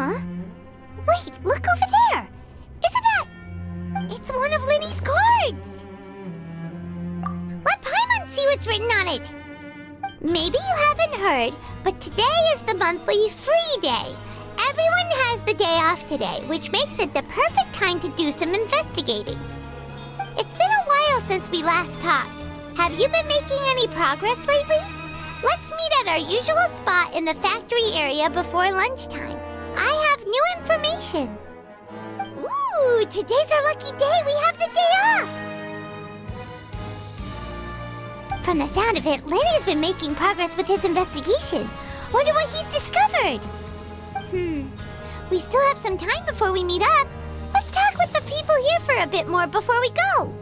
Huh? Wait, look over there! Isn't that... It's one of Linny's cards! Let Paimon see what's written on it! Maybe you haven't heard, but today is the monthly free day. Everyone has the day off today, which makes it the perfect time to do some investigating. It's been a while since we last talked. Have you been making any progress lately? Let's meet at our usual spot in the factory area before lunchtime. I have new information. Ooh, today's our lucky day. We have the day off. From the sound of it, Lenny's been making progress with his investigation. Wonder what he's discovered. We still have some time before we meet up. Let's talk with the people here for a bit more before we go.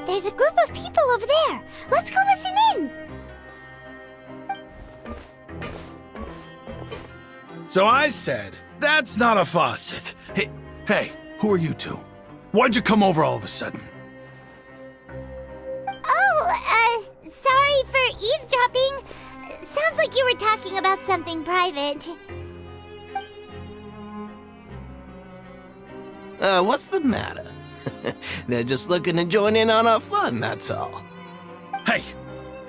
There's a group of people over there. Let's go listen in. So I said, that's not a faucet. Hey, who are you two? Why'd you come over all of a sudden? Oh, sorry for eavesdropping. Sounds like you were talking about something private. What's the matter? They're just looking to join in on our fun, that's all. Hey,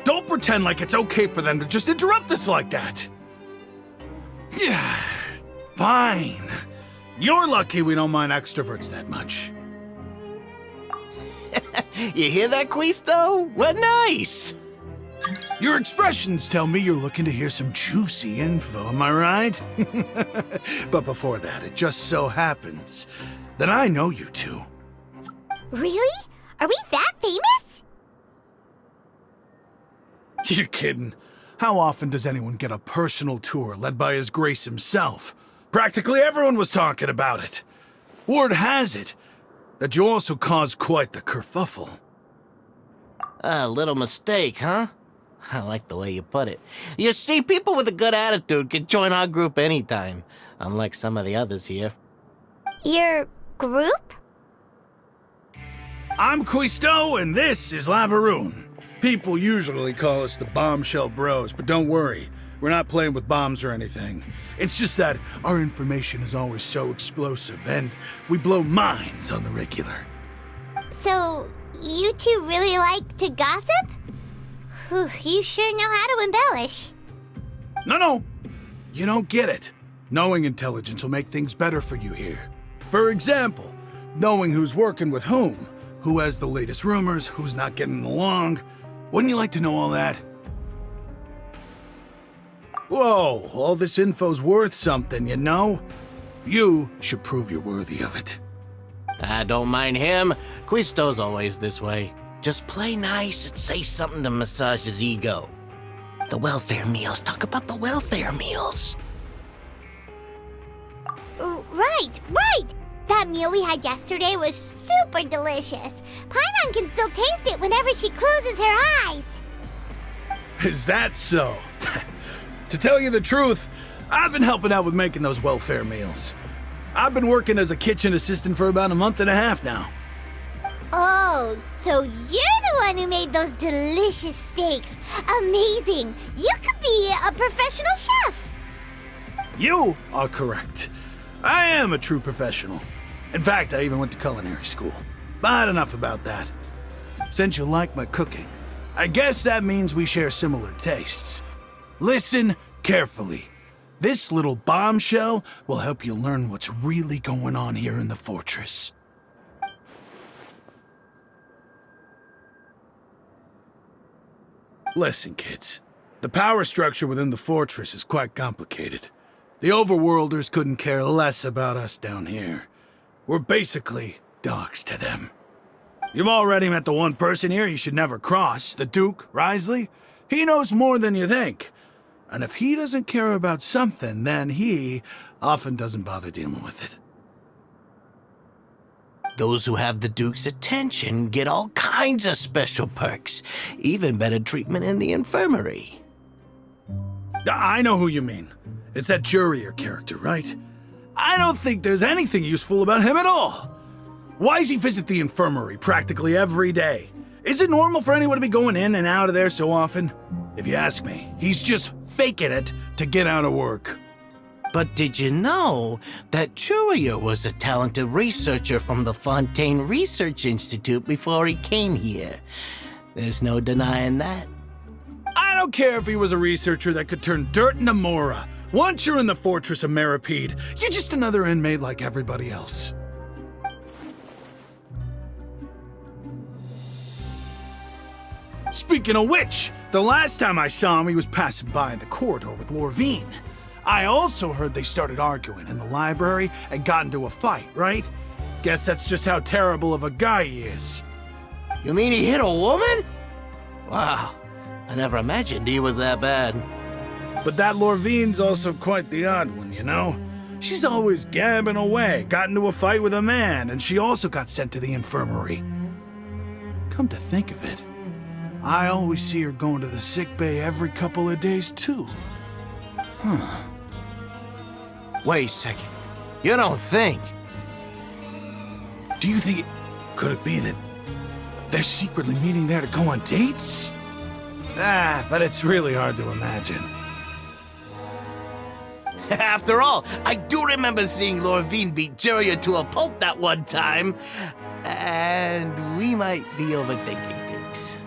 don't pretend like it's okay for them to just interrupt us like that. Yeah, fine. You're lucky we don't mind extroverts that much. You hear that, Quisto? What nice! Your expressions tell me you're looking to hear some juicy info, am I right? But before that, it just so happens that I know you two. Really? Are we that famous? You're kidding. How often does anyone get a personal tour led by His Grace himself? Practically everyone was talking about it. Word has it that you also caused quite the kerfuffle. A little mistake, huh? I like the way you put it. You see, people with a good attitude can join our group anytime, unlike some of the others here. Your group? I'm Quisto, and this is Lavaroon. People usually call us the Bombshell Bros, but don't worry. We're not playing with bombs or anything. It's just that our information is always so explosive, and we blow minds on the regular. So, you two really like to gossip? Whew, you sure know how to embellish. No. You don't get it. Knowing intelligence will make things better for you here. For example, knowing who's working with whom, who has the latest rumors, who's not getting along. Wouldn't you like to know all that? Whoa, all this info's worth something, you know? You should prove you're worthy of it. I don't mind him. Quisto's always this way. Just play nice and say something to massage his ego. The welfare meals. Talk about the welfare meals. Right. That meal we had yesterday was super delicious. Paimon can still taste it whenever she closes her eyes. Is that so? To tell you the truth, I've been helping out with making those welfare meals. I've been working as a kitchen assistant for about a month and a half now. Oh, so you're the one who made those delicious steaks. Amazing. You could be a professional chef. You are correct. I am a true professional. In fact, I even went to culinary school. But enough about that. Since you like my cooking, I guess that means we share similar tastes. Listen carefully. This little bombshell will help you learn what's really going on here in the fortress. Listen, kids. The power structure within the fortress is quite complicated. The overworlders couldn't care less about us down here. We're basically dogs to them. You've already met the one person here you should never cross, the Duke, Risley. He knows more than you think. And if he doesn't care about something, then he often doesn't bother dealing with it. Those who have the Duke's attention get all kinds of special perks, even better treatment in the infirmary. I know who you mean. It's that Jurier character, right? I don't think there's anything useful about him at all. Why does he visit the infirmary practically every day? Is it normal for anyone to be going in and out of there so often? If you ask me, he's just faking it to get out of work. But did you know that Jurier was a talented researcher from the Fontaine Research Institute before he came here? There's no denying that. I don't care if he was a researcher that could turn dirt into Mora. Once you're in the fortress of Merepede, you're just another inmate like everybody else. Speaking of which, the last time I saw him, he was passing by in the corridor with Lorvine. I also heard they started arguing in the library and got into a fight, right? Guess that's just how terrible of a guy he is. You mean he hit a woman? Wow, I never imagined he was that bad. But that Lorvine's also quite the odd one, you know? She's always gabbing away, got into a fight with a man, and she also got sent to the infirmary. Come to think of it, I always see her going to the sick bay every couple of days, too. Huh. Wait a second. You don't think? Do you think could it be that they're secretly meeting there to go on dates? But it's really hard to imagine. After all, I do remember seeing Lorvine beat Jurier to a pulp that one time. And we might be overthinking things.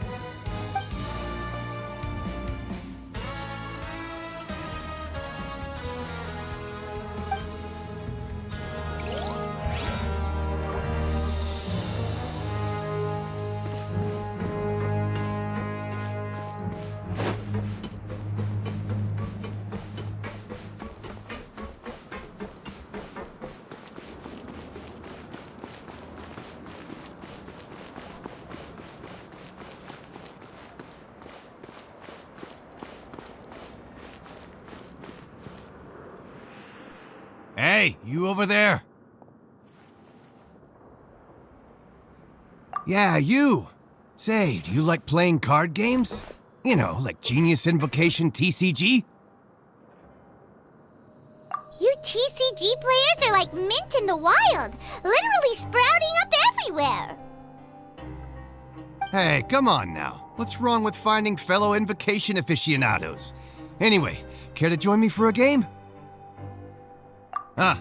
Hey, you over there? Yeah, you. Say, do you like playing card games? You know, like Genius Invocation TCG? You TCG players are like mint in the wild, literally sprouting up everywhere. Hey, come on now. What's wrong with finding fellow Invocation aficionados? Anyway, care to join me for a game?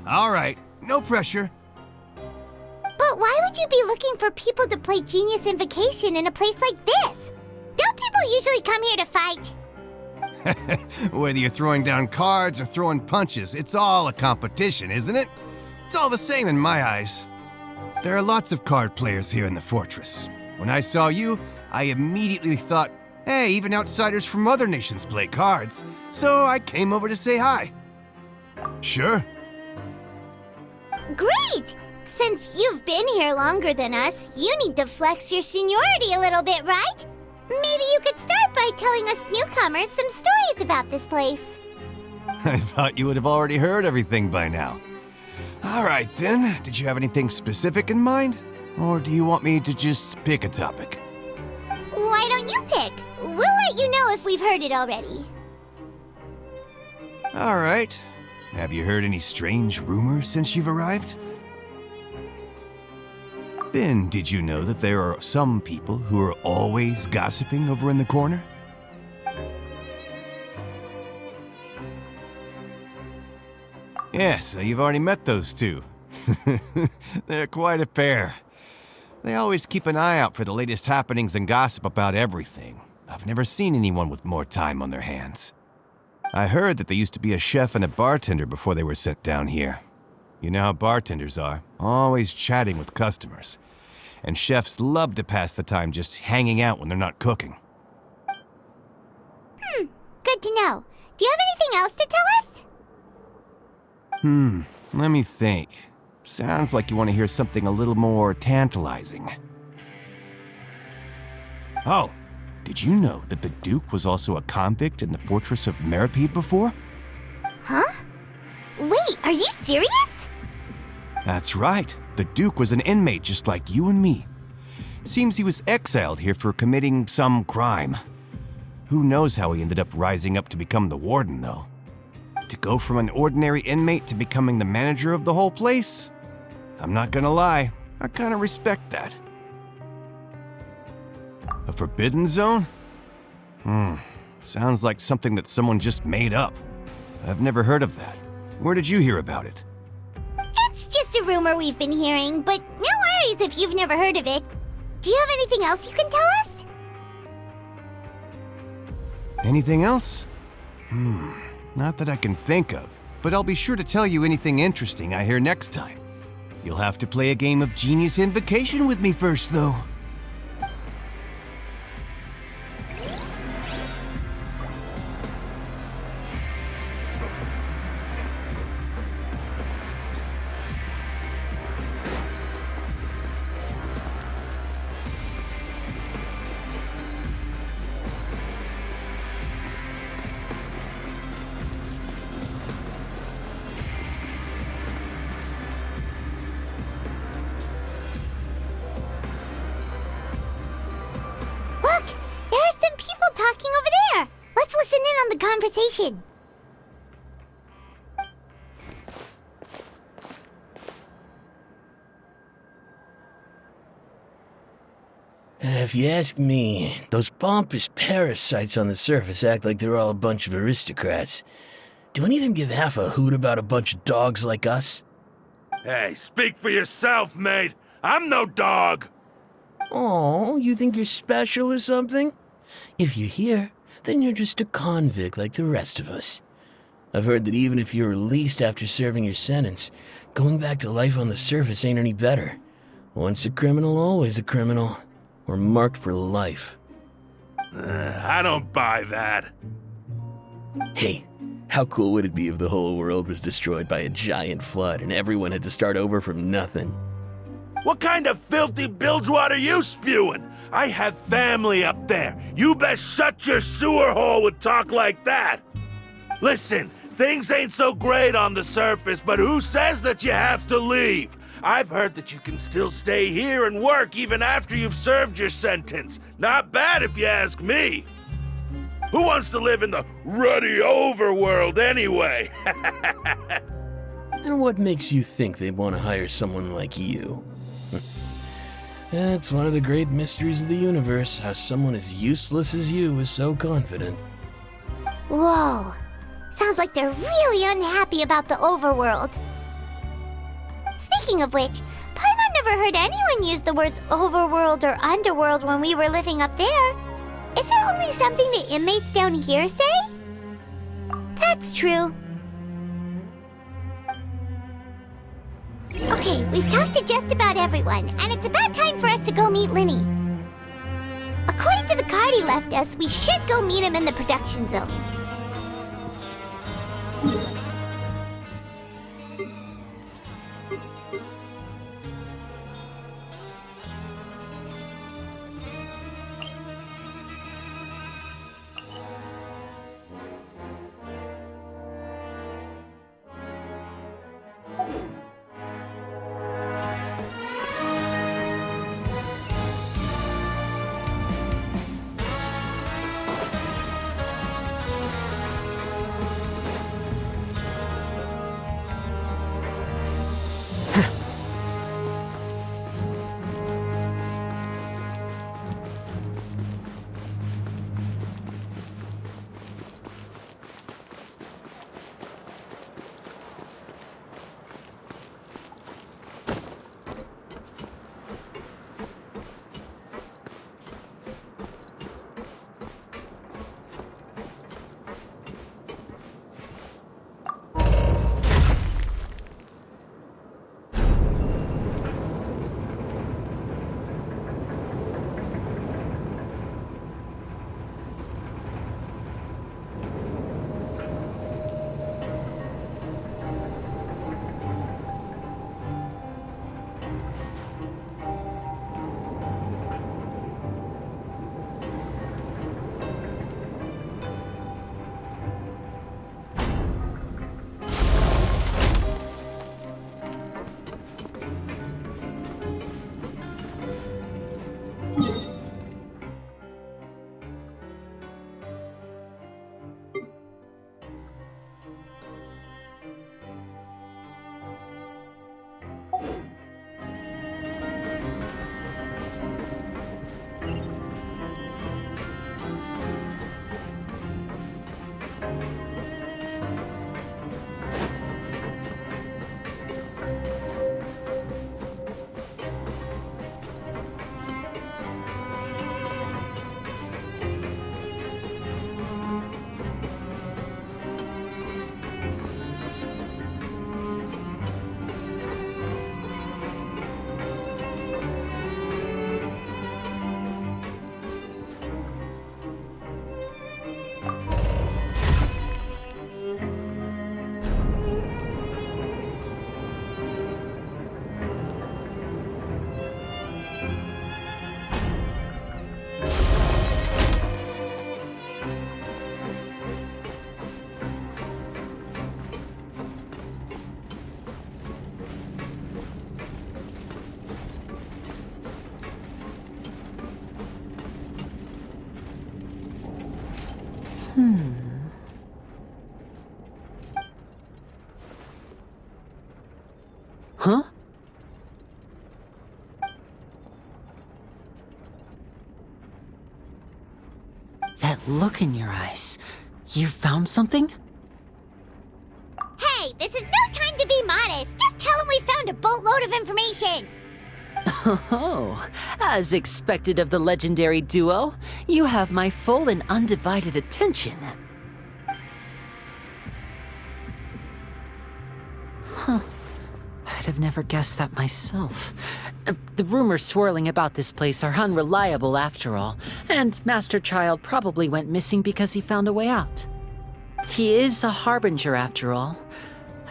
All right. No pressure. But why would you be looking for people to play Genius Invocation in a place like this? Don't people usually come here to fight? Whether you're throwing down cards or throwing punches, it's all a competition, isn't it? It's all the same in my eyes. There are lots of card players here in the fortress. When I saw you, I immediately thought, hey, even outsiders from other nations play cards. So I came over to say hi. Sure. Great! Since you've been here longer than us, you need to flex your seniority a little bit, right? Maybe you could start by telling us newcomers some stories about this place. I thought you would have already heard everything by now. All right, then. Did you have anything specific in mind? Or do you want me to just pick a topic? Why don't you pick? We'll let you know if we've heard it already. All right. Have you heard any strange rumors since you've arrived? Ben, did you know that there are some people who are always gossiping over in the corner? Yes, you've already met those two. They're quite a pair. They always keep an eye out for the latest happenings and gossip about everything. I've never seen anyone with more time on their hands. I heard that they used to be a chef and a bartender before they were sent down here. You know how bartenders are, always chatting with customers. And chefs love to pass the time just hanging out when they're not cooking. Good to know. Do you have anything else to tell us? Let me think. Sounds like you want to hear something a little more tantalizing. Oh, did you know that the Duke was also a convict in the fortress of Mereka before? Huh? Wait, are you serious? That's right. The Duke was an inmate just like you and me. Seems he was exiled here for committing some crime. Who knows how he ended up rising up to become the warden, though. To go from an ordinary inmate to becoming the manager of the whole place? I'm not gonna lie, I kinda respect that. A forbidden zone? Sounds like something that someone just made up. I've never heard of that. Where did you hear about it? It's just a rumor we've been hearing, but no worries if you've never heard of it. Do you have anything else you can tell us? Anything else? Not that I can think of, but I'll be sure to tell you anything interesting I hear next time. You'll have to play a game of Genius Invocation with me first, though. Look, there are some people talking over there. Let's listen in on the conversation. If you ask me, those pompous parasites on the surface act like they're all a bunch of aristocrats. Do any of them give half a hoot about a bunch of dogs like us? Hey, speak for yourself, mate. I'm no dog. Oh, you think you're special or something? If you're here, then you're just a convict like the rest of us. I've heard that even if you're released after serving your sentence, going back to life on the surface ain't any better. Once a criminal, always a criminal. We're marked for life. I don't buy that. Hey, how cool would it be if the whole world was destroyed by a giant flood and everyone had to start over from nothing? What kind of filthy bilgewater are you spewing? I have family up there. You best shut your sewer hole with talk like that. Listen, things ain't so great on the surface, but who says that you have to leave? I've heard that you can still stay here and work even after you've served your sentence. Not bad if you ask me. Who wants to live in the ruddy overworld anyway? And what makes you think they'd want to hire someone like you? That's one of the great mysteries of the universe, how someone as useless as you is so confident. Whoa. Sounds like they're really unhappy about the overworld. Speaking of which, Paimon never heard anyone use the words overworld or underworld when we were living up there. Is it only something the inmates down here say? That's true. Okay, we've talked to just about everyone, and it's about time for us to go meet Linny. According to the card he left us, we should go meet him in the production zone. Huh? That look in your eyes. You found something? Hey, this is no time to be modest. Just tell him we found a boatload of information. Oh, as expected of the legendary duo, you have my full and undivided attention. Huh. I'd have never guessed that myself. The rumors swirling about this place are unreliable after all, and Master Child probably went missing because he found a way out. He is a harbinger after all.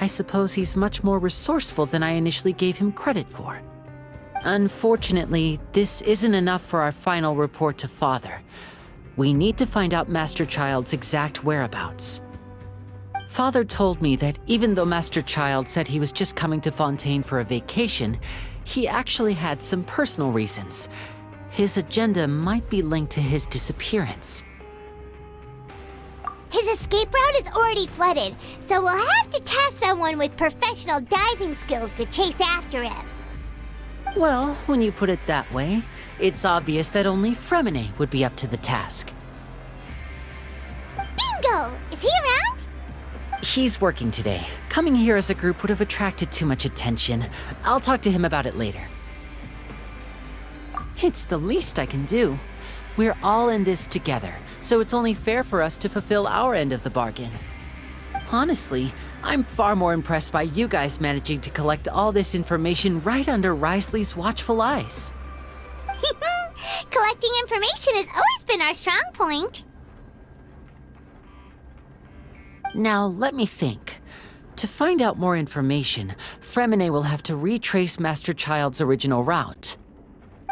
I suppose he's much more resourceful than I initially gave him credit for. Unfortunately, this isn't enough for our final report to Father. We need to find out Master Child's exact whereabouts. Father told me that even though Master Child said he was just coming to Fontaine for a vacation, he actually had some personal reasons. His agenda might be linked to his disappearance. His escape route is already flooded, so we'll have to task someone with professional diving skills to chase after him. Well, when you put it that way, it's obvious that only Fremine would be up to the task. Bingo! Is he around? He's working today. Coming here as a group would have attracted too much attention. I'll talk to him about it later. It's the least I can do. We're all in this together, so it's only fair for us to fulfill our end of the bargain. Honestly, I'm far more impressed by you guys managing to collect all this information right under Risley's watchful eyes. Collecting information has always been our strong point. Now, let me think. To find out more information, Fremine will have to retrace Master Child's original route.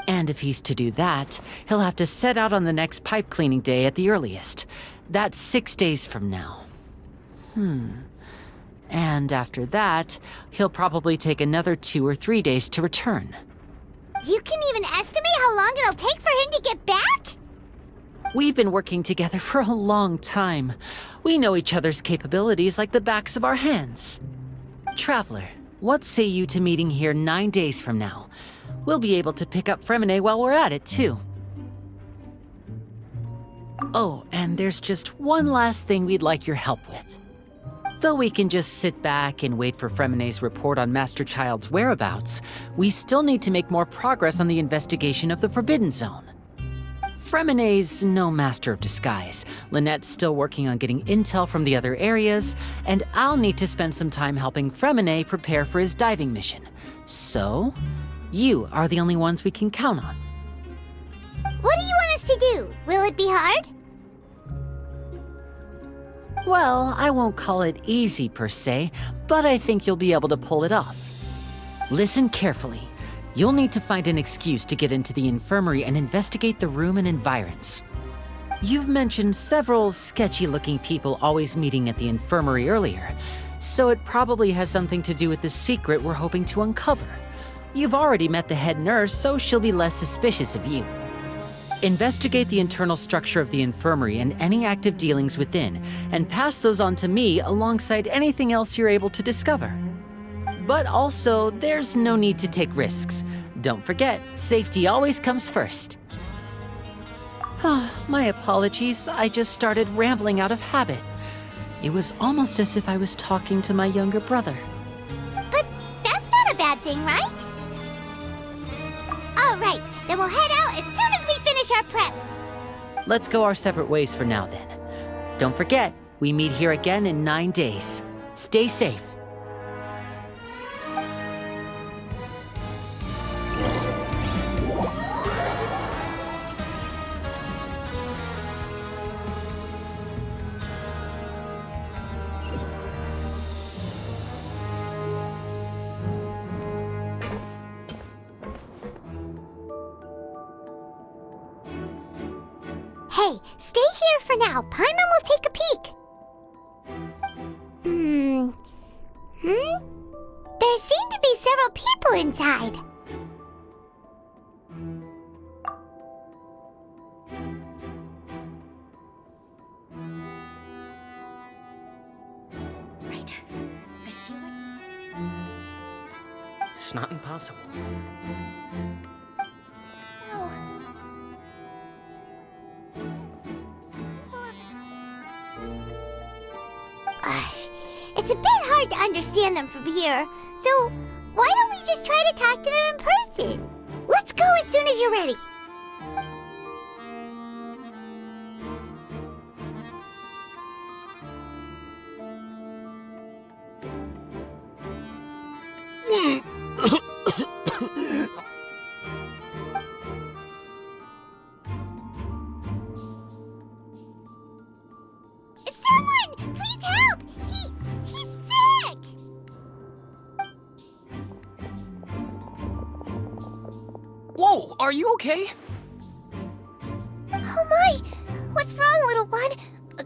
And if he's to do that, he'll have to set out on the next pipe cleaning day at the earliest. That's 6 days from now. And after that, he'll probably take another 2 or 3 days to return. You can even estimate how long it'll take for him to get back? We've been working together for a long time. We know each other's capabilities like the backs of our hands. Traveler, what say you to meeting here 9 days from now? We'll be able to pick up Fremine while we're at it, too. Oh, and there's just one last thing we'd like your help with. Though we can just sit back and wait for Fremine's report on Master Child's whereabouts, we still need to make more progress on the investigation of the Forbidden Zone. Fremine's no master of disguise, Lynette's still working on getting intel from the other areas, and I'll need to spend some time helping Fremine prepare for his diving mission. So, you are the only ones we can count on. What do you want us to do? Will it be hard? Well, I won't call it easy per se, but I think you'll be able to pull it off. Listen carefully. You'll need to find an excuse to get into the infirmary and investigate the room and environs. You've mentioned several sketchy-looking people always meeting at the infirmary earlier, so it probably has something to do with the secret we're hoping to uncover. You've already met the head nurse, so she'll be less suspicious of you. Investigate the internal structure of the infirmary and any active dealings within, and pass those on to me alongside anything else you're able to discover. But also, there's no need to take risks. Don't forget, safety always comes first. My apologies, I just started rambling out of habit. It was almost as if I was talking to my younger brother. But that's not a bad thing, right? All right, then we'll head out as soon as we finish our prep. Let's go our separate ways for now then. Don't forget, we meet here again in 9 days. Stay safe. Hey, stay here for now. Paimon will take a peek. There seem to be several people inside. Right. I feel like It's not impossible. It's a bit hard to understand them from here, so why don't we just try to talk to them in person? Let's go as soon as you're ready. Someone, please help! He's sick! Whoa, are you okay? Oh my! What's wrong, little one?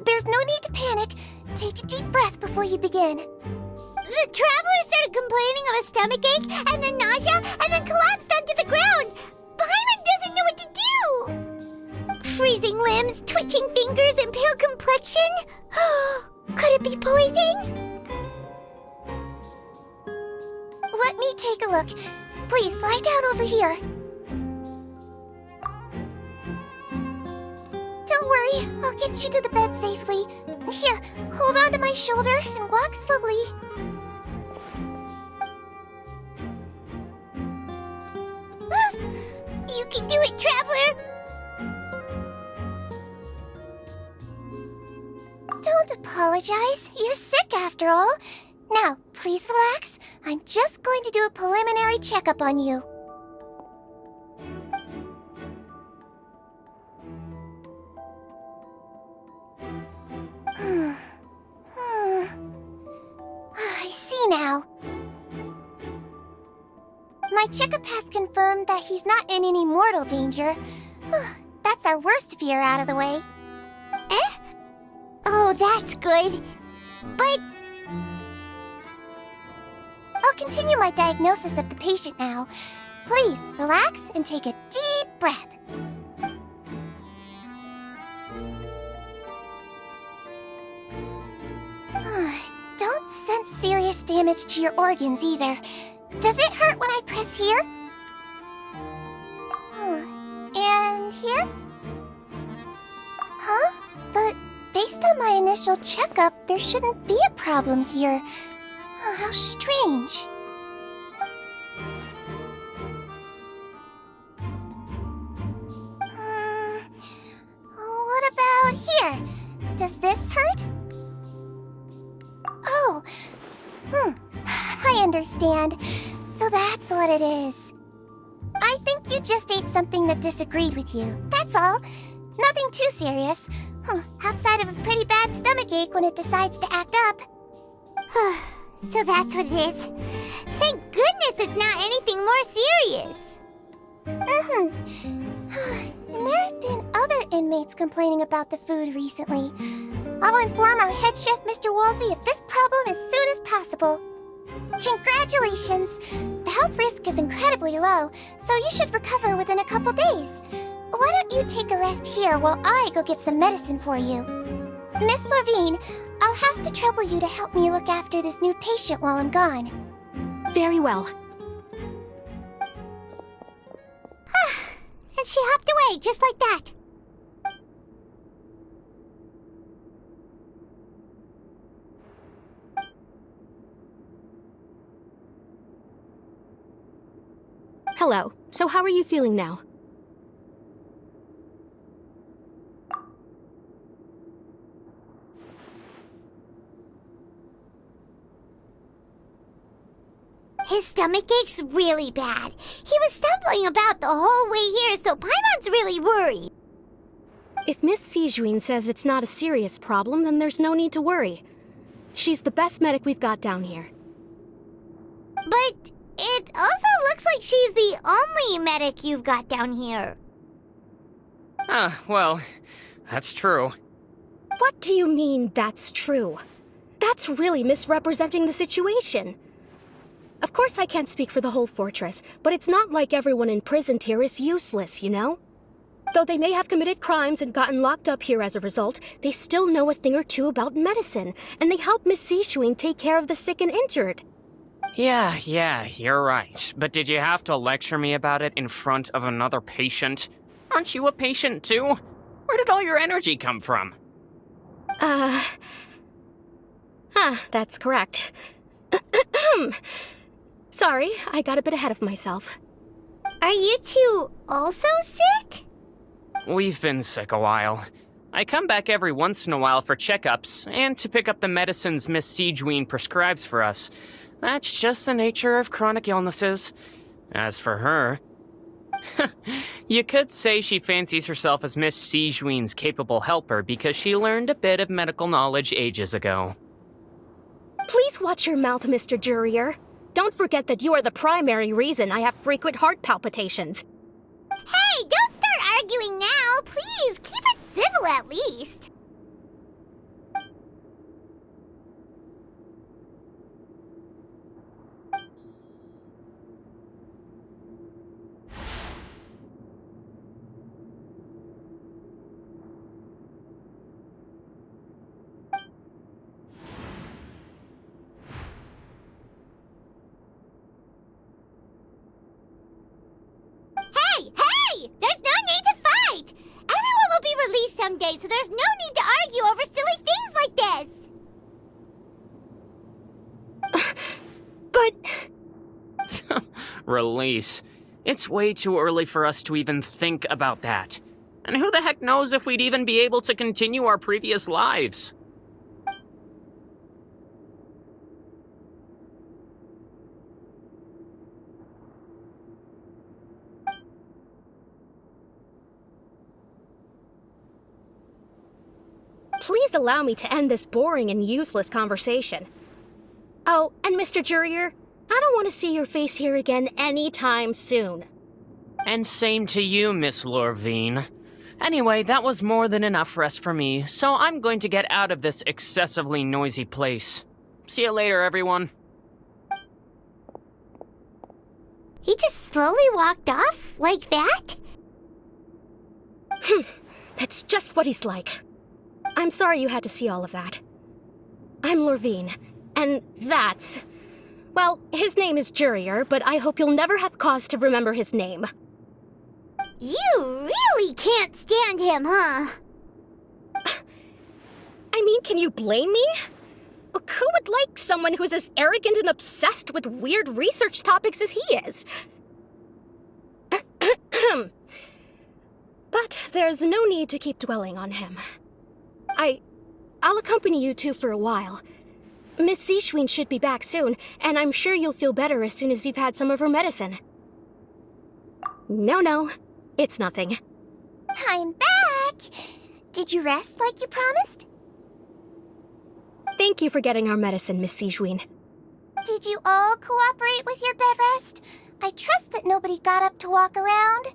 There's no need to panic. Take a deep breath before you begin. The traveler started complaining of a stomachache, and then nausea, and then collapsed onto the ground. Paimon doesn't know what to do! Freezing limbs, twitching fingers, and pale complexion? Could it be poison? Let me take a look. Please, lie down over here. Don't worry, I'll get you to the bed safely. Here, hold on to my shoulder and walk slowly. You can do it, traveler! Don't apologize. You're sick after all. Now, please relax. I'm just going to do a preliminary checkup on you. I see now. My checkup has confirmed that he's not in any mortal danger. That's our worst fear out of the way. Eh? Oh, that's good. But I'll continue my diagnosis of the patient now. Please, relax and take a deep breath. Don't sense serious damage to your organs either. Does it hurt when I press here? And here? Huh? But based on my initial checkup, there shouldn't be a problem here. How strange. What about here? Does this hurt? Oh, I understand. So that's what it is. I think you just ate something that disagreed with you. That's all. Nothing too serious. Outside of a pretty bad stomachache when it decides to act up. So that's what it is. Thank goodness it's not anything more serious. And there have been other inmates complaining about the food recently. I'll inform our head chef, Mr. Woolsey, of this problem as soon as possible. Congratulations! The health risk is incredibly low, so you should recover within a couple days. Why don't you take a rest here while I go get some medicine for you? Miss Levine, I'll have to trouble you to help me look after this new patient while I'm gone. Very well. And she hopped away just like that. Hello. So how are you feeling now? His stomach aches really bad. He was stumbling about the whole way here, so Paimon's really worried. If Miss Sijuin says it's not a serious problem, then there's no need to worry. She's the best medic we've got down here. But it also looks like she's the only medic you've got down here. Well, that's true. What do you mean, that's true? That's really misrepresenting the situation. Of course I can't speak for the whole fortress, but it's not like everyone imprisoned here is useless, you know? Though they may have committed crimes and gotten locked up here as a result, they still know a thing or two about medicine, and they help Miss Sijuin take care of the sick and injured. Yeah, you're right. But did you have to lecture me about it in front of another patient? Aren't you a patient too? Where did all your energy come from? That's correct. Sorry, I got a bit ahead of myself. Are you two also sick? We've been sick a while. I come back every once in a while for checkups, and to pick up the medicines Miss Sijuin prescribes for us. That's just the nature of chronic illnesses. As for her... you could say she fancies herself as Miss Sijuin's capable helper because she learned a bit of medical knowledge ages ago. Please watch your mouth, Mr. Jurier. Don't forget that you are the primary reason I have frequent heart palpitations. Hey, don't start arguing now! Please, keep it civil at least! Hey! There's no need to fight! Everyone will be released someday, so there's no need to argue over silly things like this! But... Release. It's way too early for us to even think about that. And who the heck knows if we'd even be able to continue our previous lives? Please allow me to end this boring and useless conversation. Oh, and Mr. Jurier, I don't want to see your face here again anytime soon. And same to you, Miss Lorvine. Anyway, that was more than enough rest for me, so I'm going to get out of this excessively noisy place. See you later, everyone. He just slowly walked off like that? That's just what he's like. I'm sorry you had to see all of that. I'm Lorvine, and that's... Well, his name is Jurier, but I hope you'll never have cause to remember his name. You really can't stand him, huh? I mean, can you blame me? Who would like someone who's as arrogant and obsessed with weird research topics as he is? But there's no need to keep dwelling on him. I'll accompany you two for a while. Miss Sijuin should be back soon, and I'm sure you'll feel better as soon as you've had some of her medicine. No, it's nothing. I'm back! Did you rest like you promised? Thank you for getting our medicine, Miss Sijuin. Did you all cooperate with your bed rest? I trust that nobody got up to walk around.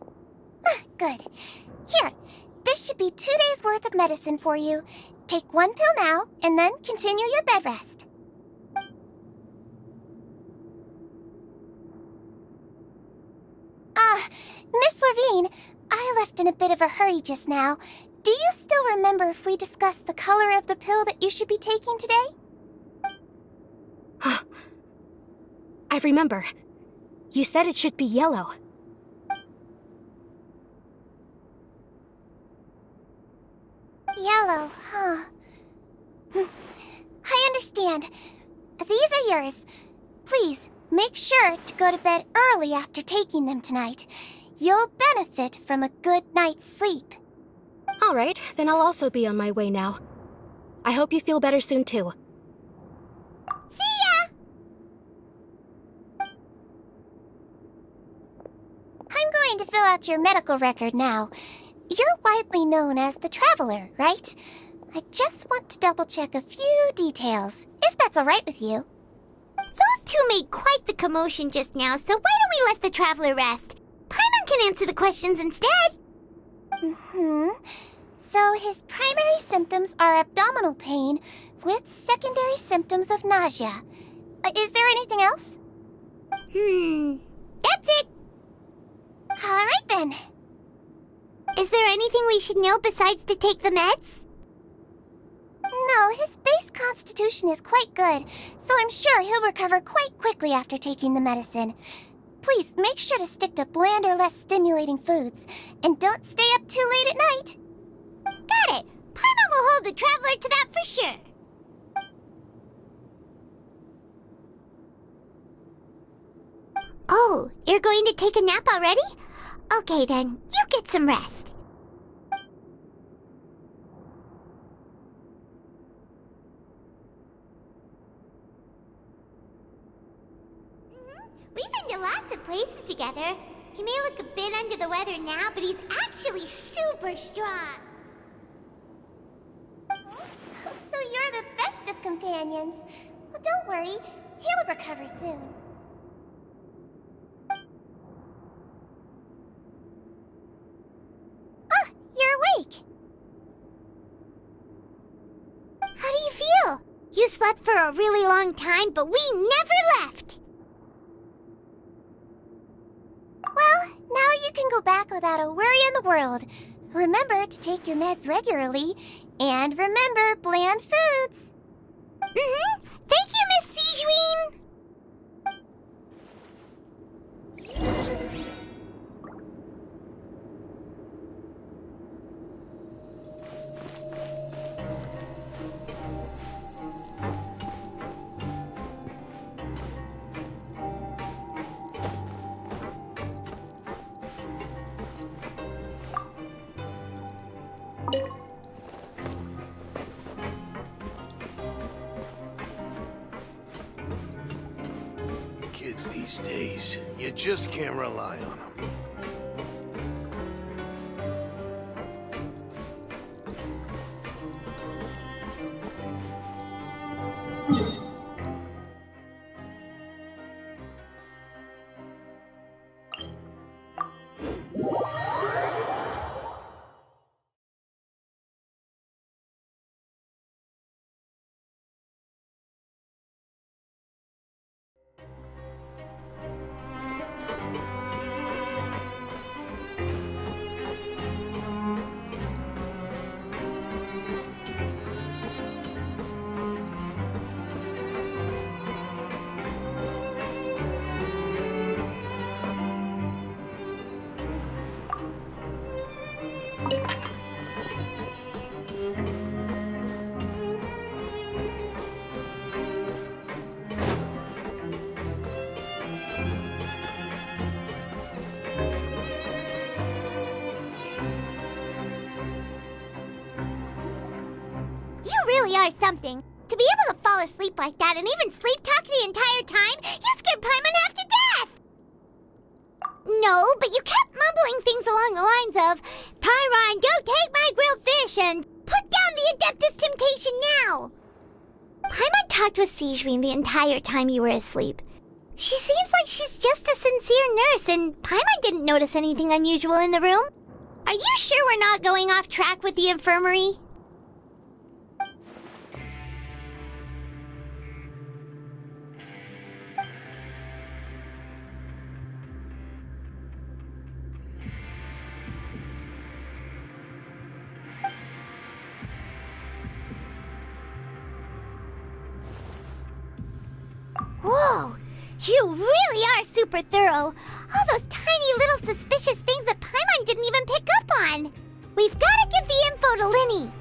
Good. Here, this should be 2 days' worth of medicine for you. Take 1 pill now, and then continue your bed rest. Miss Lorvine, I left in a bit of a hurry just now. Do you still remember if we discussed the color of the pill that you should be taking today? I remember. You said it should be yellow. Yellow, huh? I understand. These are yours. Please, make sure to go to bed early after taking them tonight. You'll benefit from a good night's sleep. All right, then I'll also be on my way now. I hope you feel better soon, too. See ya! I'm going to fill out your medical record now. You're widely known as the Traveler, right? I just want to double-check a few details, if that's all right with you. Those two made quite the commotion just now, so why don't we let the Traveler rest? Paimon can answer the questions instead. So his primary symptoms are abdominal pain with secondary symptoms of nausea. Is there anything else? That's it. All right then. Is there anything we should know besides to take the meds? No, his base constitution is quite good, so I'm sure he'll recover quite quickly after taking the medicine. Please make sure to stick to bland or less stimulating foods, and don't stay up too late at night. Got it. Paimon will hold the Traveler to that for sure. Oh, you're going to take a nap already? Okay then, you get some rest. We've been to lots of places together. He may look a bit under the weather now, but he's actually super strong. So you're the best of companions. Well, don't worry. He'll recover soon. Ah, you're awake. How do you feel? You slept for a really long time, but we never left. Well, now you can go back without a worry in the world. Remember to take your meds regularly, and remember bland foods. Thank you, Miss Sijween. Kids these days, you just can't rely on them. Really are something. To be able to fall asleep like that and even sleep talk the entire time, you scared Paimon half to death! No, but you kept mumbling things along the lines of, Pyron, don't take my grilled fish, and put down the Adeptus Temptation now! Paimon talked with Sijween the entire time you were asleep. She seems like she's just a sincere nurse, and Paimon didn't notice anything unusual in the room. Are you sure we're not going off track with the infirmary? Whoa! You really are super thorough. All those tiny little suspicious things that Paimon didn't even pick up on. We've got to give the info to Linny.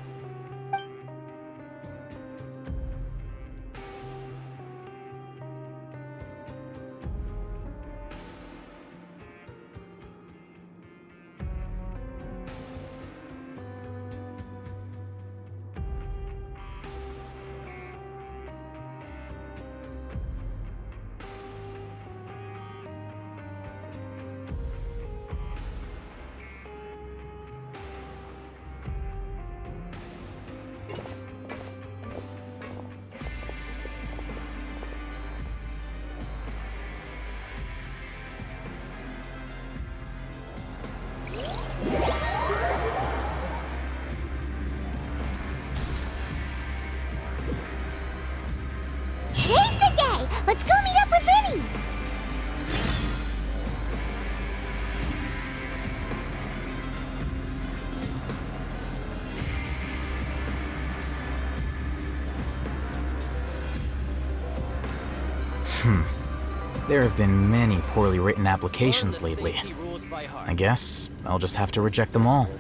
Today's the day! Let's go meet up with Linny! There have been many poorly written applications lately. I guess I'll just have to reject them all.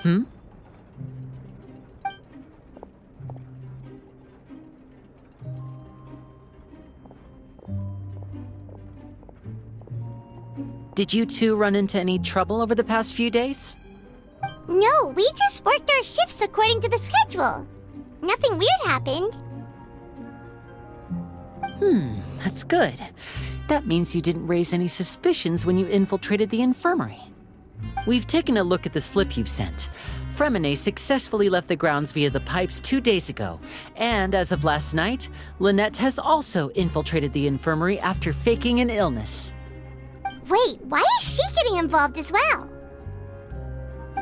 Hmm? Did you two run into any trouble over the past few days? No, we just worked our shifts according to the schedule. Nothing weird happened. That's good. That means you didn't raise any suspicions when you infiltrated the infirmary. We've taken a look at the slip you've sent. Fremine successfully left the grounds via the pipes 2 days ago, and as of last night, Lynette has also infiltrated the infirmary after faking an illness. Wait, why is she getting involved as well?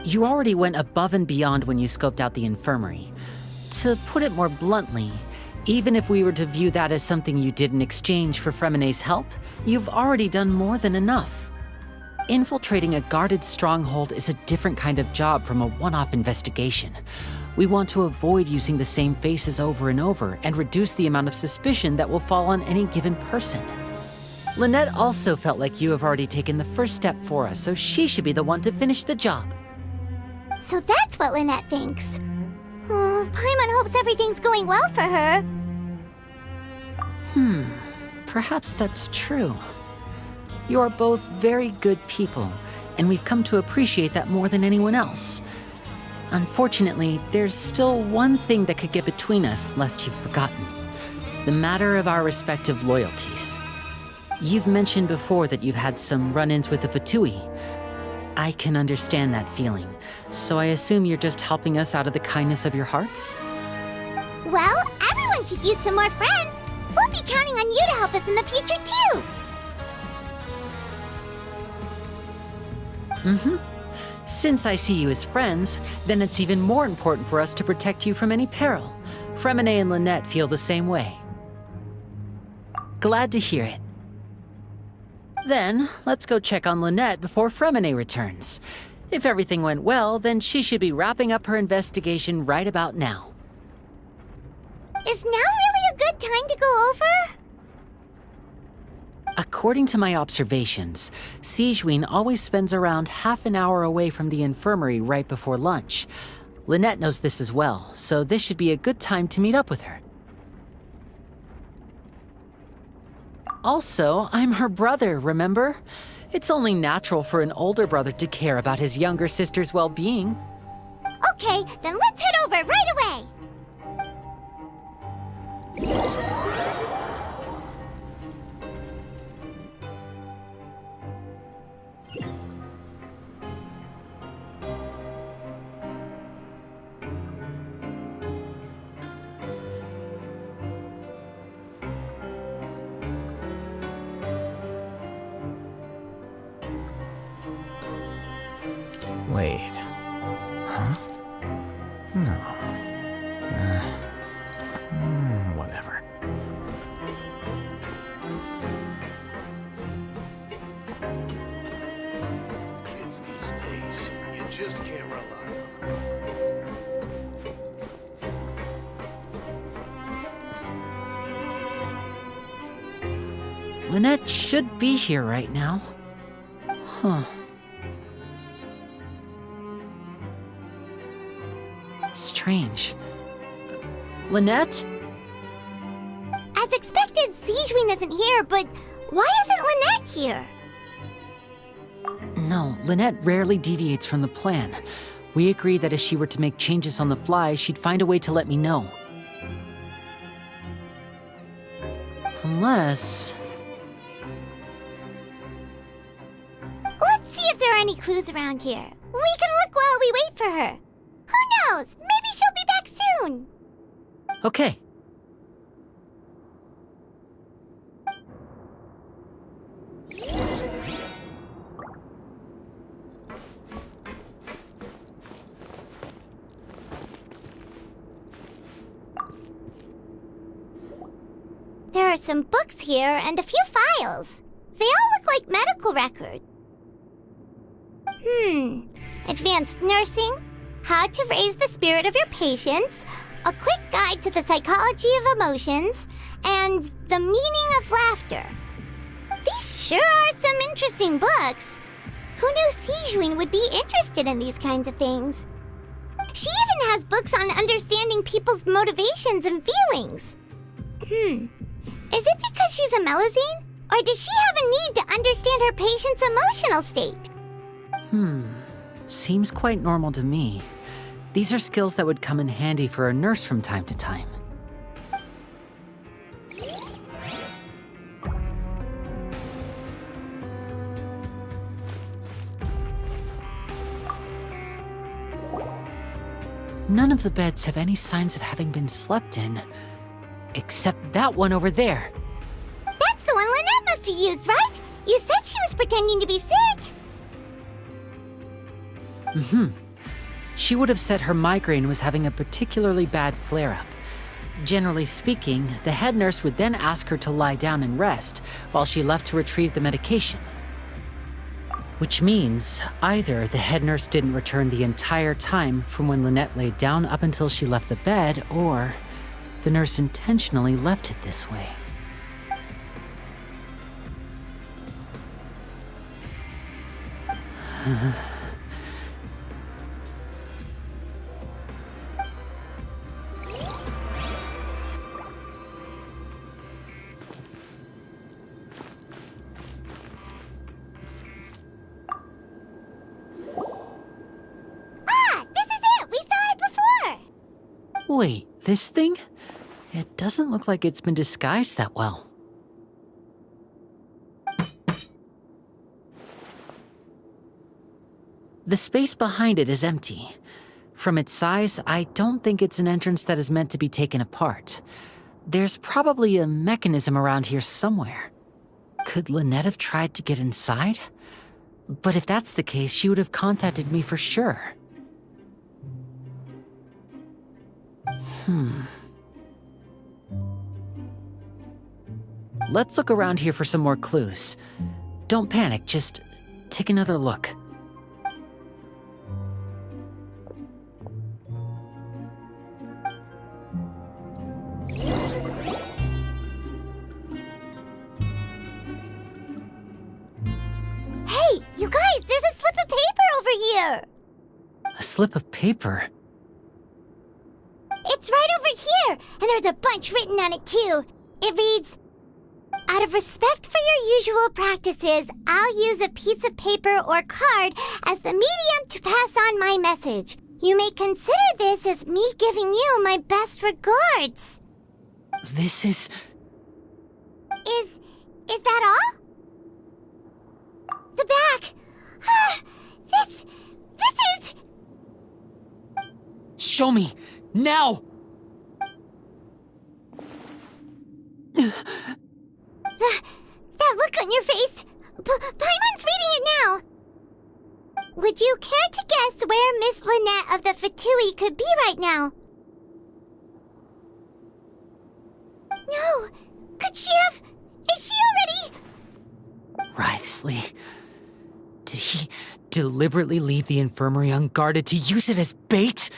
You already went above and beyond when you scoped out the infirmary. To put it more bluntly, even if we were to view that as something you did in exchange for Fremine's help, you've already done more than enough. Infiltrating a guarded stronghold is a different kind of job from a one-off investigation. We want to avoid using the same faces over and over and reduce the amount of suspicion that will fall on any given person. Lynette also felt like you have already taken the first step for us, so she should be the one to finish the job. So that's what Lynette thinks. Oh, Paimon hopes everything's going well for her. Perhaps that's true. You are both very good people, and we've come to appreciate that more than anyone else. Unfortunately, there's still one thing that could get between us, lest you've forgotten. The matter of our respective loyalties. You've mentioned before that you've had some run-ins with the Fatui. I can understand that feeling, so I assume you're just helping us out of the kindness of your hearts? Well, everyone could use some more friends. We'll be counting on you to help us in the future, too. Since I see you as friends, then it's even more important for us to protect you from any peril. Fremine and Lynette feel the same way. Glad to hear it. Then, let's go check on Lynette before Fremine returns. If everything went well, then she should be wrapping up her investigation right about now. Is now really a good time to go over? According to my observations, Sigewinne always spends around half an hour away from the infirmary right before lunch. Lynette knows this as well, so this should be a good time to meet up with her. Also, I'm her brother, remember? It's only natural for an older brother to care about his younger sister's well-being. Okay, then let's head over right away. Wait. Huh? No. Whatever. Kids these days, you just can't rely on them. Lynette should be here right now. Huh. Strange. Lynette? As expected, Sijwin isn't here, but why isn't Lynette here? No, Lynette rarely deviates from the plan. We agreed that if she were to make changes on the fly, she'd find a way to let me know. Unless... Let's see if there are any clues around here. We can look while we wait for her. Who knows? Maybe she'll be back soon. Okay. There are some books here and a few files. They all look like medical records. Advanced nursing, how to raise the spirit of your patients, a quick guide to the psychology of emotions, and the meaning of laughter. These sure are some interesting books. Who knew Sijwin would be interested in these kinds of things? She even has books on understanding people's motivations and feelings. Is it because she's a Melazine? Or does she have a need to understand her patient's emotional state? Seems quite normal to me. These are skills that would come in handy for a nurse from time to time. None of the beds have any signs of having been slept in. Except that one over there. That's the one Lynette must have used, right? You said she was pretending to be sick. She would have said her migraine was having a particularly bad flare-up. Generally speaking, the head nurse would then ask her to lie down and rest while she left to retrieve the medication. Which means either the head nurse didn't return the entire time from when Lynette laid down up until she left the bed, or the nurse intentionally left it this way. This is it! We saw it before! Wait, this thing? It doesn't look like it's been disguised that well. The space behind it is empty. From its size, I don't think it's an entrance that is meant to be taken apart. There's probably a mechanism around here somewhere. Could Lynette have tried to get inside? But if that's the case, she would have contacted me for sure. Let's look around here for some more clues. Don't panic, just take another look. Hey, you guys, there's a slip of paper over here! A slip of paper? It's right over here, and there's a bunch written on it too. It reads, "Out of respect for your usual practices, I'll use a piece of paper or card as the medium to pass on my message. You may consider this as me giving you my best regards." This is... Is that all? The back. This is... Show me! Now! That look on your face. Paimon's reading it now. Would you care to guess where Miss Lynette of the Fatui could be right now? No! Could she have... Is she already... Wriothesley, did he deliberately leave the infirmary unguarded to use it as bait?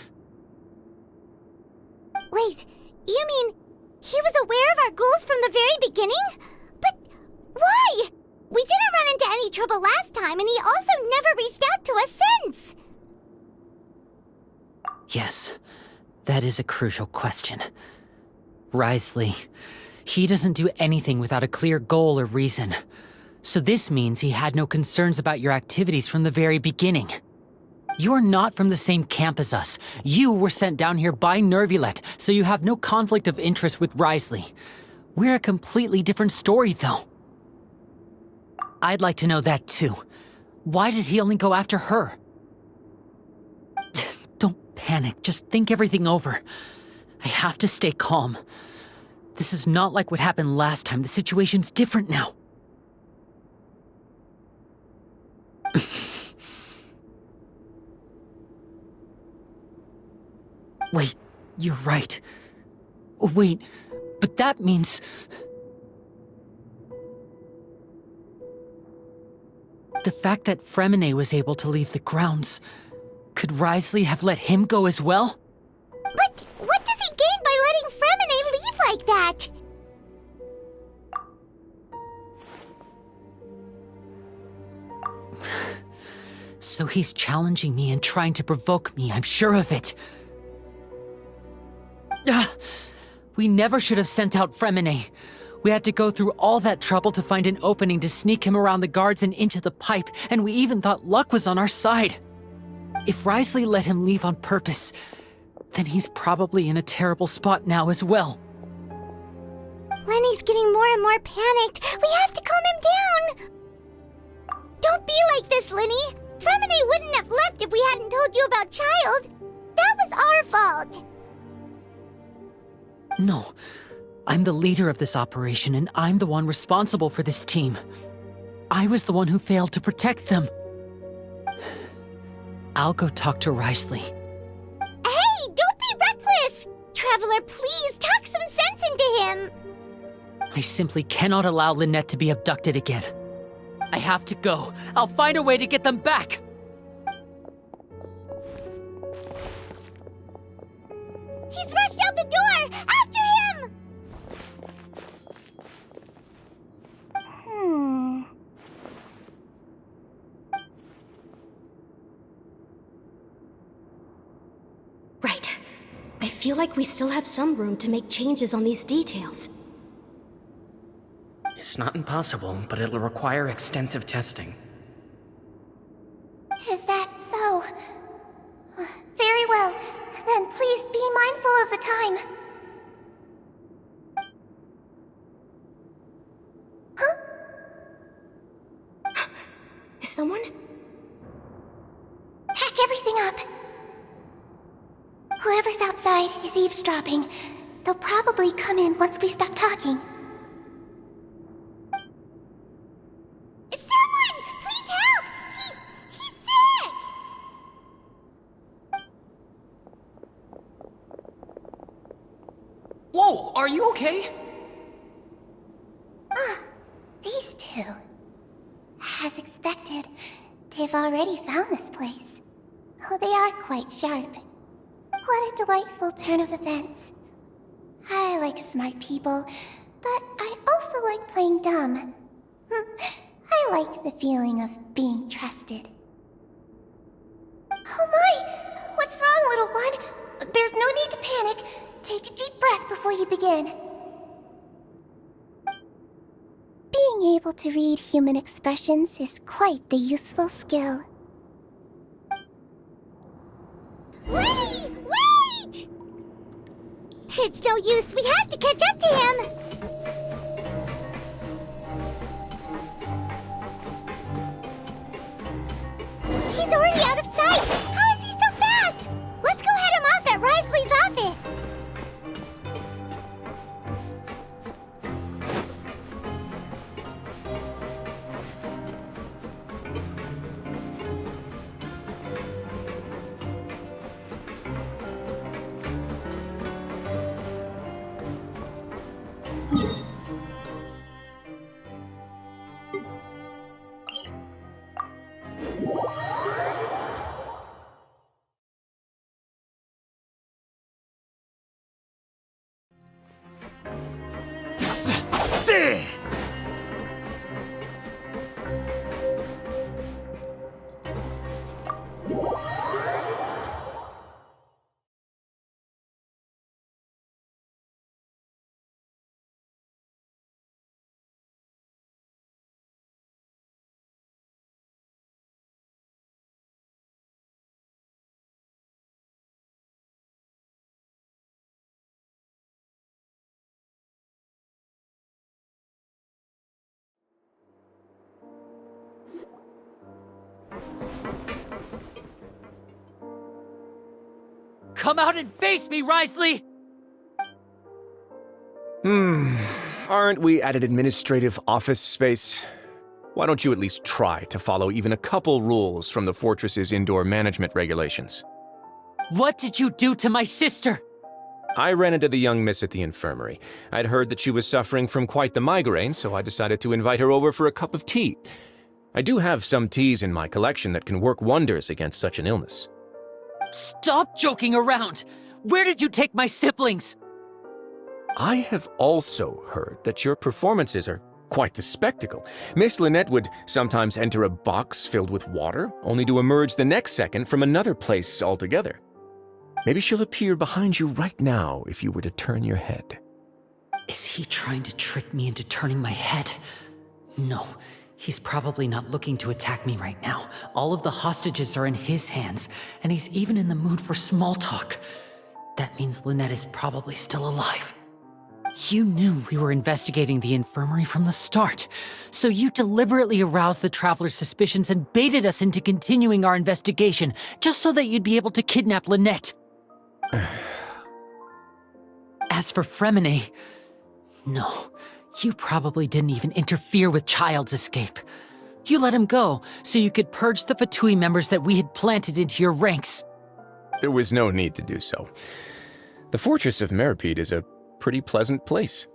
Wait, you mean he was aware of our goals from the very beginning? But why? We didn't run into any trouble last time, and he also never reached out to us since. Yes, that is a crucial question. Wriothesley, he doesn't do anything without a clear goal or reason. So this means he had no concerns about your activities from the very beginning. You're not from the same camp as us. You were sent down here by Nervulet, so you have no conflict of interest with Wriothesley. We're a completely different story, though. I'd like to know that, too. Why did he only go after her? Don't panic. Just think everything over. I have to stay calm. This is not like what happened last time. The situation's different now. Wait, you're right. Wait, but that means... The fact that Fremine was able to leave the grounds, could Wriothesley have let him go as well? But what does he gain by letting Fremine leave like that? So he's challenging me and trying to provoke me, I'm sure of it. We never should have sent out Fremine. We had to go through all that trouble to find an opening to sneak him around the guards and into the pipe, and we even thought luck was on our side. If Wriothesley let him leave on purpose, then he's probably in a terrible spot now as well. Lenny's getting more and more panicked. We have to calm him down. Don't be like this, Lenny. Fremine wouldn't have left if we hadn't told you about Child. That was our fault. No, I'm the leader of this operation, and I'm the one responsible for this team. I was the one who failed to protect them. I'll go talk to Wriothesley. Hey, don't be reckless! Traveler, please talk some sense into him. I simply cannot allow Lynette to be abducted again. I have to go. I'll find a way to get them back. He's rushed out the door! After him! Right. I feel like we still have some room to make changes on these details. It's not impossible, but it'll require extensive testing. Is that so? Very well. Then please be mindful of the time. Huh? Is someone? Pack everything up. Whoever's outside is eavesdropping. They'll probably come in once we stop talking. Someone! Please help! He's sick! Whoa, are you okay? These two. As expected, they've already found this place. Oh, they are quite sharp. What a delightful turn of events. I like smart people, but I also like playing dumb. I like the feeling of being trusted. Oh my! What's wrong, little one? There's no need to panic. Take a deep breath before you begin. Being able to read human expressions is quite the useful skill. Wait! Wait! It's no use. We have to catch up to him. He's already out of sight! How is he so fast? Let's go head him off at Wriothesley's office! Come out and face me, Risley! Aren't we at an administrative office space? Why don't you at least try to follow even a couple rules from the fortress's indoor management regulations? What did you do to my sister? I ran into the young miss at the infirmary. I'd heard that she was suffering from quite the migraine, so I decided to invite her over for a cup of tea. I do have some teas in my collection that can work wonders against such an illness. Stop joking around! Where did you take my siblings? I have also heard that your performances are quite the spectacle. Miss Lynette would sometimes enter a box filled with water, only to emerge the next second from another place altogether. Maybe she'll appear behind you right now if you were to turn your head. Is he trying to trick me into turning my head? No, he's probably not looking to attack me right now. All of the hostages are in his hands, and he's even in the mood for small talk. That means Lynette is probably still alive. You knew we were investigating the infirmary from the start, so you deliberately aroused the traveler's suspicions and baited us into continuing our investigation, just so that you'd be able to kidnap Lynette. As for Fremine, no, you probably didn't even interfere with Child's escape. You let him go, so you could purge the Fatui members that we had planted into your ranks. There was no need to do so. The fortress of Mereka is a pretty pleasant place.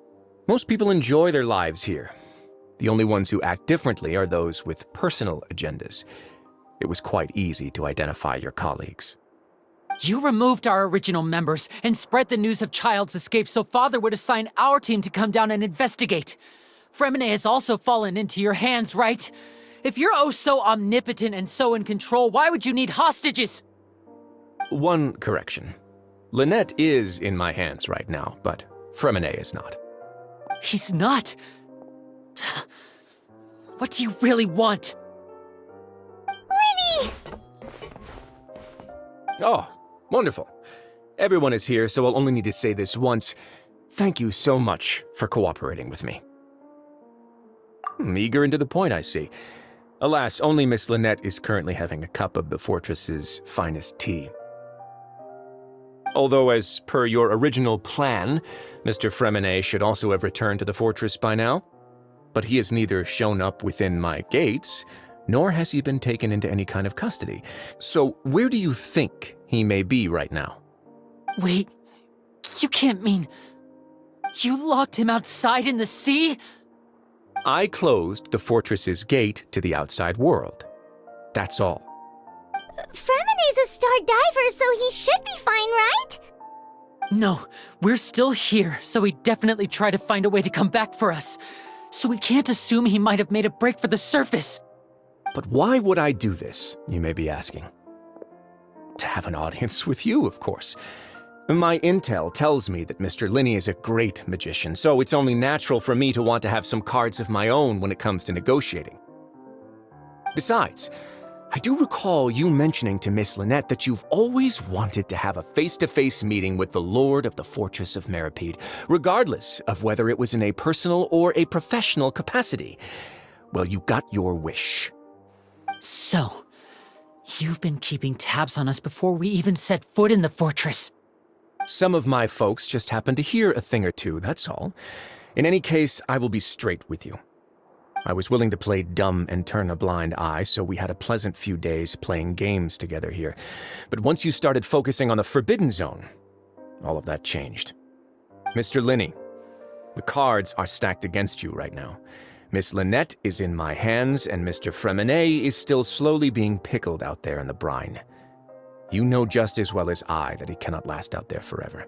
Most people enjoy their lives here. The only ones who act differently are those with personal agendas. It was quite easy to identify your colleagues. You removed our original members and spread the news of Child's escape so Father would assign our team to come down and investigate. Fremine has also fallen into your hands, right? If you're oh so omnipotent and so in control, why would you need hostages? One correction. Lynette is in my hands right now, but Fremine is not. He's not? What do you really want? Lenny! Oh, wonderful. Everyone is here, so I'll only need to say this once. Thank you so much for cooperating with me. Eager and to the point, I see. Alas, only Miss Lynette is currently having a cup of the fortress's finest tea. Although, as per your original plan, Mr. Fremine should also have returned to the fortress by now. But he has neither shown up within my gates, nor has he been taken into any kind of custody. So where do you think he may be right now? Wait, you can't mean... You locked him outside in the sea? I closed the fortress's gate to the outside world. That's all. Fremine's a star diver, so he should be fine, right? No, we're still here, so he definitely tried to find a way to come back for us. So we can't assume he might have made a break for the surface. But why would I do this, you may be asking? To have an audience with you, of course. My intel tells me that Mr. Linney is a great magician, so it's only natural for me to want to have some cards of my own when it comes to negotiating. Besides, I do recall you mentioning to Miss Lynette that you've always wanted to have a face-to-face meeting with the Lord of the Fortress of Mereka, regardless of whether it was in a personal or a professional capacity. Well, you got your wish. So, you've been keeping tabs on us before we even set foot in the fortress. Some of my folks just happened to hear a thing or two, that's all. In any case, I will be straight with you. I was willing to play dumb and turn a blind eye, so we had a pleasant few days playing games together here. But once you started focusing on the Forbidden Zone, all of that changed. Mr. Linney, the cards are stacked against you right now. Miss Lynette is in my hands, and Mr. Fremenet is still slowly being pickled out there in the brine. You know just as well as I that he cannot last out there forever.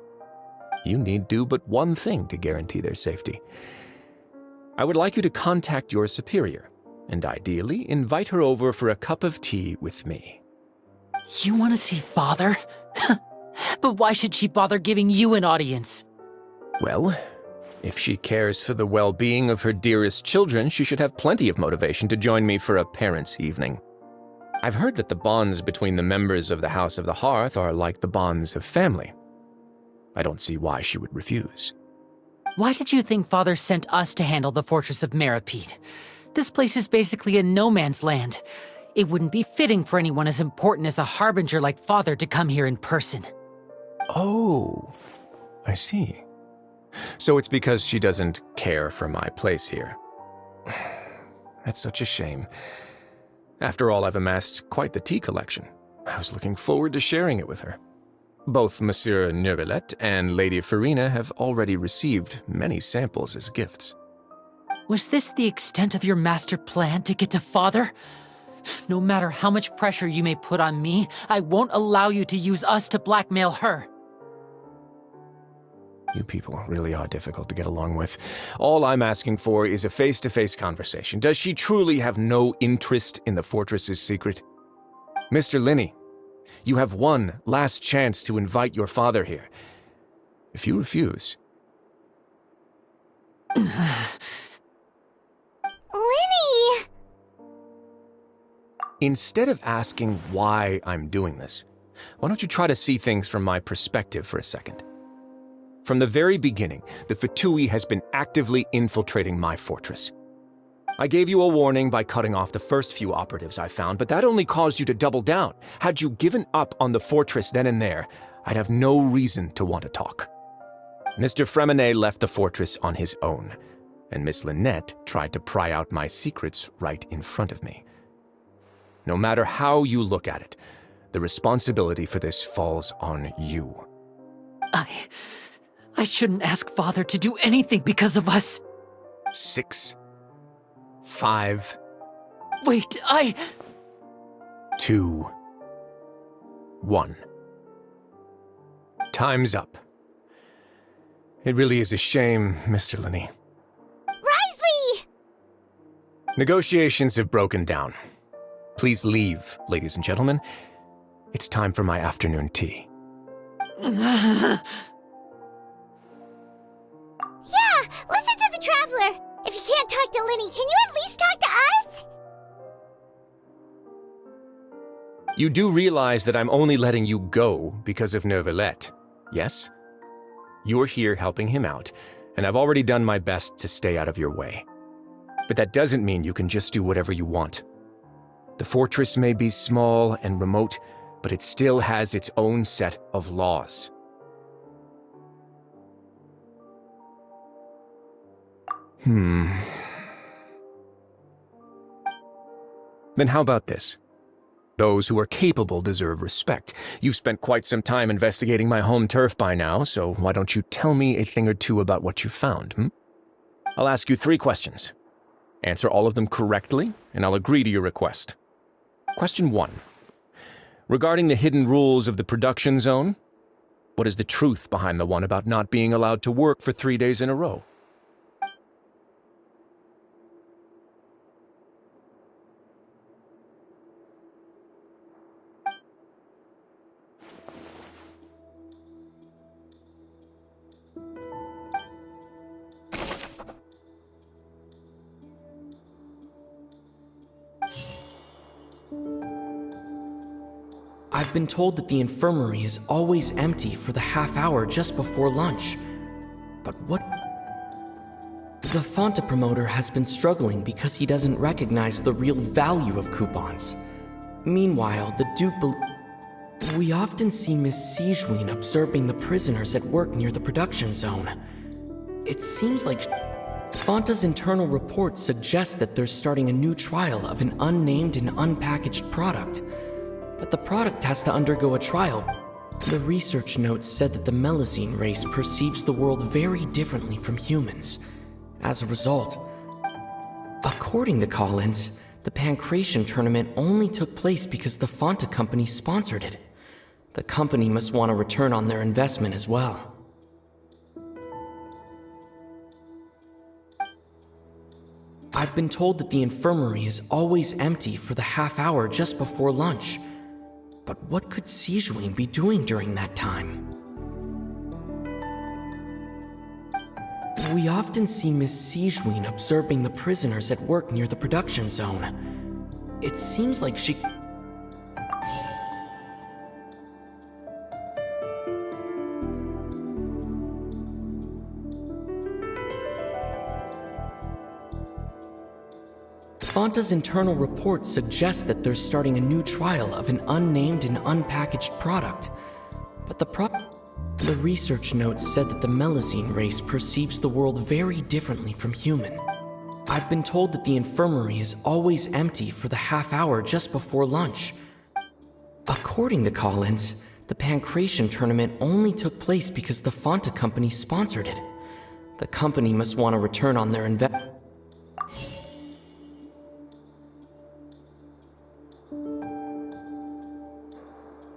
You need do but one thing to guarantee their safety. I would like you to contact your superior, and ideally invite her over for a cup of tea with me. You want to see Father? But why should she bother giving you an audience? Well, if she cares for the well-being of her dearest children, she should have plenty of motivation to join me for a parents' evening. I've heard that the bonds between the members of the House of the Hearth are like the bonds of family. I don't see why she would refuse. Why did you think Father sent us to handle the fortress of Merebut? This place is basically a no-man's land. It wouldn't be fitting for anyone as important as a harbinger like Father to come here in person. Oh, I see. So it's because she doesn't care for my place here. That's such a shame. After all, I've amassed quite the tea collection. I was looking forward to sharing it with her. Both Monsieur Neuvillette and Lady Farina have already received many samples as gifts. Was this the extent of your master plan to get to Father? No matter how much pressure you may put on me, I won't allow you to use us to blackmail her. You people really are difficult to get along with. All I'm asking for is a face-to-face conversation. Does she truly have no interest in the fortress's secret? Mr. Linney, you have one last chance to invite your father here. If you refuse... Linny! Instead of asking why I'm doing this, why don't you try to see things from my perspective for a second? From the very beginning, the Fatui has been actively infiltrating my fortress. I gave you a warning by cutting off the first few operatives I found, but that only caused you to double down. Had you given up on the fortress then and there, I'd have no reason to want to talk. Mr. Fremenet left the fortress on his own, and Miss Lynette tried to pry out my secrets right in front of me. No matter how you look at it, the responsibility for this falls on you. I shouldn't ask Father to do anything because of us. 6, 5... Wait, 2, 1. Time's up. It really is a shame, Mr. Linney. Risley! Negotiations have broken down. Please leave, ladies and gentlemen. It's time for my afternoon tea. Yeah, listen to the Traveler. If you can't talk to Linny, can you at least talk to us? You do realize that I'm only letting you go because of Neuvillette, yes? You're here helping him out, and I've already done my best to stay out of your way. But that doesn't mean you can just do whatever you want. The fortress may be small and remote, but it still has its own set of laws. Then how about this? Those who are capable deserve respect. You've spent quite some time investigating my home turf by now, so why don't you tell me a thing or two about what you found, I'll ask you 3 questions. Answer all of them correctly, and I'll agree to your request. Question 1. Regarding the hidden rules of the production zone, what is the truth behind the one about not being allowed to work for 3 days in a row? I've been told that the infirmary is always empty for the half hour just before lunch. But what? The Fonta promoter has been struggling because he doesn't recognize the real value of coupons. Meanwhile, the Duke we often see Miss Sijween observing the prisoners at work near the production zone. It seems like Fonta's internal report suggests that they're starting a new trial of an unnamed and unpackaged product. But the product has to undergo a trial. The research notes said that the Melusine race perceives the world very differently from humans. As a result, According to Collins, the Pancration tournament only took place because the Fanta company sponsored it. The company must want a return on their investment as well. I've been told that the infirmary is always empty for the half hour just before lunch. But what could Sijuin be doing during that time? We often see Miss Sijuin observing the prisoners at work near the production zone. It seems like she... Fanta's internal report suggests that they're starting a new trial of an unnamed and unpackaged product. But the research notes said that the Melazine race perceives the world very differently from human. I've been told that the infirmary is always empty for the half hour just before lunch. According to Collins, the Pancration tournament only took place because the Fanta company sponsored it. The company must want a return on their investment.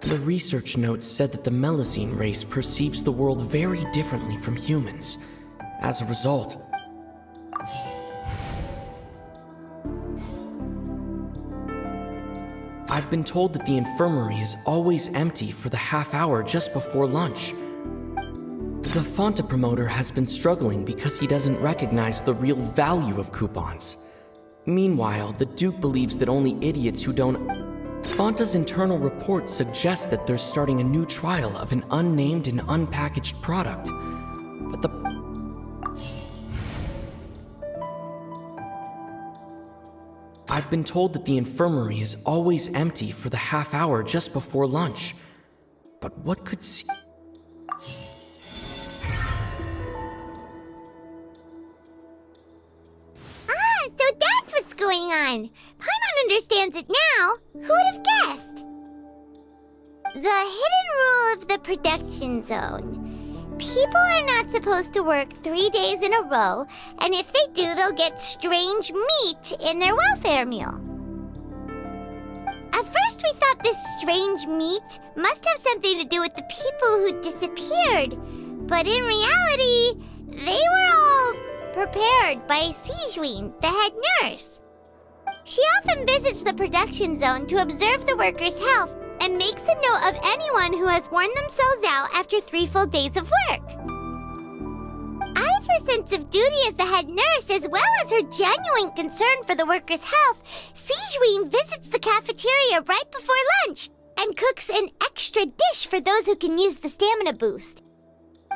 The research notes said that the Melazine race perceives the world very differently from humans. As a result, I've been told that the infirmary is always empty for the half hour just before lunch. The Fanta promoter has been struggling because he doesn't recognize the real value of coupons. Meanwhile, the Duke believes that only idiots who don't... Fanta's internal report suggests that they're starting a new trial of an unnamed and unpackaged product. But I've been told that the infirmary is always empty for the half hour just before lunch. But what could So that's what's going on. Paimon understands it now. Who would have guessed? The hidden rule of the production zone. People are not supposed to work 3 days in a row, and if they do, they'll get strange meat in their welfare meal. At first, we thought this strange meat must have something to do with the people who disappeared, but in reality, they were all prepared by Sijuin, the head nurse. She often visits the production zone to observe the workers' health and makes a note of anyone who has worn themselves out after 3 full days of work. Out of her sense of duty as the head nurse, as well as her genuine concern for the workers' health, Sijuin visits the cafeteria right before lunch and cooks an extra dish for those who can use the stamina boost.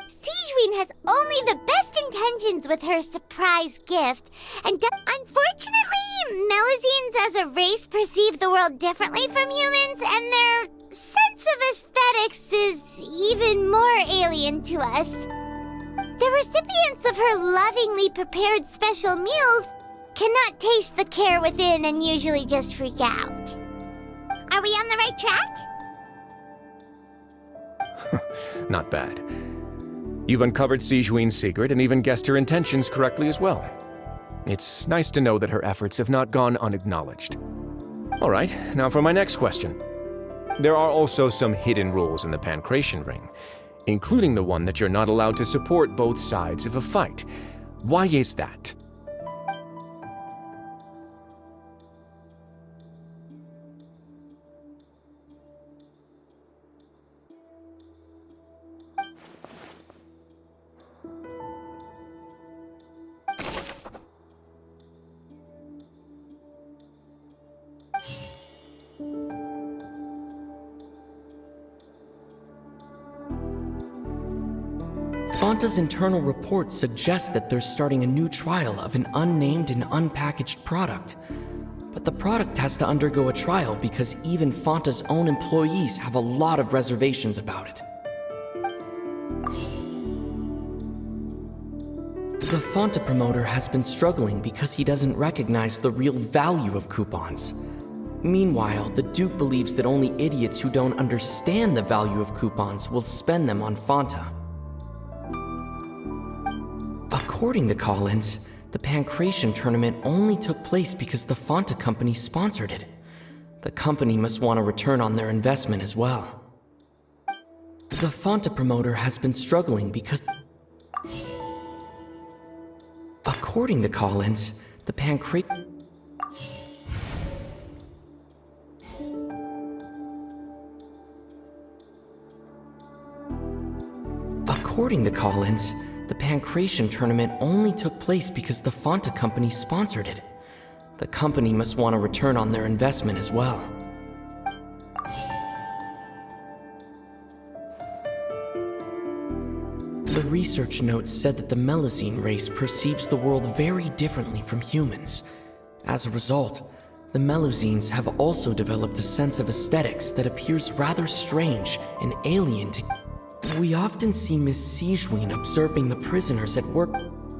Sijuin has only the best intentions with her surprise gift, and unfortunately, Melazines as a race perceive the world differently from humans, and their sense of aesthetics is even more alien to us. The recipients of her lovingly prepared special meals cannot taste the care within and usually just freak out. Are we on the right track? Not bad. You've uncovered Sijuin's secret and even guessed her intentions correctly as well. It's nice to know that her efforts have not gone unacknowledged. All right, now for my next question. There are also some hidden rules in the Pancration ring, including the one that you're not allowed to support both sides of a fight. Why is that? Fanta's internal report suggests that they're starting a new trial of an unnamed and unpackaged product. But the product has to undergo a trial because even Fanta's own employees have a lot of reservations about it. The Fanta promoter has been struggling because he doesn't recognize the real value of coupons. Meanwhile, the Duke believes that only idiots who don't understand the value of coupons will spend them on Fanta. According to Collins, the Pancration tournament only took place because the Fanta company sponsored it. The company must want a return on their investment as well. The Fanta promoter has been struggling because... According to Collins, the According to Collins, the Pancration tournament only took place because the Fanta company sponsored it. The company must want a return on their investment as well. The research notes said that the Melusine race perceives the world very differently from humans. As a result, the Melusines have also developed a sense of aesthetics that appears rather strange and alien to... We often see Miss Sigewin observing the prisoners at work.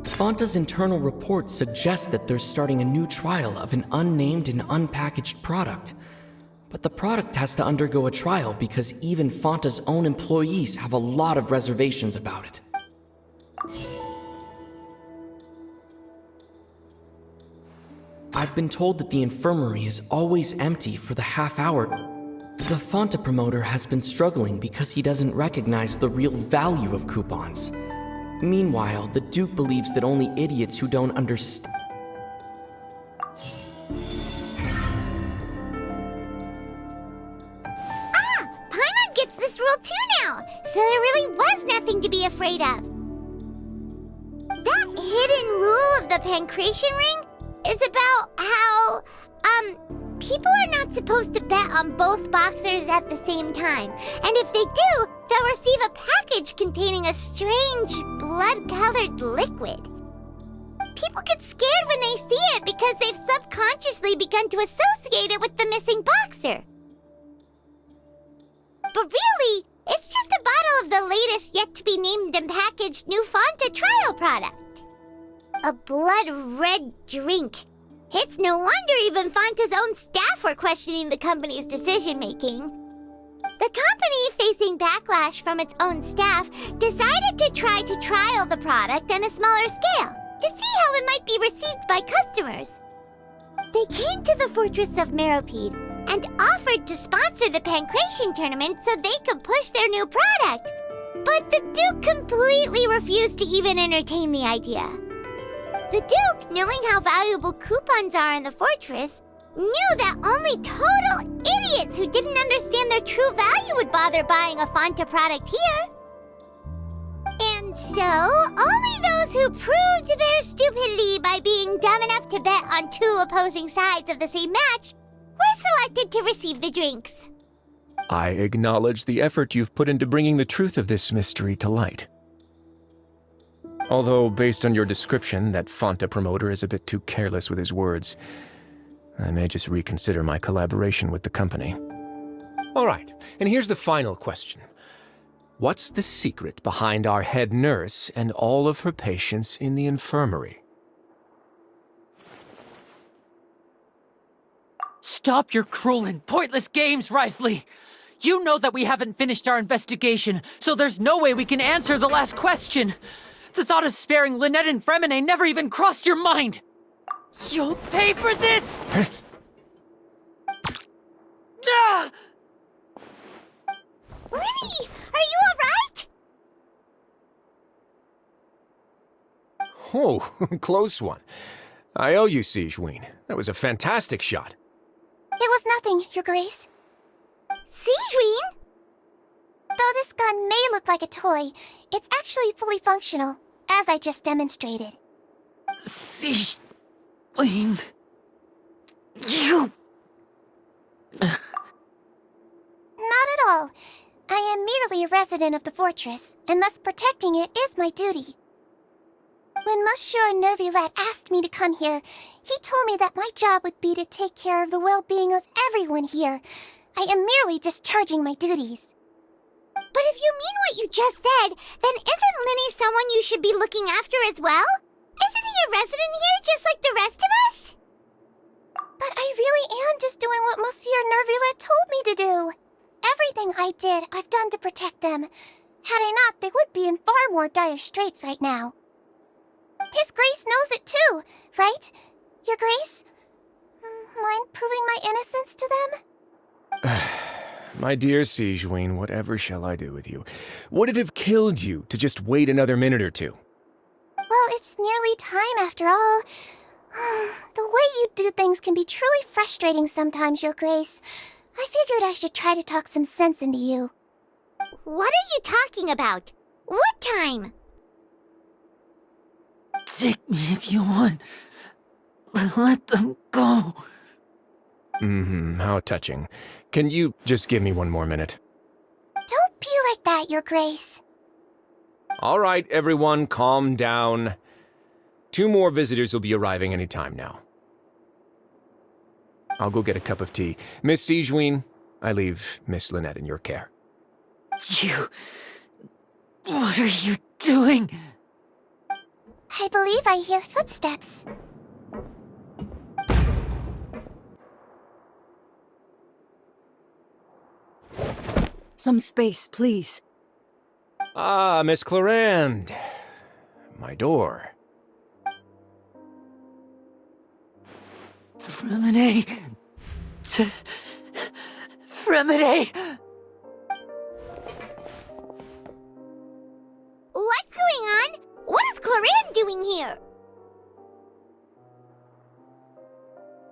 Fanta's internal reports suggest that they're starting a new trial of an unnamed and unpackaged product. But the product has to undergo a trial because even Fanta's own employees have a lot of reservations about it. I've been told that the infirmary is always empty for the half hour. The Fanta promoter has been struggling because he doesn't recognize the real value of coupons. Meanwhile, the Duke believes that only idiots who don't understand... Paimon gets this rule too now, so there really was nothing to be afraid of. That hidden rule of the Pancration ring is about how, people are not supposed to bet on both boxers at the same time. And if they do, they'll receive a package containing a strange, blood-colored liquid. People get scared when they see it because they've subconsciously begun to associate it with the missing boxer. But really, it's just a bottle of the latest yet-to-be-named and packaged new Fanta trial product. A blood-red drink. It's no wonder even Fanta's own staff were questioning the company's decision-making. The company, facing backlash from its own staff, decided to try to trial the product on a smaller scale to see how it might be received by customers. They came to the fortress of Merebut and offered to sponsor the Pancration tournament so they could push their new product. But the Duke completely refused to even entertain the idea. The Duke, knowing how valuable coupons are in the fortress, knew that only total idiots who didn't understand their true value would bother buying a Fanta product here. And so, only those who proved their stupidity by being dumb enough to bet on two opposing sides of the same match were selected to receive the drinks. I acknowledge the effort you've put into bringing the truth of this mystery to light. Although, based on your description, that Fanta promoter is a bit too careless with his words, I may just reconsider my collaboration with the company. All right, and here's the final question. What's the secret behind our head nurse and all of her patients in the infirmary? Stop your cruel and pointless games, Risley! You know that we haven't finished our investigation, so there's no way we can answer the last question! The thought of sparing Lynette and Fremine never even crossed your mind! You'll pay for this! Ah! Linny, are you alright? Oh, close one. I owe you, Sigewin. That was a fantastic shot. It was nothing, Your Grace. Sigewin? Though this gun may look like a toy, it's actually fully functional, as I just demonstrated. Sigewin... You... Not at all. I am merely a resident of the fortress, and thus protecting it is my duty. When Monsieur Nervulette asked me to come here, he told me that my job would be to take care of the well-being of everyone here. I am merely discharging my duties. But if you mean what you just said, then isn't Linny someone you should be looking after as well? Isn't he a resident here just like the rest of us? But I really am just doing what Monsieur Nervulette told me to do. Everything I did, I've done to protect them. Had I not, they would be in far more dire straits right now. His Grace knows it too, right? Your Grace? Mind proving my innocence to them? My dear Sigewinne, whatever shall I do with you? Would it have killed you to just wait another minute or two? Well, it's nearly time after all. The way you do things can be truly frustrating sometimes, Your Grace. I figured I should try to talk some sense into you. What are you talking about? What time? Take me if you want. Let them go. How touching. Can you just give me one more minute? Don't be like that, Your Grace. All right, everyone, calm down. 2 more visitors will be arriving any time now. I'll go get a cup of tea. Miss Sigewinne, I leave Miss Lynette in your care. What are you doing? I believe I hear footsteps. Some space, please. Ah, Miss Clarande. My door. Fremine. Fremine! What's going on? What is Clarande doing here?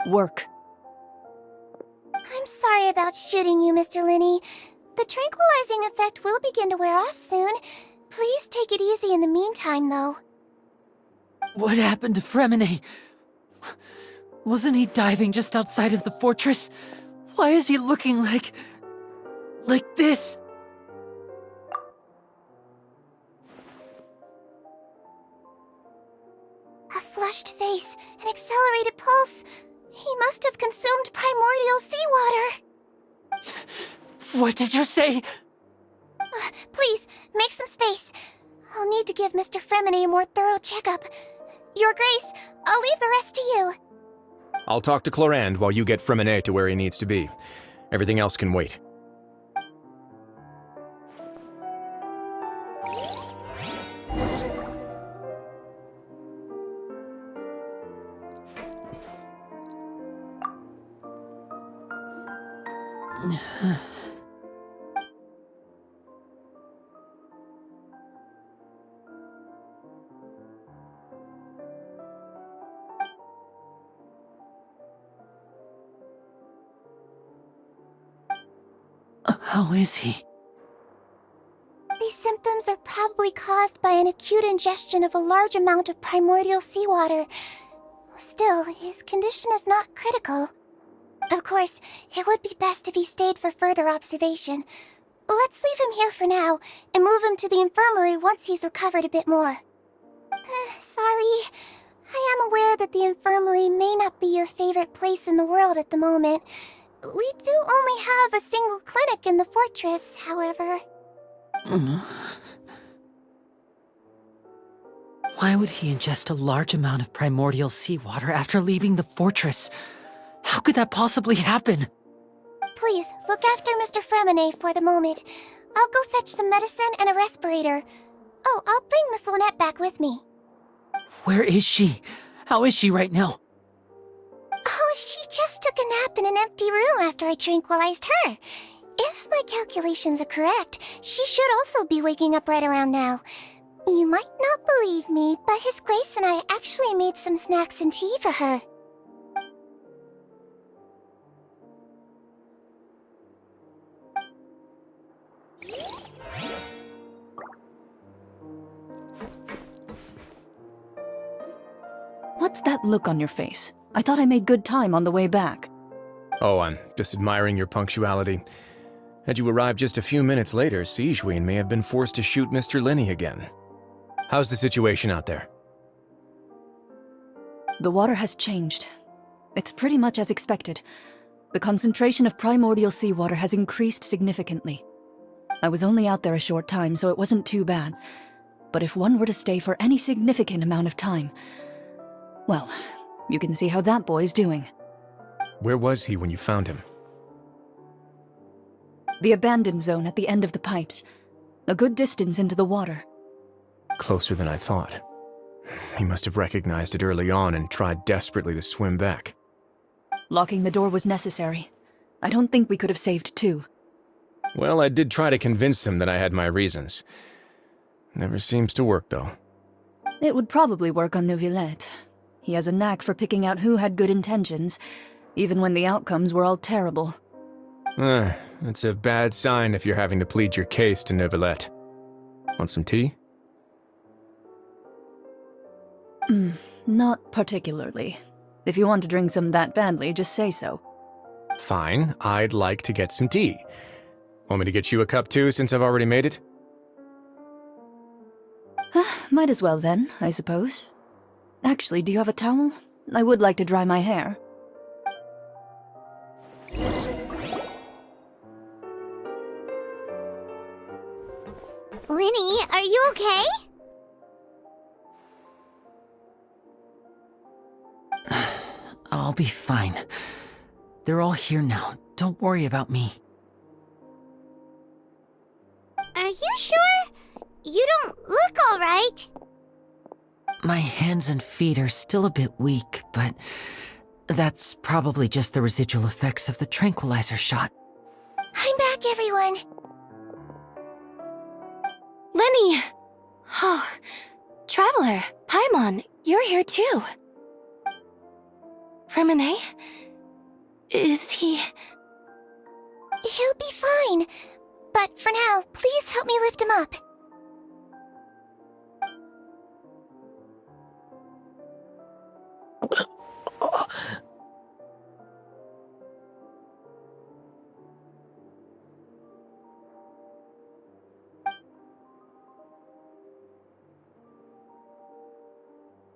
Work. I'm sorry about shooting you, Mr. Linney. The tranquilizing effect will begin to wear off soon. Please take it easy in the meantime, though. What happened to Fremine? Wasn't he diving just outside of the fortress? Why is he looking like this? A flushed face, an accelerated pulse. He must have consumed primordial seawater. What did you say? Please, make some space. I'll need to give Mr. Fremine a more thorough checkup. Your Grace, I'll leave the rest to you. I'll talk to Clarande while you get Fremine to where he needs to be. Everything else can wait. How is he? These symptoms are probably caused by an acute ingestion of a large amount of primordial seawater. Still, his condition is not critical. Of course, it would be best if he stayed for further observation. Let's leave him here for now, and move him to the infirmary once he's recovered a bit more. Sorry. I am aware that the infirmary may not be your favorite place in the world at the moment. We do only have a single clinic in the fortress, however. Why would he ingest a large amount of primordial seawater after leaving the fortress? How could that possibly happen? Please, look after Mr. Fremine for the moment. I'll go fetch some medicine and a respirator. Oh, I'll bring Miss Lynette back with me. Where is she? How is she right now? Oh, she just took a nap in an empty room after I tranquilized her. If my calculations are correct, she should also be waking up right around now. You might not believe me, but His Grace and I actually made some snacks and tea for her. What's that look on your face? I thought I made good time on the way back. Oh, I'm just admiring your punctuality. Had you arrived just a few minutes later, Sigewinne may have been forced to shoot Mr. Linney again. How's the situation out there? The water has changed. It's pretty much as expected. The concentration of primordial seawater has increased significantly. I was only out there a short time, so it wasn't too bad. But if one were to stay for any significant amount of time, well, you can see how that boy's doing. Where was he when you found him? The abandoned zone at the end of the pipes. A good distance into the water. Closer than I thought. He must have recognized it early on and tried desperately to swim back. Locking the door was necessary. I don't think we could have saved two. Well, I did try to convince him that I had my reasons. Never seems to work, though. It would probably work on Neuvillette. He has a knack for picking out who had good intentions, even when the outcomes were all terrible. It's a bad sign if you're having to plead your case to Neuvillette. Want some tea? Not particularly. If you want to drink some that badly, just say so. Fine, I'd like to get some tea. Want me to get you a cup too, since I've already made it? Might as well then, I suppose. Actually, do you have a towel? I would like to dry my hair. Linny, are you okay? I'll be fine. They're all here now. Don't worry about me. Are you sure? You don't look all right. My hands and feet are still a bit weak, but that's probably just the residual effects of the tranquilizer shot. I'm back, everyone. Lenny! Oh, Traveler, Paimon, you're here too. Remine? Is he... He'll be fine. But for now, please help me lift him up.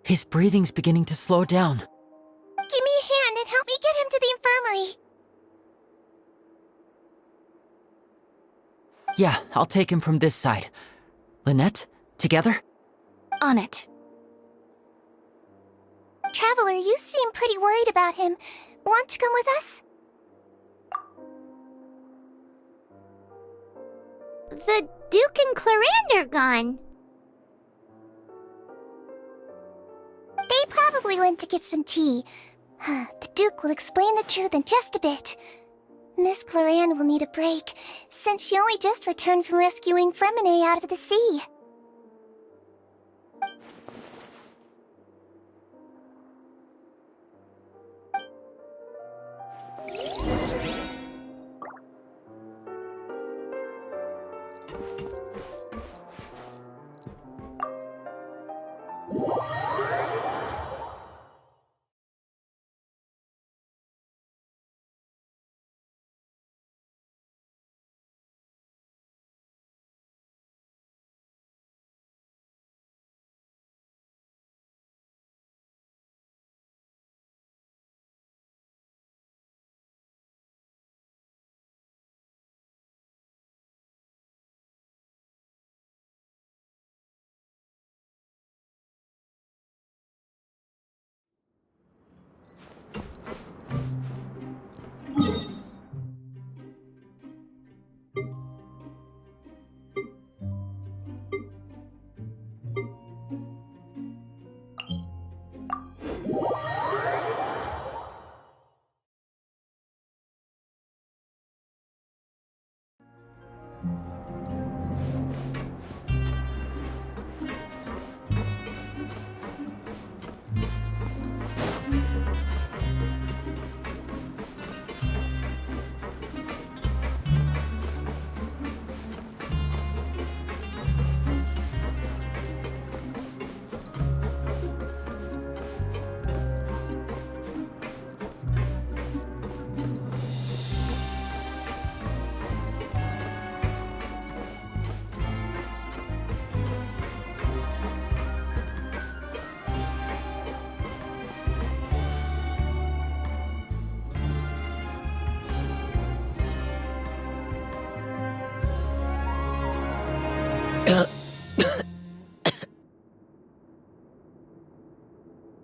His breathing's beginning to slow down. Give me a hand and help me get him to the infirmary. Yeah, I'll take him from this side. Lynette, together? On it. Traveler, you seem pretty worried about him. Want to come with us? The Duke and Clarande are gone. They probably went to get some tea. The Duke will explain the truth in just a bit. Miss Clarande will need a break, since she only just returned from rescuing Fremine out of the sea.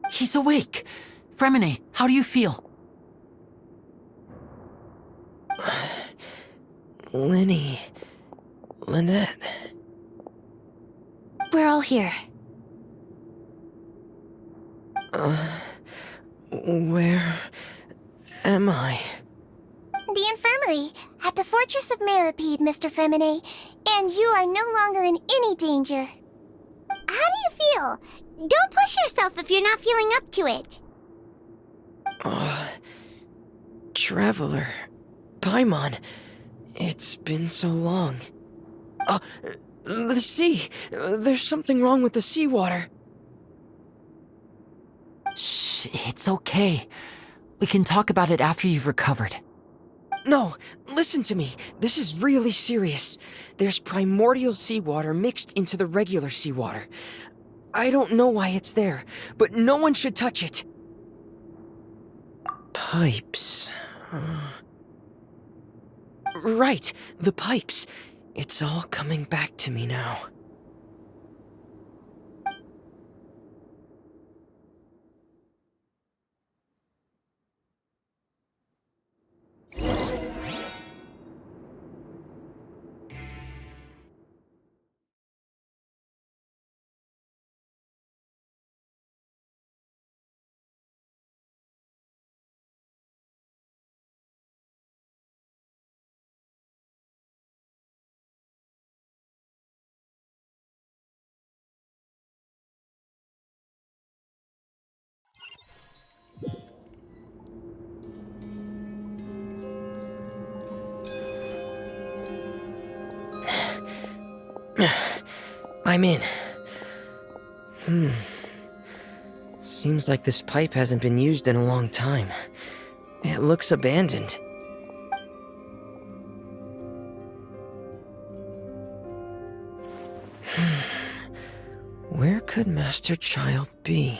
He's awake! Fremine, how do you feel? Linny... Lynette... We're all here. Where am I? The infirmary, at the fortress of Merebut, Mr. Fremine, and you are no longer in any danger. How do you feel? Don't push yourself if you're not feeling up to it. Traveler. Paimon. It's been so long. The sea! There's something wrong with the seawater. Shh, it's okay. We can talk about it after you've recovered. No, listen to me. This is really serious. There's primordial seawater mixed into the regular seawater. I don't know why it's there, but no one should touch it. Pipes. Right, the pipes. It's all coming back to me now. I'm in. Seems like this pipe hasn't been used in a long time. It looks abandoned. Where could Master Child be?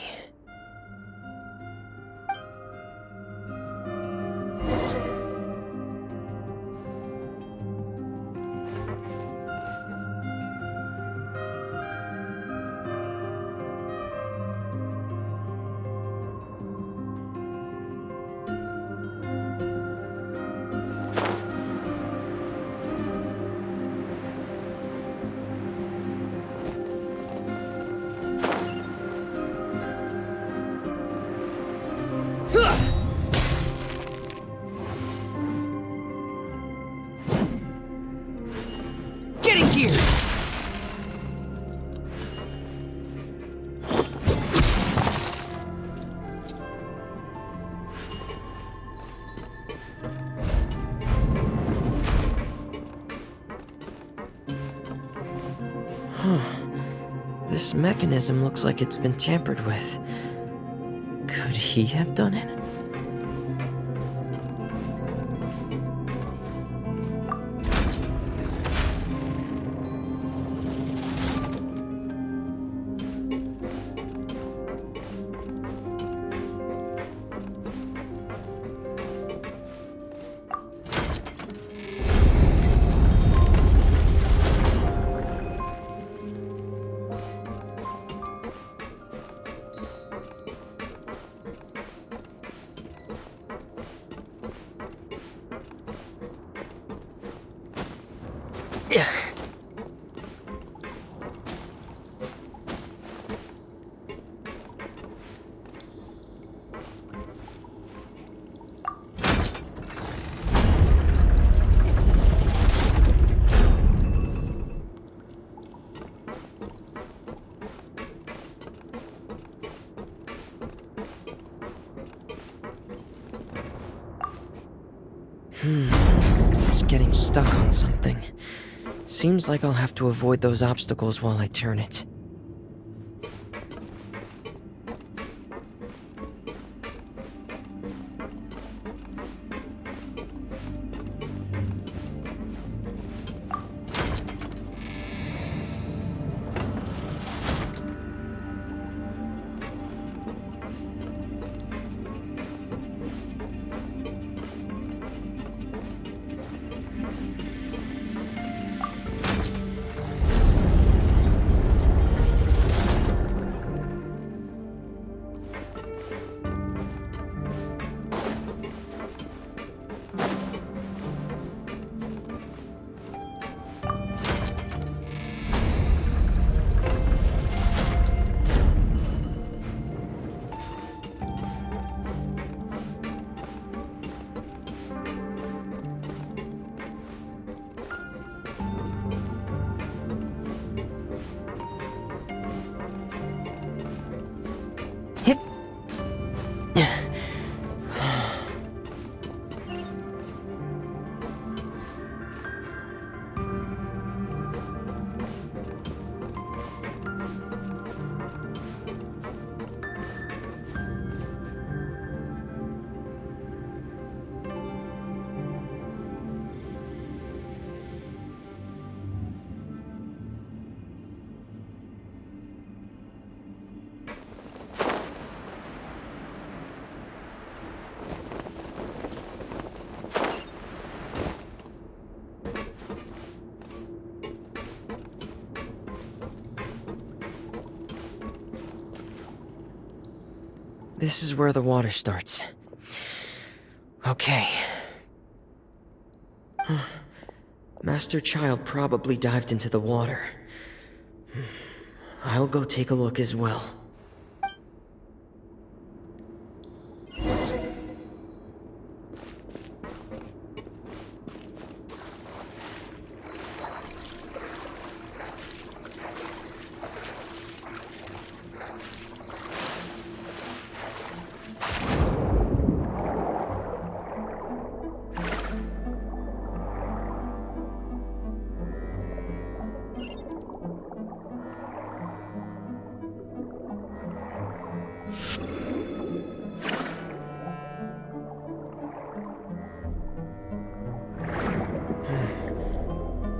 This mechanism looks like it's been tampered with. Could he have done it? It's getting stuck on something. Seems like I'll have to avoid those obstacles while I turn it. This is where the water starts. Okay. Master Child probably dived into the water. I'll go take a look as well.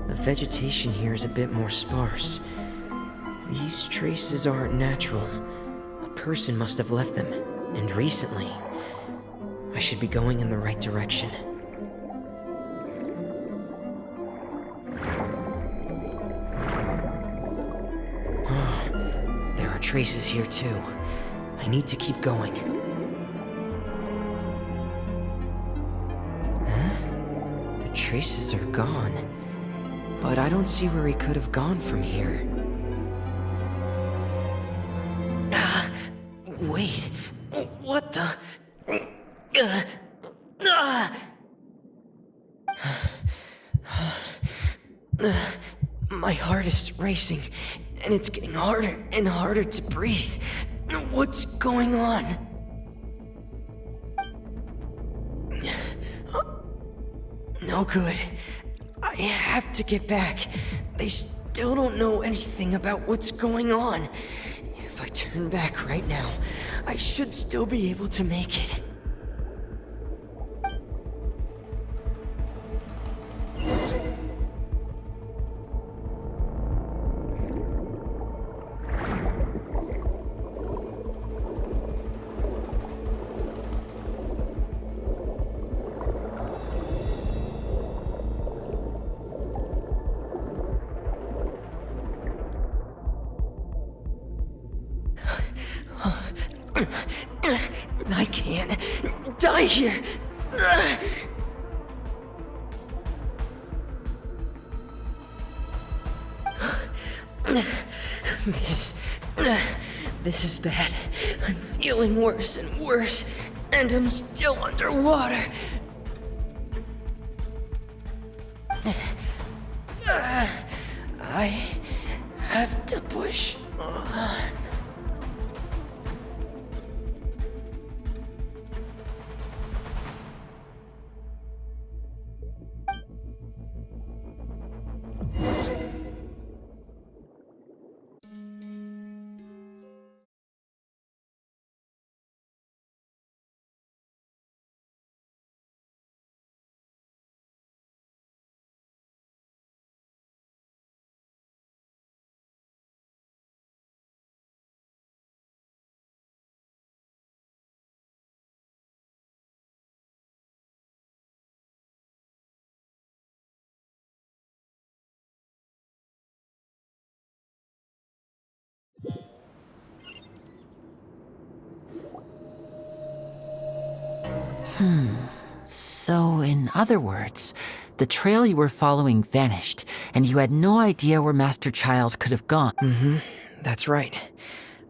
The vegetation here is a bit more sparse. These traces aren't natural. A person must have left them, and recently. I should be going in the right direction. There are traces here too. I need to keep going. The traces are gone. But I don't see where he could have gone from here. Wait. What the? My heart is racing, and it's getting harder and harder to breathe. What's going on? No good. I have to get back. They still don't know anything about what's going on. If I turn back right now, I should still be able to make it. I can't die here. This is bad. I'm feeling worse and worse, and I'm still underwater. I have to push on. So, in other words, the trail you were following vanished, and you had no idea where Master Child could have gone. That's right.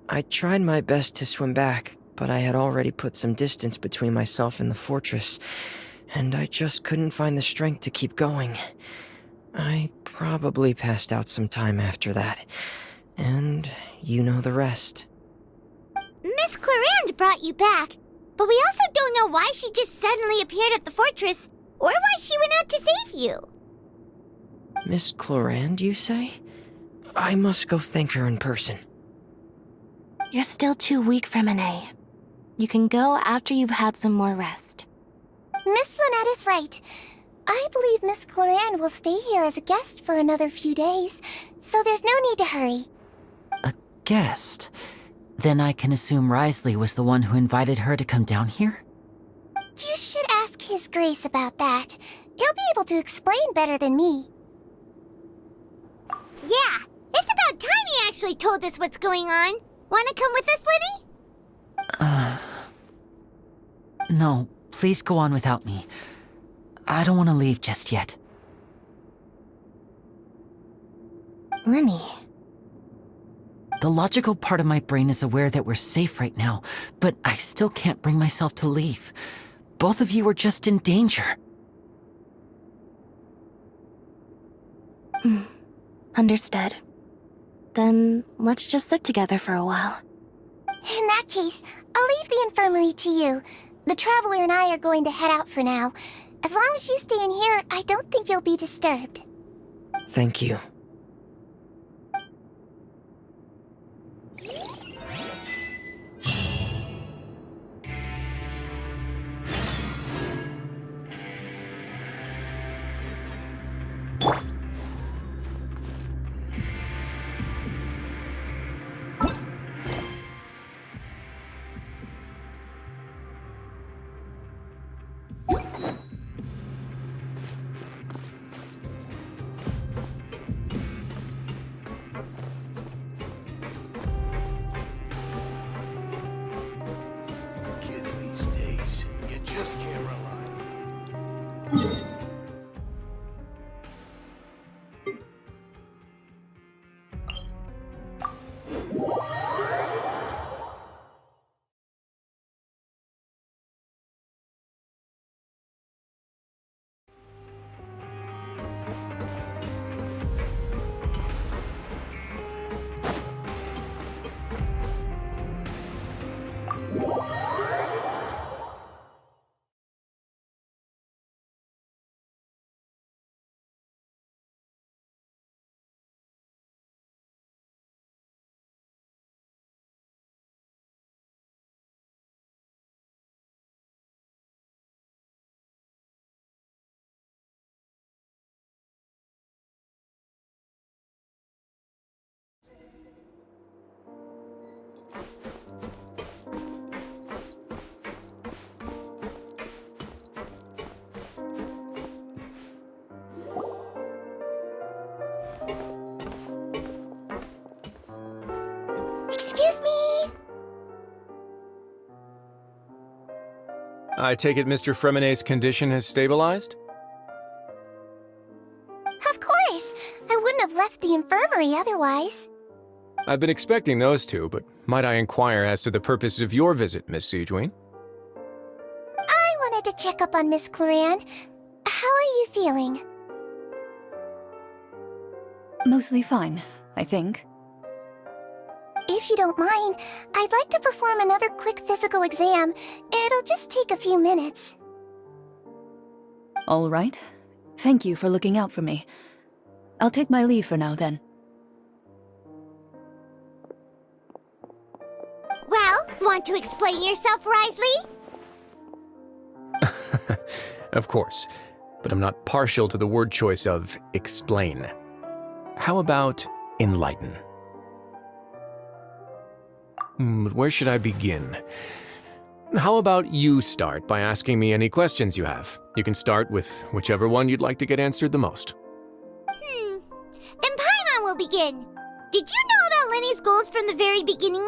I tried my best to swim back, but I had already put some distance between myself and the fortress, and I just couldn't find the strength to keep going. I probably passed out some time after that, and you know the rest. Miss Clarande brought you back, but we also don't know why she just suddenly appeared at the fortress, or why she went out to save you. Miss Clarande, you say? I must go thank her in person. You're still too weak for Monet. You can go after you've had some more rest. Miss Lynette is right. I believe Miss Clarande will stay here as a guest for another few days, so there's no need to hurry. A guest? Then I can assume Risley was the one who invited her to come down here? You should ask His Grace about that. He'll be able to explain better than me. Yeah, it's about time he actually told us what's going on. Wanna come with us, No, please go on without me. I don't want to leave just yet. Lenny. The logical part of my brain is aware that we're safe right now, but I still can't bring myself to leave. Both of you are just in danger. Understood. Then let's just sit together for a while. In that case, I'll leave the infirmary to you. The Traveler and I are going to head out for now. As long as you stay in here, I don't think you'll be disturbed. Thank you. Kids these days, you just can't rely. Excuse me! I take it Mr. Fremenet's condition has stabilized? Of course! I wouldn't have left the infirmary otherwise. I've been expecting those two, but might I inquire as to the purpose of your visit, Miss Sidgeween? I wanted to check up on Miss Cloran. How are you feeling? Mostly fine, I think. If you don't mind, I'd like to perform another quick physical exam. It'll just take a few minutes. All right. Thank you for looking out for me. I'll take my leave for now, then. Well, want to explain yourself, Risley? Of course, but I'm not partial to the word choice of explain. How about enlighten? Where should I begin? How about you start by asking me any questions you have? You can start with whichever one you'd like to get answered the most. Then Paimon will begin. Did you know about Lenny's goals from the very beginning?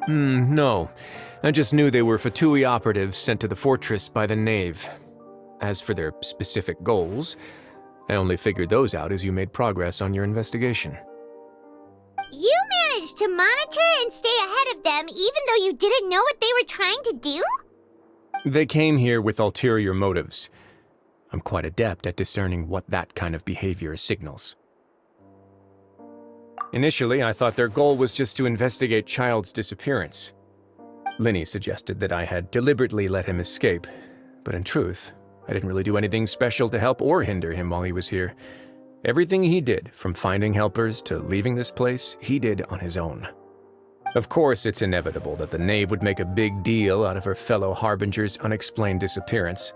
No. I just knew they were Fatui operatives sent to the fortress by the Knave. As for their specific goals, I only figured those out as you made progress on your investigation. You managed to monitor and stay ahead of them even though you didn't know what they were trying to do? They came here with ulterior motives. I'm quite adept at discerning what that kind of behavior signals. Initially, I thought their goal was just to investigate Child's disappearance. Linny suggested that I had deliberately let him escape, but in truth, I didn't really do anything special to help or hinder him while he was here. Everything he did, from finding helpers to leaving this place, he did on his own. Of course, it's inevitable that the Knave would make a big deal out of her fellow Harbinger's unexplained disappearance.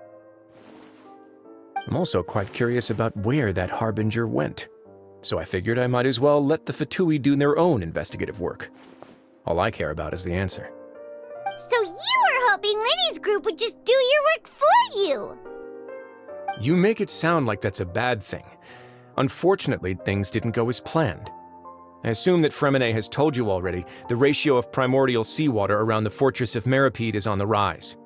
I'm also quite curious about where that Harbinger went, so I figured I might as well let the Fatui do their own investigative work. All I care about is the answer. So you were hoping Lenny's group would just do your work for you! You make it sound like that's a bad thing. Unfortunately, things didn't go as planned. I assume that Fremine has told you already, the ratio of primordial seawater around the fortress of Mereka is on the rise.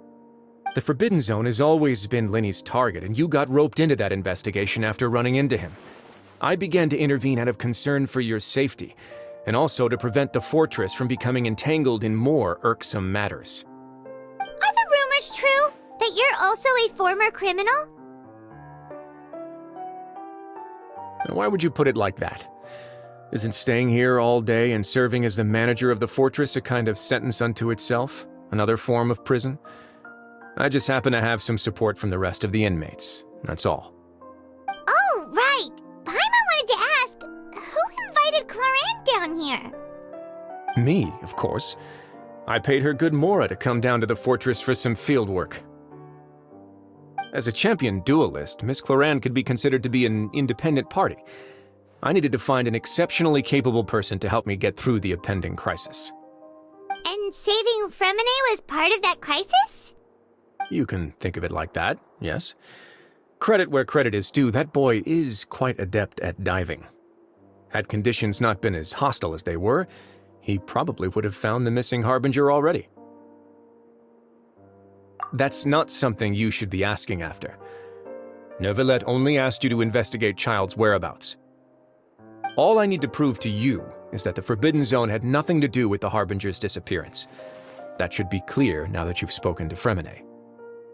The Forbidden Zone has always been Linny's target, and you got roped into that investigation after running into him. I began to intervene out of concern for your safety, and also to prevent the fortress from becoming entangled in more irksome matters. Are the rumors true? That you're also a former criminal? Now, why would you put it like that? Isn't staying here all day and serving as the manager of the fortress a kind of sentence unto itself? Another form of prison? I just happen to have some support from the rest of the inmates. That's all. Oh, right! Paimon wanted to ask, who invited Cloran down here? Me, of course. I paid her good mora to come down to the fortress for some field work. As a champion duelist, Miss Cloran could be considered to be an independent party. I needed to find an exceptionally capable person to help me get through the impending crisis. And saving Fremine was part of that crisis? You can think of it like that, yes. Credit where credit is due, that boy is quite adept at diving. Had conditions not been as hostile as they were, he probably would have found the missing Harbinger already. That's not something you should be asking after. Neuvillette only asked you to investigate Child's whereabouts. All I need to prove to you is that the Forbidden Zone had nothing to do with the Harbinger's disappearance. That should be clear now that you've spoken to Fremine.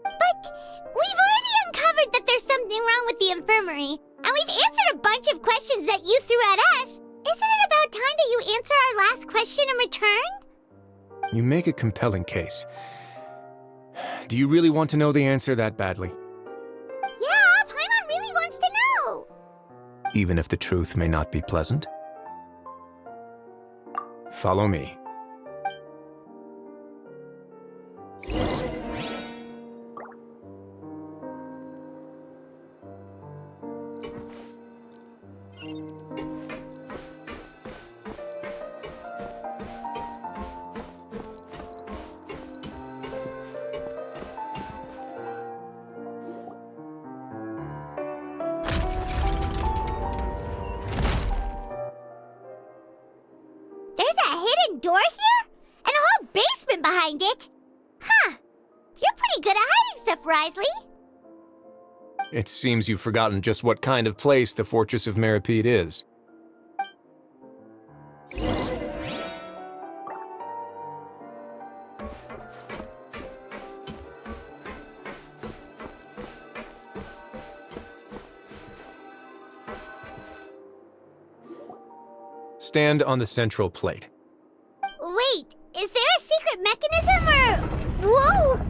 But we've already uncovered that there's something wrong with the infirmary, and we've answered a bunch of questions that you threw at us. Isn't it about time that you answer our last question in return? You make a compelling case. Do you really want to know the answer that badly? Yeah, Paimon really wants to know! Even if the truth may not be pleasant? Follow me. Door here? And a whole basement behind it? Huh. You're pretty good at hiding stuff, Risley. It seems you've forgotten just what kind of place the Fortress of Mereka is. Stand on the central plate. Wait, is there a secret mechanism or... Whoa!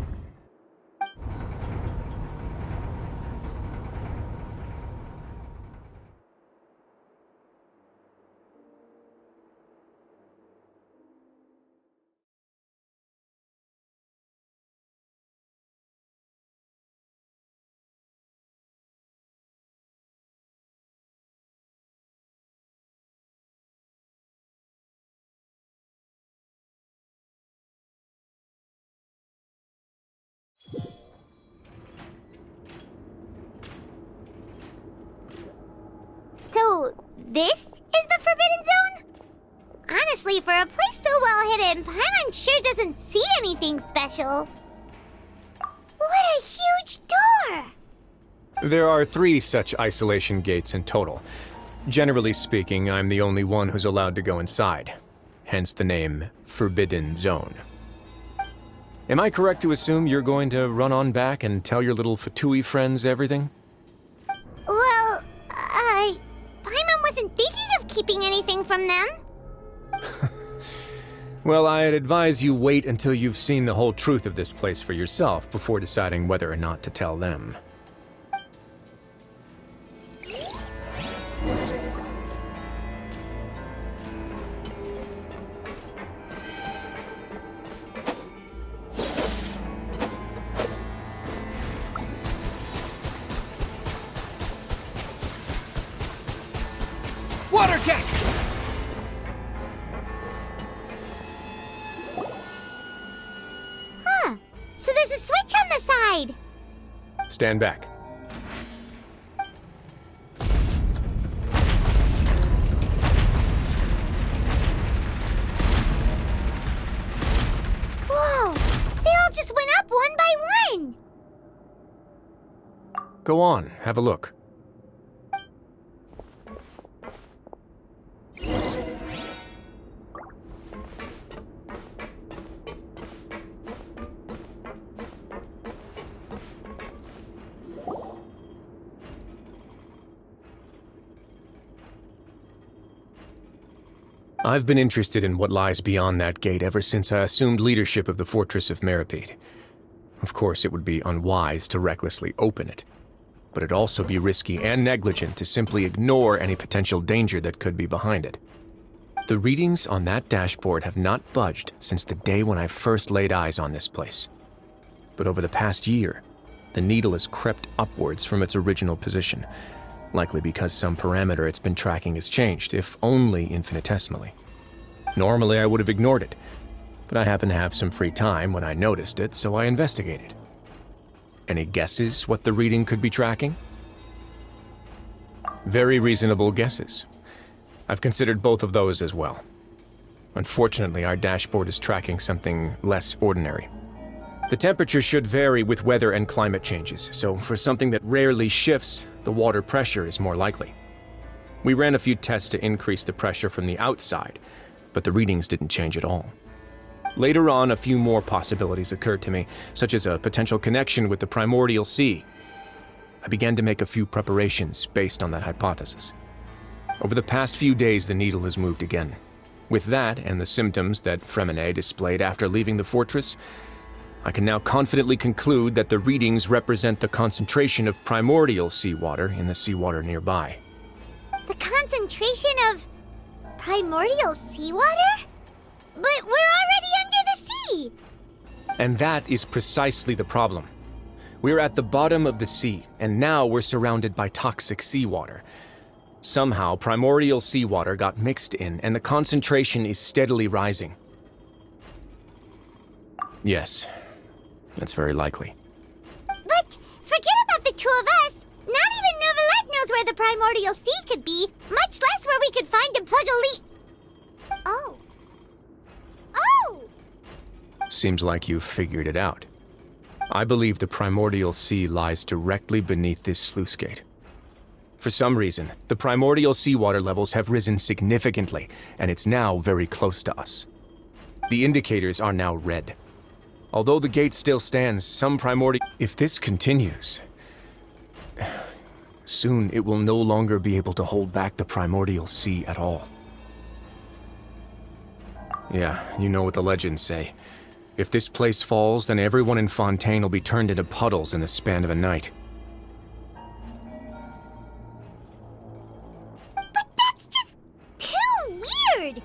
So, this is the Forbidden Zone? Honestly, for a place so well hidden, Paimon sure doesn't see anything special. What a huge door! There are 3 such isolation gates in total. Generally speaking, I'm the only one who's allowed to go inside. Hence the name Forbidden Zone. Am I correct to assume you're going to run on back and tell your little Fatui friends everything? Well, Paimon wasn't thinking of keeping anything from them. Well, I'd advise you wait until you've seen the whole truth of this place for yourself before deciding whether or not to tell them. Water jet! Huh. So there's a switch on the side. Stand back. Go on, have a look. I've been interested in what lies beyond that gate ever since I assumed leadership of the Fortress of Mereka. Of course, it would be unwise to recklessly open it, but it'd also be risky and negligent to simply ignore any potential danger that could be behind it. The readings on that dashboard have not budged since the day when I first laid eyes on this place. But over the past year, the needle has crept upwards from its original position, likely because some parameter it's been tracking has changed, if only infinitesimally. Normally, I would have ignored it, but I happened to have some free time when I noticed it, so I investigated. Any guesses what the reading could be tracking? Very reasonable guesses. I've considered both of those as well. Unfortunately, our dashboard is tracking something less ordinary. The temperature should vary with weather and climate changes, so for something that rarely shifts, the water pressure is more likely. We ran a few tests to increase the pressure from the outside, but the readings didn't change at all. Later on, a few more possibilities occurred to me, such as a potential connection with the primordial sea. I began to make a few preparations based on that hypothesis. Over the past few days, the needle has moved again. With that and the symptoms that Fremine displayed after leaving the fortress, I can now confidently conclude that the readings represent the concentration of primordial seawater in the seawater nearby. The concentration of primordial seawater? But we're already under the sea! And that is precisely the problem. We're at the bottom of the sea, and now we're surrounded by toxic seawater. Somehow, primordial seawater got mixed in, and the concentration is steadily rising. Yes, that's very likely. But forget about the two of us! Not even Novelette knows where the primordial sea could be, much less where we could find and plug a leak. Oh. Oh! Seems like you've figured it out. I believe the primordial sea lies directly beneath this sluice gate. For some reason, the primordial seawater levels have risen significantly, and it's now very close to us. The indicators are now red. Although the gate still stands, some primordial... If this continues, soon it will no longer be able to hold back the primordial sea at all. Yeah, you know what the legends say. If this place falls, then everyone in Fontaine will be turned into puddles in the span of a night. But that's just too weird!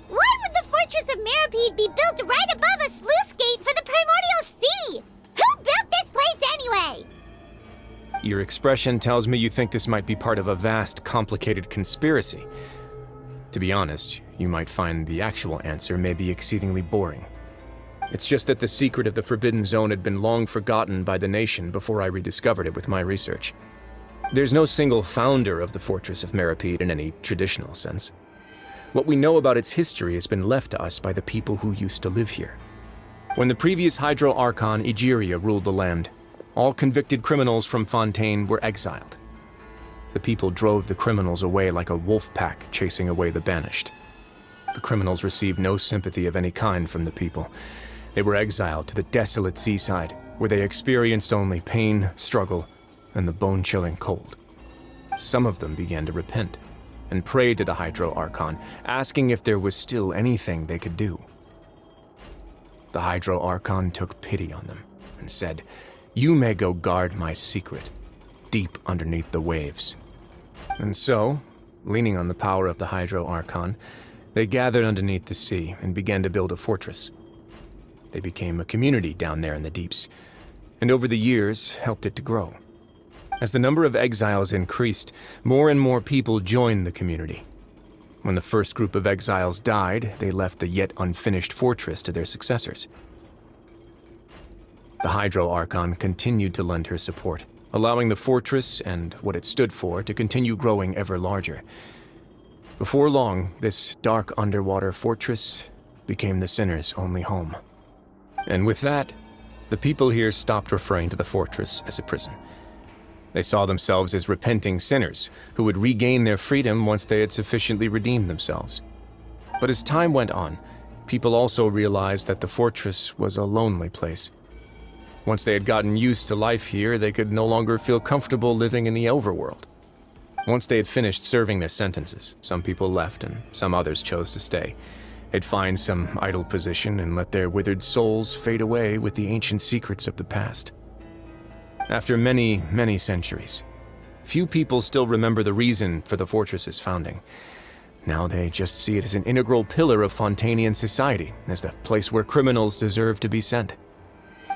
Why would the Fortress of Mereka be built right above a sluice gate for the primordial sea? Who built this place anyway? Your expression tells me you think this might be part of a vast, complicated conspiracy. To be honest, you might find the actual answer may be exceedingly boring. It's just that the secret of the Forbidden Zone had been long forgotten by the nation before I rediscovered it with my research. There's no single founder of the Fortress of Mereka in any traditional sense. What we know about its history has been left to us by the people who used to live here. When the previous Hydro Archon Egeria ruled the land, all convicted criminals from Fontaine were exiled. The people drove the criminals away like a wolf pack chasing away the banished. The criminals received no sympathy of any kind from the people. They were exiled to the desolate seaside, where they experienced only pain, struggle, and the bone-chilling cold. Some of them began to repent, and prayed to the Hydro Archon, asking if there was still anything they could do. The Hydro Archon took pity on them, and said, "You may go guard my secret, deep underneath the waves." And so, leaning on the power of the Hydro Archon, they gathered underneath the sea and began to build a fortress. They became a community down there in the deeps, and over the years helped it to grow. As the number of exiles increased, more and more people joined the community. When the first group of exiles died, they left the yet unfinished fortress to their successors. The Hydro Archon continued to lend her support, allowing the fortress and what it stood for to continue growing ever larger. Before long, this dark underwater fortress became the sinner's only home. And with that, the people here stopped referring to the fortress as a prison. They saw themselves as repenting sinners who would regain their freedom once they had sufficiently redeemed themselves. But as time went on, people also realized that the fortress was a lonely place. Once they had gotten used to life here, they could no longer feel comfortable living in the overworld. Once they had finished serving their sentences, some people left and some others chose to stay. They'd find some idle position and let their withered souls fade away with the ancient secrets of the past. After many, many centuries, few people still remember the reason for the fortress's founding. Now they just see it as an integral pillar of Fontanian society, as the place where criminals deserve to be sent.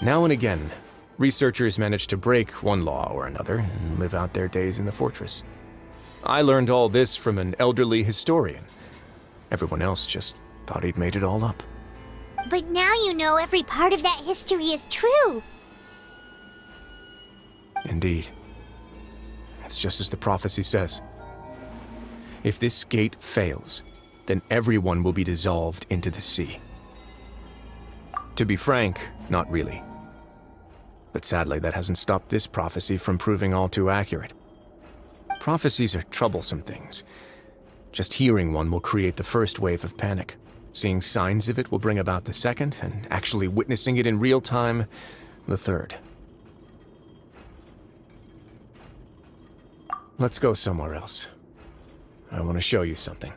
Now and again, researchers manage to break one law or another and live out their days in the fortress. I learned all this from an elderly historian. Everyone else just thought he'd made it all up. But now you know every part of that history is true. Indeed. It's just as the prophecy says. If this gate fails, then everyone will be dissolved into the sea. To be frank, not really. But sadly, that hasn't stopped this prophecy from proving all too accurate. Prophecies are troublesome things. Just hearing one will create the first wave of panic. Seeing signs of it will bring about the second, and actually witnessing it in real time, the third. Let's go somewhere else. I want to show you something.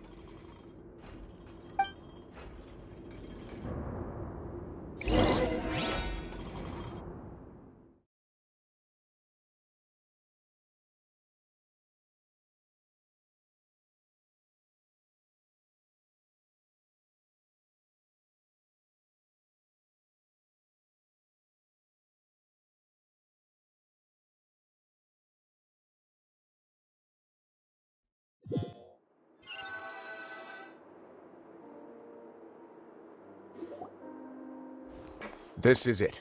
This is it.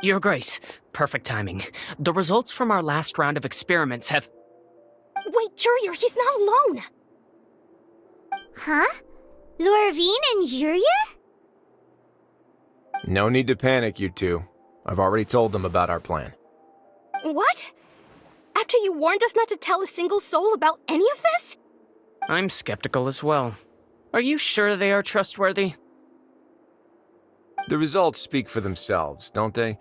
Your Grace, perfect timing. The results from our last round of experiments have... Wait, Jurier, he's not alone! Huh? Lorvine and Jurier? No need to panic, you two. I've already told them about our plan. What? After you warned us not to tell a single soul about any of this? I'm skeptical as well. Are you sure they are trustworthy? The results speak for themselves, don't they?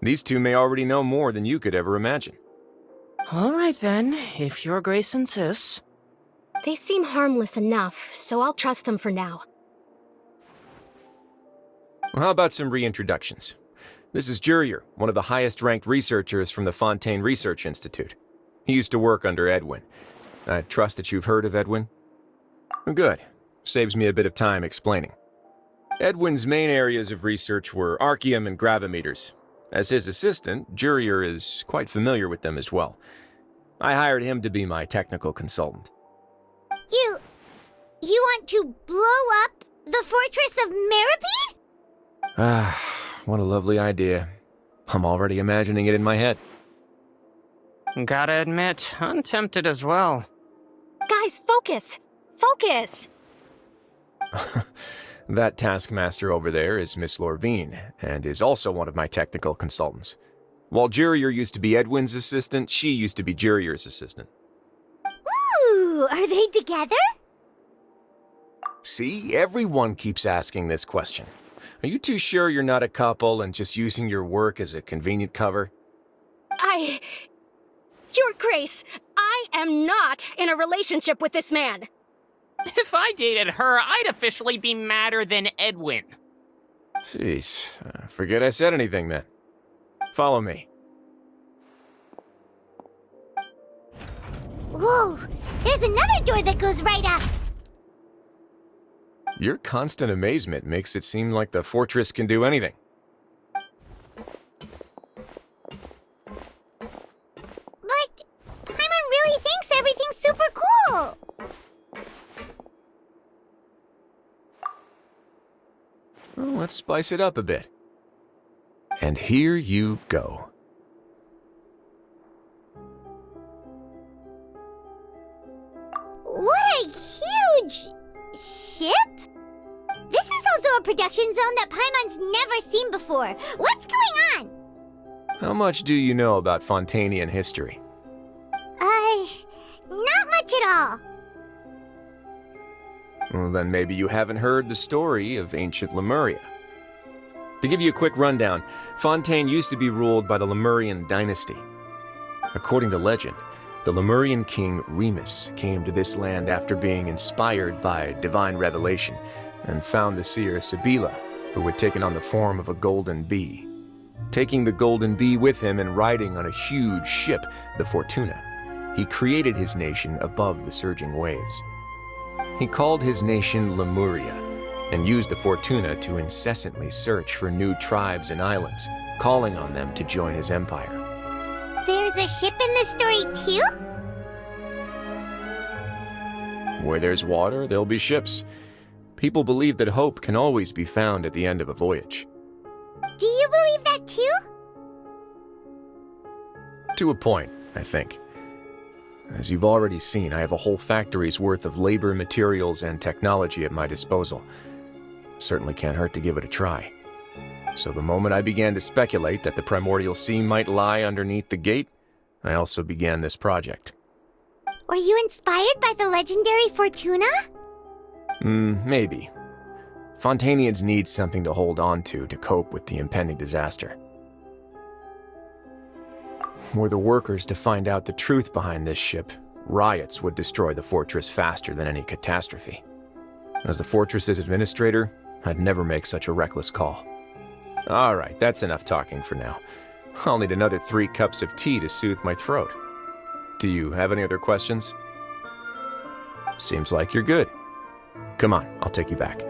These two may already know more than you could ever imagine. All right then, if Your Grace insists. They seem harmless enough, so I'll trust them for now. Well, how about some reintroductions? This is Jurier, one of the highest-ranked researchers from the Fontaine Research Institute. He used to work under Edwin. I trust that you've heard of Edwin? Good. Saves me a bit of time explaining. Edwin's main areas of research were archium and gravimeters. As his assistant, Jurier is quite familiar with them as well. I hired him to be my technical consultant. You want to blow up the fortress of Merebut? Ah, what a lovely idea. I'm already imagining it in my head. Gotta admit, I'm tempted as well. Guys, focus! Focus! That taskmaster over there is Miss Lorvine, and is also one of my technical consultants. While Jurier used to be Edwin's assistant, she used to be Jurier's assistant. Ooh, are they together? See, everyone keeps asking this question. Are you too sure you're not a couple and just using your work as a convenient cover? Your Grace, I am not in a relationship with this man. If I dated her, I'd officially be madder than Edwin. Jeez, forget I said anything then. Follow me. Whoa, there's another door that goes right up. Your constant amazement makes it seem like the fortress can do anything. But Paimon really thinks everything's super cool. Well, let's spice it up a bit. And here you go. What a huge ship! This is also a production zone that Paimon's never seen before. What's going on? How much do you know about Fontanian history? Not much at all. Well, then maybe you haven't heard the story of ancient Lemuria. To give you a quick rundown, Fontaine used to be ruled by the Lemurian dynasty. According to legend, the Lemurian king Remus came to this land after being inspired by divine revelation and found the seer Sibila, who had taken on the form of a golden bee. Taking the golden bee with him and riding on a huge ship, the Fortuna, he created his nation above the surging waves. He called his nation Lemuria and used the Fortuna to incessantly search for new tribes and islands, calling on them to join his empire. There's a ship in this story too? Where there's water, there'll be ships. People believe that hope can always be found at the end of a voyage. Do you believe that too? To a point, I think. As you've already seen, I have a whole factory's worth of labor, materials, and technology at my disposal. Certainly can't hurt to give it a try. So the moment I began to speculate that the primordial sea might lie underneath the gate, I also began this project. Were you inspired by the legendary Fortuna? Maybe. Fontanians need something to hold on to cope with the impending disaster. Were the workers to find out the truth behind this ship, riots would destroy the fortress faster than any catastrophe. As the fortress's administrator, I'd never make such a reckless call. All right, that's enough talking for now. I'll need another 3 cups of tea to soothe my throat. Do you have any other questions? Seems like you're good. Come on, I'll take you back.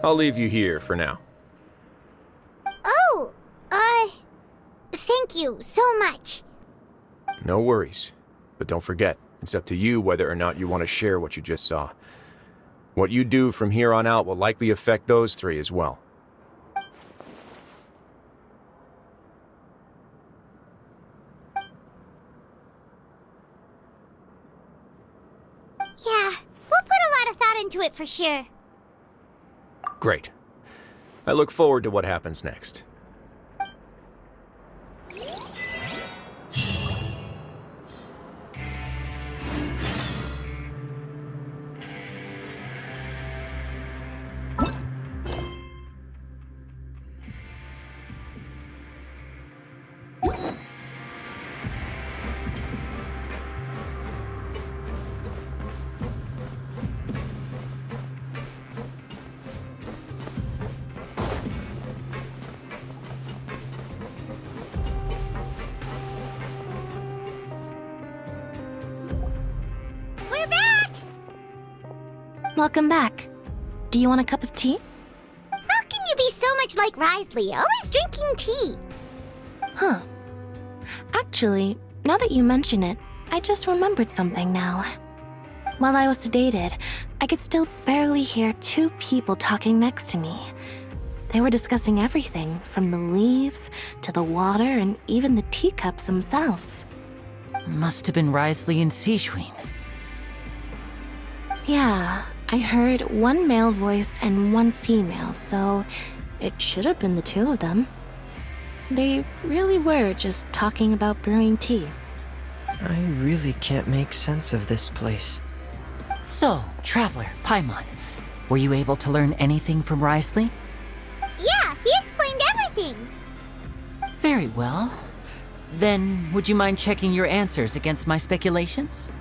I'll leave you here for now. Oh, thank you so much. No worries. But don't forget, it's up to you whether or not you want to share what you just saw. What you do from here on out will likely affect those 3 as well. Yeah, we'll put a lot of thought into it for sure. Great. I look forward to what happens next. Welcome back. Do you want a cup of tea? How can you be so much like Risley, always drinking tea? Huh. Actually, now that you mention it, I just remembered something now. While I was sedated, I could still barely hear 2 people talking next to me. They were discussing everything, from the leaves to the water and even the teacups themselves. Must have been Risley and Sijuin. Yeah, I heard 1 male voice and 1 female, so it should have been the 2 of them. They really were just talking about brewing tea. I really can't make sense of this place. So, Traveler, Paimon, were you able to learn anything from Risley? Yeah, he explained everything. Very well. Then, would you mind checking your answers against my speculations?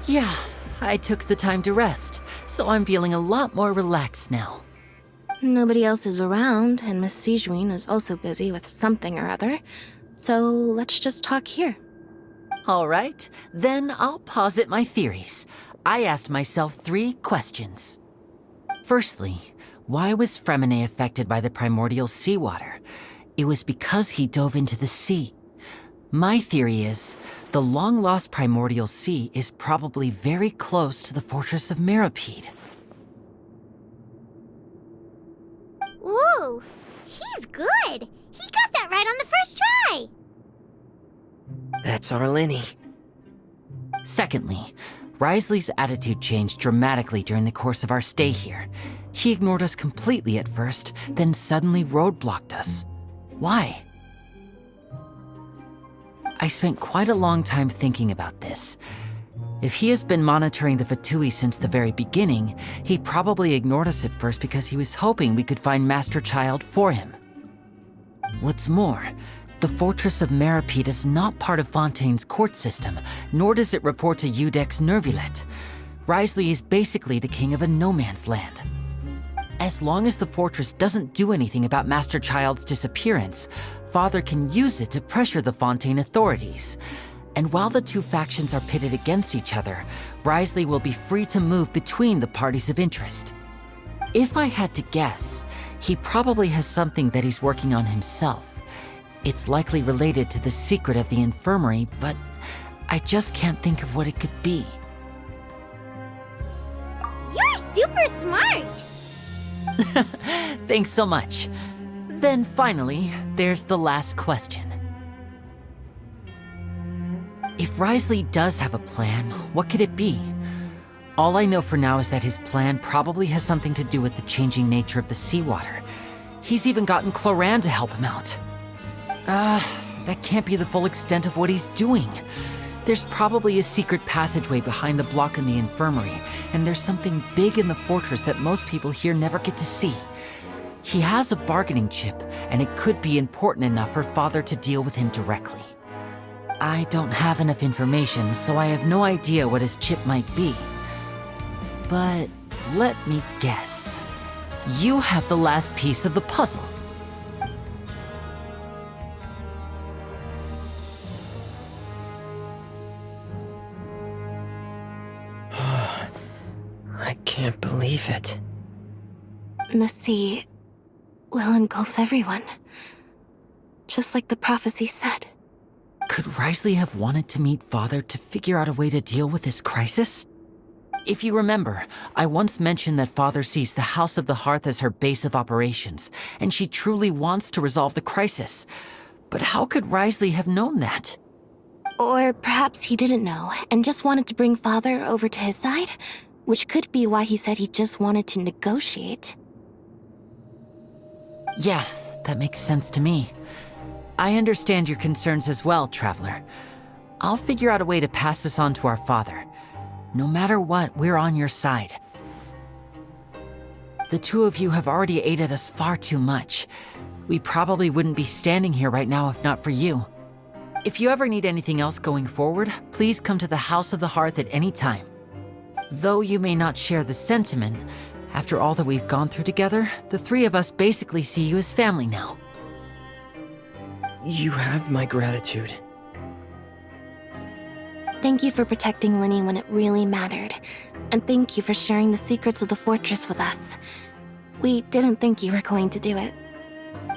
Yeah, I took the time to rest, so I'm feeling a lot more relaxed now. Nobody else is around, and Miss Sijuin is also busy with something or other, so let's just talk here. All right, then I'll posit my theories. I asked myself 3 questions. Firstly, why was Fremine affected by the primordial seawater? It was because he dove into the sea. My theory is, the long-lost primordial sea is probably very close to the fortress of Merebut. Ooh, he's good. He got that right on the first try. That's our Linny. Secondly, Wriothesley's attitude changed dramatically during the course of our stay here. He ignored us completely at first, then suddenly roadblocked us. Why? I spent quite a long time thinking about this. If he has been monitoring the Fatui since the very beginning, he probably ignored us at first because he was hoping we could find Master Child for him. What's more, the Fortress of Merebut is not part of Fontaine's court system, nor does it report to Udex Nervulet. Wriothesley is basically the king of a no-man's land. As long as the fortress doesn't do anything about Master Child's disappearance, Father can use it to pressure the Fontaine authorities. And while the 2 factions are pitted against each other, Wriothesley will be free to move between the parties of interest. If I had to guess, he probably has something that he's working on himself. It's likely related to the secret of the infirmary, but I just can't think of what it could be. You're super smart. Thanks so much. Then finally, there's the last question. If Wriothesley does have a plan, what could it be? All I know for now is that his plan probably has something to do with the changing nature of the seawater. He's even gotten Cloran to help him out. That can't be the full extent of what he's doing. There's probably a secret passageway behind the block in the infirmary, and there's something big in the fortress that most people here never get to see. He has a bargaining chip, and it could be important enough for Father to deal with him directly. I don't have enough information, so I have no idea what his chip might be. But let me guess. You have the last piece of the puzzle. I can't believe it. The sea will engulf everyone. Just like the prophecy said. Could Wriothesley have wanted to meet Father to figure out a way to deal with this crisis? If you remember, I once mentioned that Father sees the House of the Hearth as her base of operations, and she truly wants to resolve the crisis. But how could Wriothesley have known that? Or perhaps he didn't know, and just wanted to bring Father over to his side? Which could be why he said he just wanted to negotiate. Yeah, that makes sense to me. I understand your concerns as well, Traveler. I'll figure out a way to pass this on to our father. No matter what, we're on your side. The 2 of you have already aided us far too much. We probably wouldn't be standing here right now if not for you. If you ever need anything else going forward, please come to the House of the Hearth at any time. Though you may not share the sentiment, after all that we've gone through together, the 3 of us basically see you as family now. You have my gratitude. Thank you for protecting Linny when it really mattered. And thank you for sharing the secrets of the fortress with us. We didn't think you were going to do it.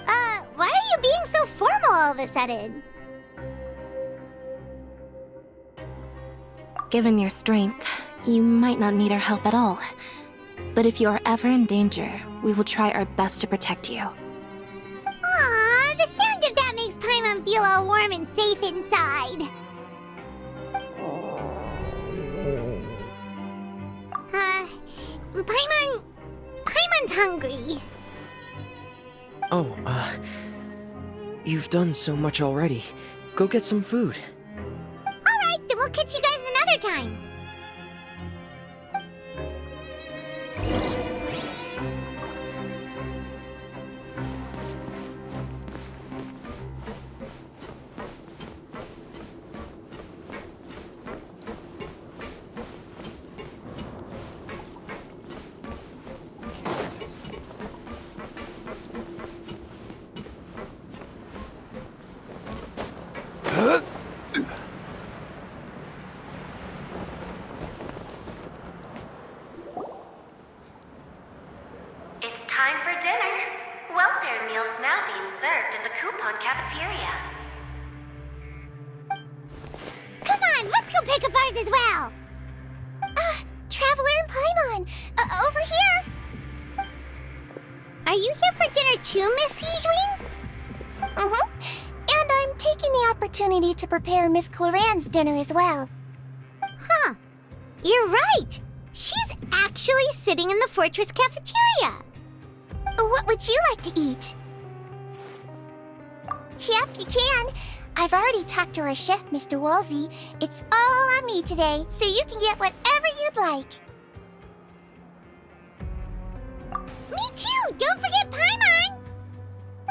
Why are you being so formal all of a sudden? Given your strength, you might not need our help at all. But if you are ever in danger, we will try our best to protect you. Aww, the sound of that makes Paimon feel all warm and safe inside. Paimon's hungry. Oh, you've done so much already. Go get some food. Alright, then we'll catch you guys another time. meals now being served in the coupon cafeteria. Come on, let's go pick up ours as well! Traveler and Paimon! Over here! Are you here for dinner too, Miss Sijween? And I'm taking the opportunity to prepare Miss Cloran's dinner as well. Huh. You're right! She's actually sitting in the fortress cafeteria! What would you like to eat? Yep, you can. I've already talked to our chef, Mr. Wolsey. It's all on me today, so you can get whatever you'd like. Me too! Don't forget Paimon!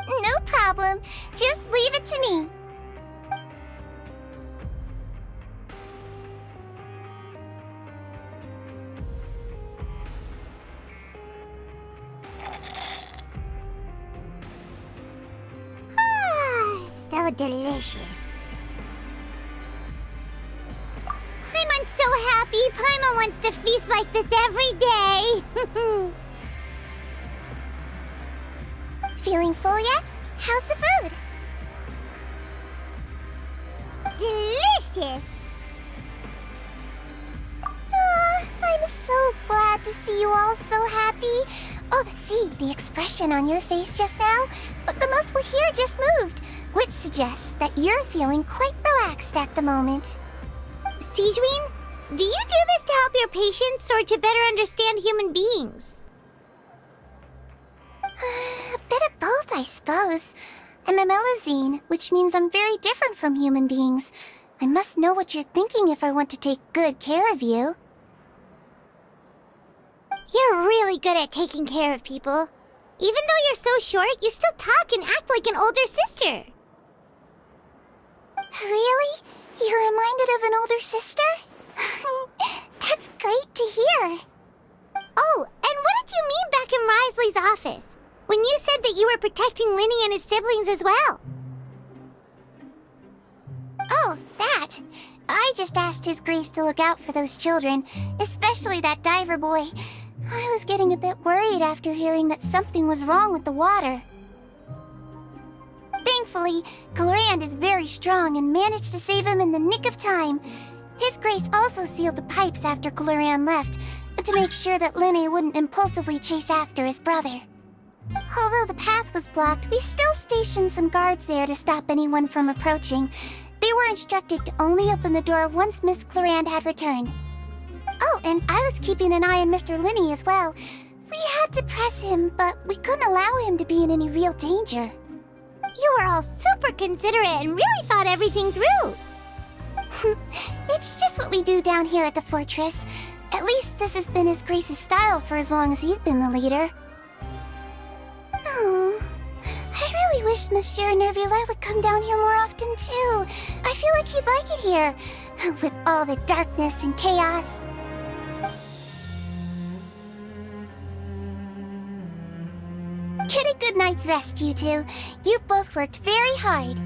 No problem. Just leave it to me. So delicious. Paimon's so happy. Paimon wants to feast like this every day. Feeling full yet? How's the food? Delicious. I'm so glad to see you all so happy. Oh, see, the expression on your face just now? The muscle here just moved, which suggests that you're feeling quite relaxed at the moment. Sijween, do you do this to help your patients or to better understand human beings? A bit of both, I suppose. I'm a Melazine, which means I'm very different from human beings. I must know what you're thinking if I want to take good care of you. You're really good at taking care of people. Even though you're so short, you still talk and act like an older sister. Really? You're reminded of an older sister? That's great to hear. Oh, and what did you mean back in Risley's office? When you said that you were protecting Linny and his siblings as well? Oh, that. I just asked His Grace to look out for those children, especially that diver boy. I was getting a bit worried after hearing that something was wrong with the water. Thankfully, Cloran is very strong and managed to save him in the nick of time. His Grace also sealed the pipes after Cloran left, to make sure that Linny wouldn't impulsively chase after his brother. Although the path was blocked, we still stationed some guards there to stop anyone from approaching. They were instructed to only open the door once Miss Cloran had returned. Oh, and I was keeping an eye on Mr. Linny as well. We had to press him, but we couldn't allow him to be in any real danger. You were all super considerate and really thought everything through. It's just what we do down here at the fortress. At least this has been His Grace's style for as long as he's been the leader. Oh, I really wish Monsieur Nervula would come down here more often too. I feel like he'd like it here, with all the darkness and chaos. Get a good night's rest, you two. You both worked very hard.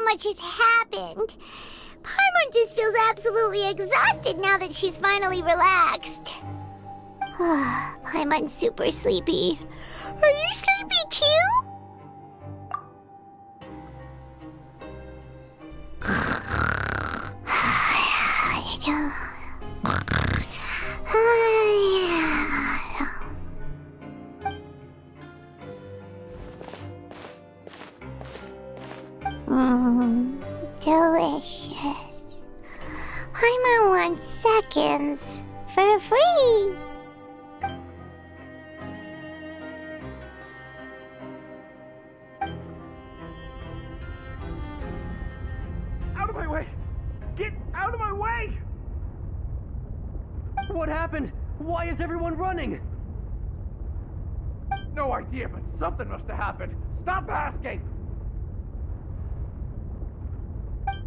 Much has happened. Paimon just feels absolutely exhausted now that she's finally relaxed. Paimon's super sleepy. Are you sleepy too? Delicious. Paimon wants seconds for free. Out of my way! Get out of my way! What happened? Why is everyone running? No idea, but something must have happened. Stop asking!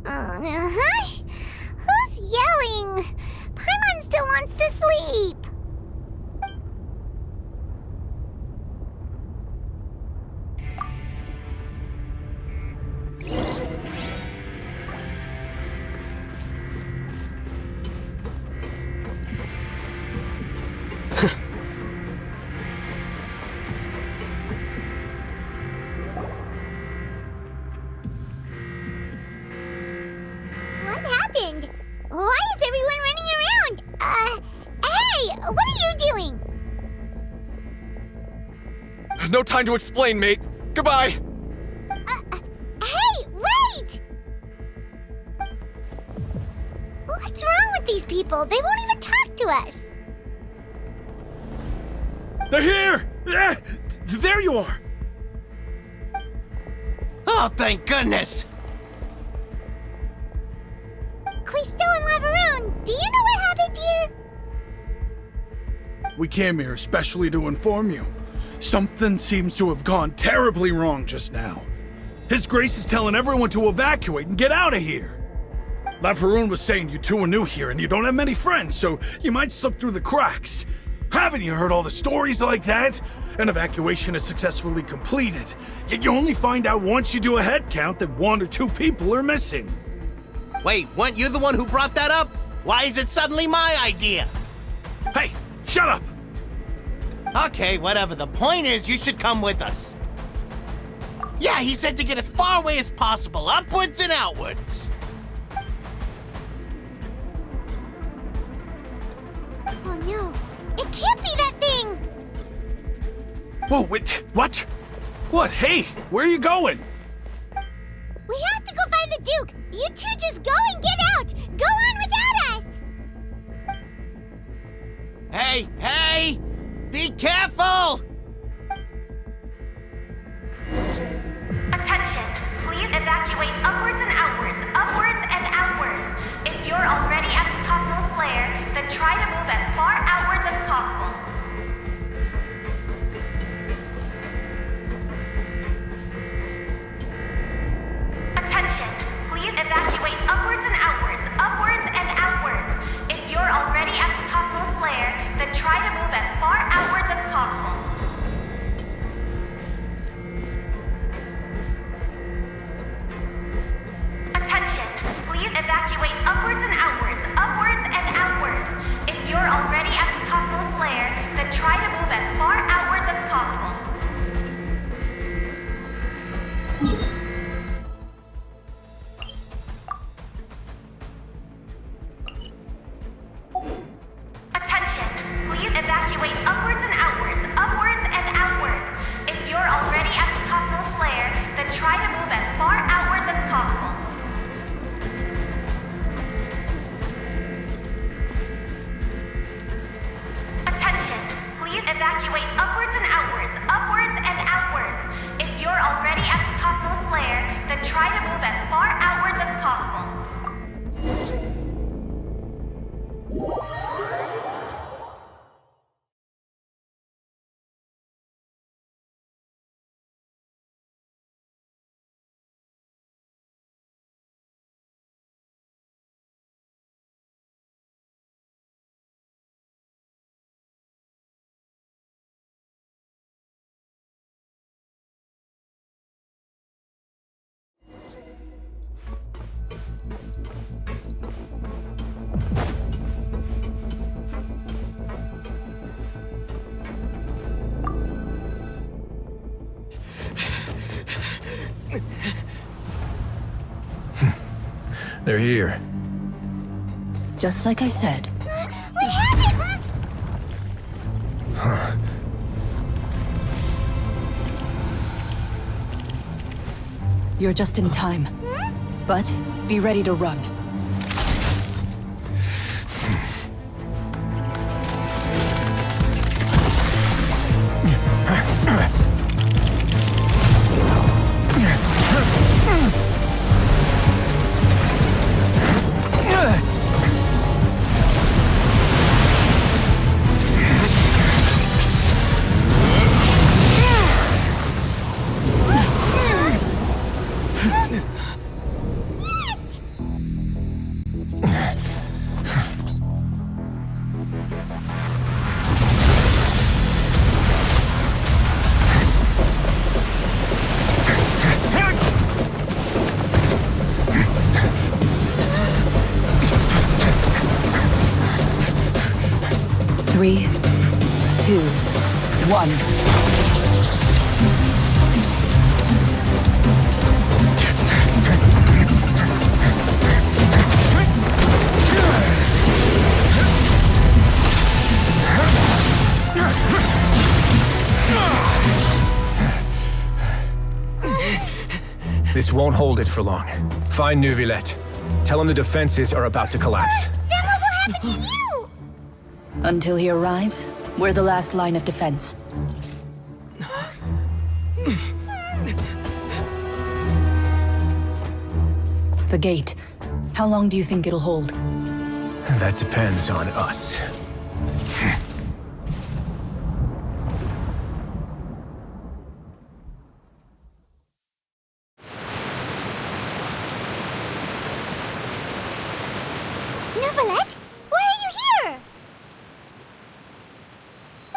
Who's yelling? Paimon still wants to sleep. What happened? Why is everyone running around? Hey, what are you doing? No time to explain, mate. Goodbye! Hey, wait! What's wrong with these people? They won't even talk to us. They're here! There you are! Oh, thank goodness! Quisto and Lavaroon, do you know what happened here? We came here especially to inform you. Something seems to have gone terribly wrong just now. His Grace is telling everyone to evacuate and get out of here. Lavaroon was saying you two are new here and you don't have many friends, so you might slip through the cracks. Haven't you heard all the stories like that? An evacuation is successfully completed, yet you only find out once you do a head count that 1 or 2 people are missing. Wait, weren't you the one who brought that up? Why is it suddenly my idea? Hey, shut up! Okay, whatever. The point is, you should come with us. Yeah, he said to get as far away as possible, upwards and outwards. Oh no, it can't be that thing! Whoa, wait, what? What? Hey, where are you going? We have to go find the Duke! You two just go and get out! Go on without us! Hey, hey! Be careful! Attention, please evacuate upwards and outwards. If you're already at the topmost layer, then try to move as far outwards as possible. Attention, please evacuate upwards and outwards. If you're already at the topmost layer, then try to move as far outwards as possible. Attention, please evacuate upwards and outwards. If you're already at the topmost layer, then try to move as far outwards as possible. Attention, please evacuate upwards and outwards. If you're already at the topmost layer, then try to move as far outwards as possible. Attention, please evacuate upwards and outwards. If you're already at the topmost layer, then try to move as far outwards as possible. They're here. Just like I said. What happened? Huh. You're just in time. But be ready to run. Three, 2, 1. This won't hold it for long. Find Neuvillette. Tell him the defenses are about to collapse. Then what will happen to you? Until he arrives, we're the last line of defense. The gate. How long do you think it'll hold? That depends on us. Neuvillette, why are you here?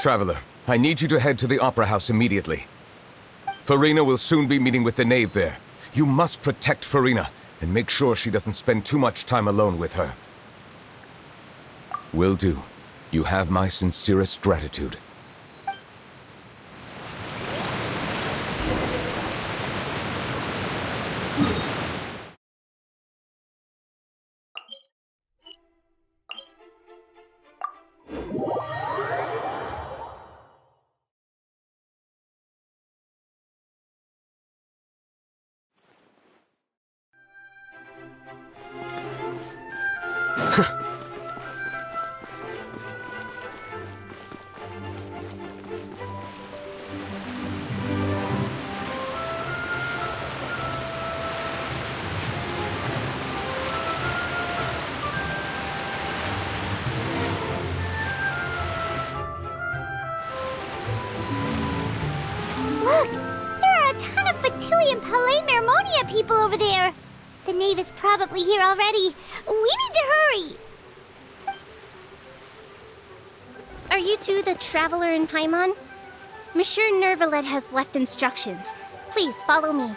Traveler, I need you to head to the Opera House immediately. Farina will soon be meeting with the knave there. You must protect Farina, and make sure she doesn't spend too much time alone with her. Will do. You have my sincerest gratitude. Look, there are a ton of Fatilian Palais Mermonia people over there. The knave is probably here already. We need to hurry. Are you two the traveler in Paimon? Monsieur Neuvillette has left instructions. Please follow me.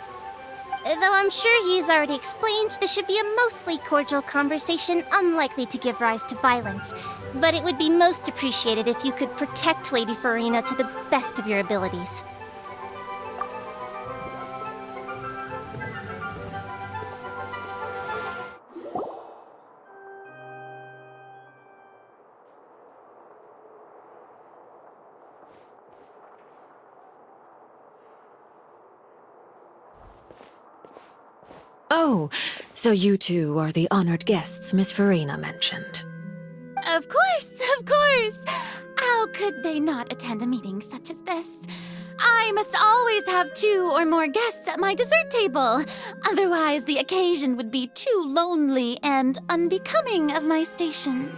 Though I'm sure he's already explained, this should be a mostly cordial conversation, unlikely to give rise to violence. But it would be most appreciated if you could protect Lady Farina to the best of your abilities. Oh, so you two are the honored guests Miss Farina mentioned. Of course, of course! How could they not attend a meeting such as this? I must always have 2 or more guests at my dessert table. Otherwise, the occasion would be too lonely and unbecoming of my station.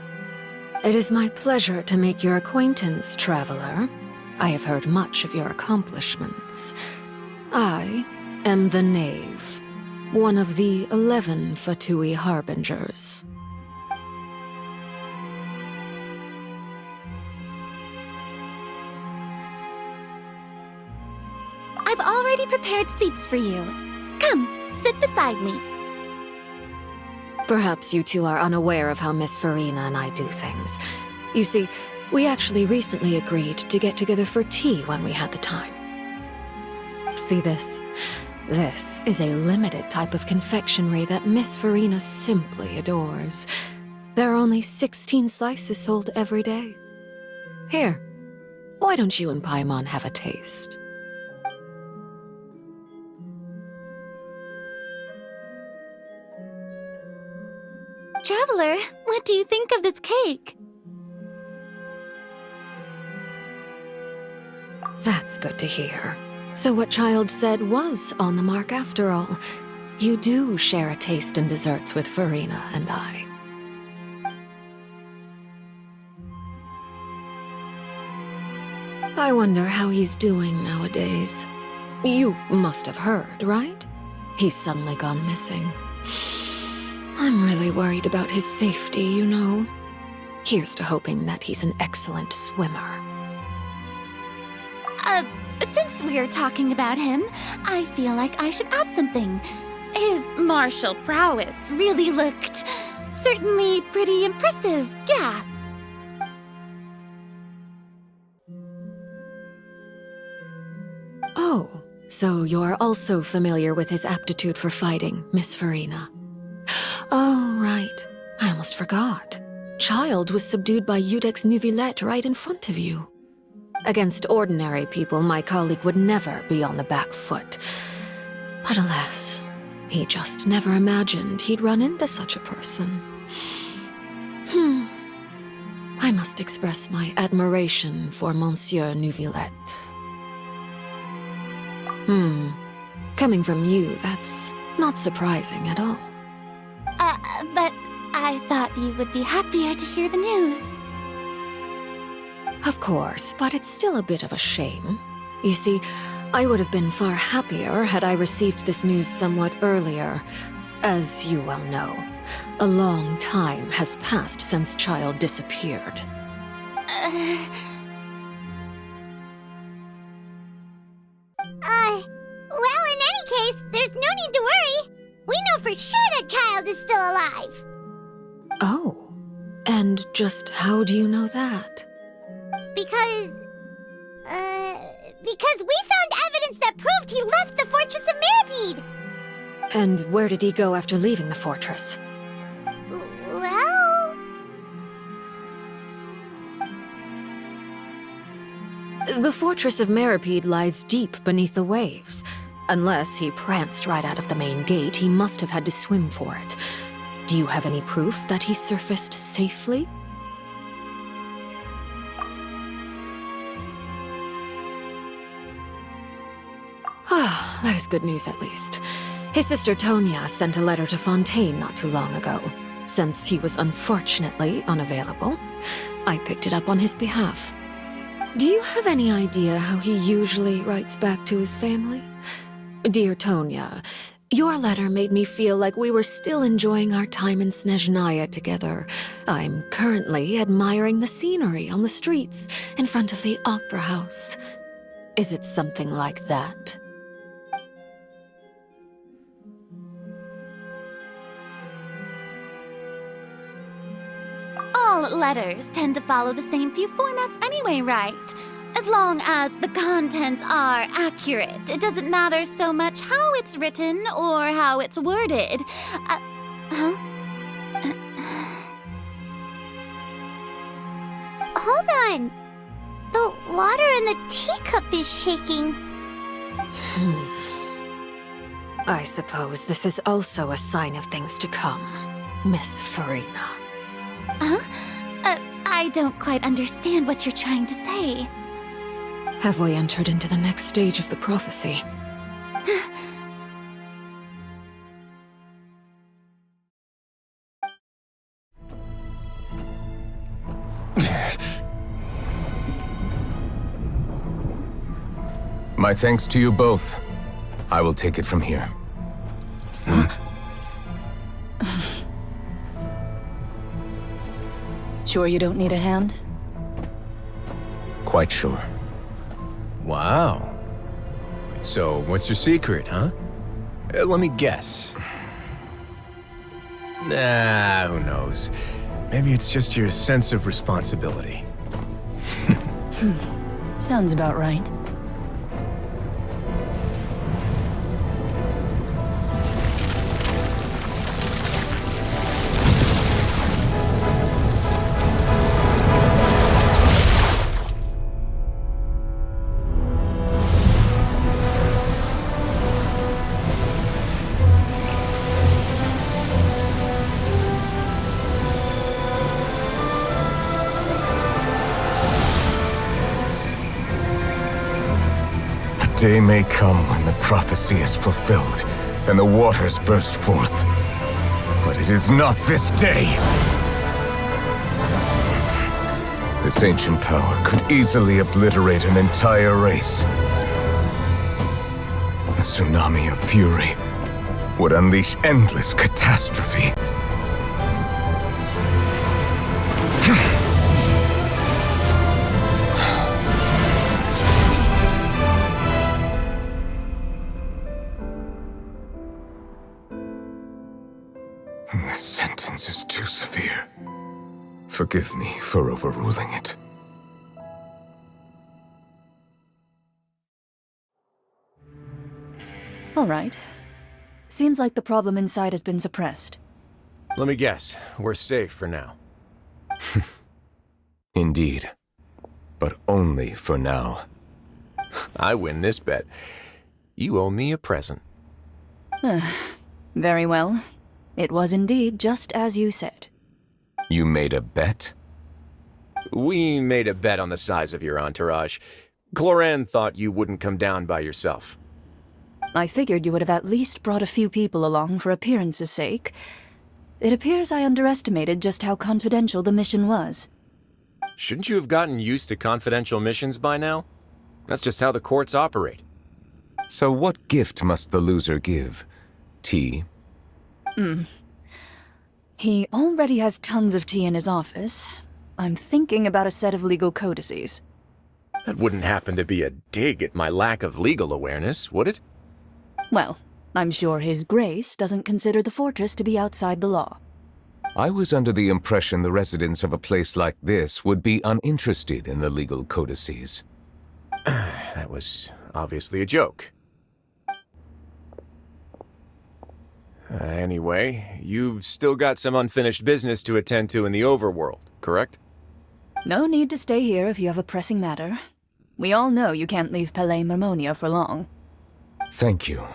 It is my pleasure to make your acquaintance, traveler. I have heard much of your accomplishments. I am the Knave, one of the 11 Fatui Harbingers. I've already prepared seats for you. Come, sit beside me. Perhaps you two are unaware of how Miss Farina and I do things. You see, we actually recently agreed to get together for tea when we had the time. See this? This is a limited type of confectionery that Miss Farina simply adores. There are only 16 slices sold every day. Here, why don't you and Paimon have a taste? Traveler, what do you think of this cake? That's good to hear. So what Child said was on the mark after all. You do share a taste in desserts with Farina and I. I wonder how he's doing nowadays. You must have heard, right? He's suddenly gone missing. I'm really worried about his safety, you know. Here's to hoping that he's an excellent swimmer. Since we're talking about him, I feel like I should add something. His martial prowess really looked certainly pretty impressive, yeah. Oh, so you're also familiar with his aptitude for fighting, Miss Farina. Oh, right. I almost forgot. Child was subdued by Udex Nuvillette right in front of you. Against ordinary people, my colleague would never be on the back foot. But alas, he just never imagined he'd run into such a person. I must express my admiration for Monsieur Nuvillette. Coming from you, that's not surprising at all. But I thought you would be happier to hear the news. Of course, but it's still a bit of a shame. You see, I would have been far happier had I received this news somewhat earlier. As you well know, a long time has passed since Child disappeared. Well, in any case, there's no need to worry. We know for sure that Child is still alive. Oh, and just how do you know that? Because we found evidence that proved he left the Fortress of Mereka. And where did he go after leaving the fortress? Well... The Fortress of Mereka lies deep beneath the waves. Unless he pranced right out of the main gate, he must have had to swim for it. Do you have any proof that he surfaced safely? Ah, that is good news at least. His sister Tonya sent a letter to Fontaine not too long ago. Since he was unfortunately unavailable, I picked it up on his behalf. Do you have any idea how he usually writes back to his family? Dear Tonya, your letter made me feel like we were still enjoying our time in Snezhnaya together. I'm currently admiring the scenery on the streets in front of the opera house. Is it something like that? All letters tend to follow the same few formats anyway, right? As long as the contents are accurate, it doesn't matter so much how it's written or how it's worded. Hold on. The water in the teacup is shaking. I suppose this is also a sign of things to come, Miss Farina. I don't quite understand what you're trying to say. Have we entered into the next stage of the prophecy? My thanks to you both. I will take it from here. Sure you don't need a hand? Quite sure. Wow. So, what's your secret, huh? Let me guess. Nah, who knows? Maybe it's just your sense of responsibility. Sounds about right. day may come when the prophecy is fulfilled and the waters burst forth. But it is not this day. This ancient power could easily obliterate an entire race. A tsunami of fury would unleash endless catastrophe. This sentence is too severe. Forgive me for overruling it. All right. Seems like the problem inside has been suppressed. Let me guess, we're safe for now. Indeed. But only for now. I win this bet. You owe me a present. Very well. It was indeed just as you said. You made a bet? We made a bet on the size of your entourage. Cloran thought you wouldn't come down by yourself. I figured you would have at least brought a few people along for appearance's sake. It appears I underestimated just how confidential the mission was. Shouldn't you have gotten used to confidential missions by now? That's just how the courts operate. So what gift must the loser give? Tea? He already has tons of tea in his office. I'm thinking about a set of legal codices. That wouldn't happen to be a dig at my lack of legal awareness, would it? Well, I'm sure His Grace doesn't consider the fortress to be outside the law. I was under the impression the residents of a place like this would be uninterested in the legal codices. That was obviously a joke. Anyway, you've still got some unfinished business to attend to in the overworld, correct? No need to stay here if you have a pressing matter. We all know you can't leave Palais Marmonia for long. Thank you.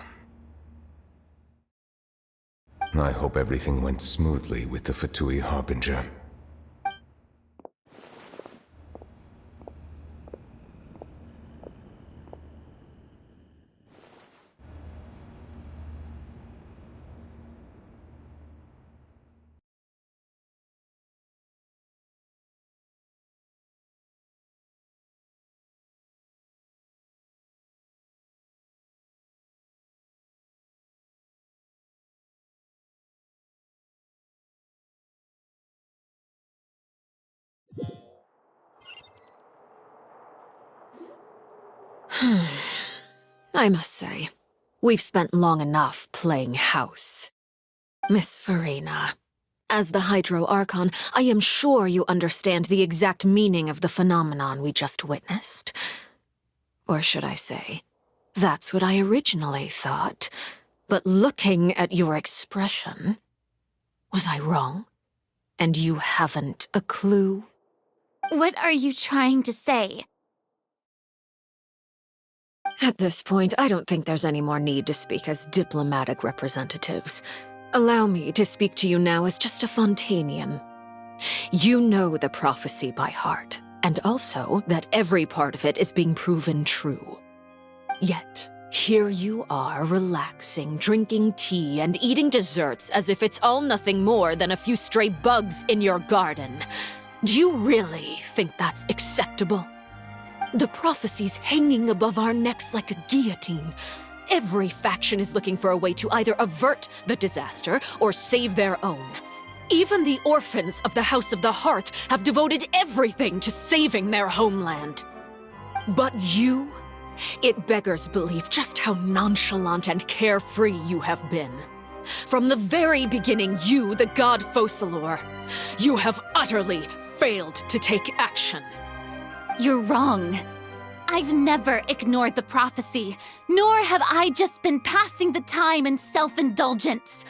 I hope everything went smoothly with the Fatui Harbinger. I must say, we've spent long enough playing house. Miss Farina, as the Hydro Archon, I am sure you understand the exact meaning of the phenomenon we just witnessed. Or should I say, that's what I originally thought. But looking at your expression, was I wrong? And you haven't a clue? What are you trying to say? At this point, I don't think there's any more need to speak as diplomatic representatives. Allow me to speak to you now as just a Fontanian. You know the prophecy by heart, and also that every part of it is being proven true. Yet, here you are relaxing, drinking tea, and eating desserts as if it's all nothing more than a few stray bugs in your garden. Do you really think that's acceptable? The prophecy's hanging above our necks like a guillotine. Every faction is looking for a way to either avert the disaster or save their own. Even the orphans of the House of the Hearth have devoted everything to saving their homeland. But you? It beggars belief just how nonchalant and carefree you have been. From the very beginning, you, the god Focalor, you have utterly failed to take action. You're wrong. I've never ignored the prophecy, nor have I just been passing the time in self-indulgence.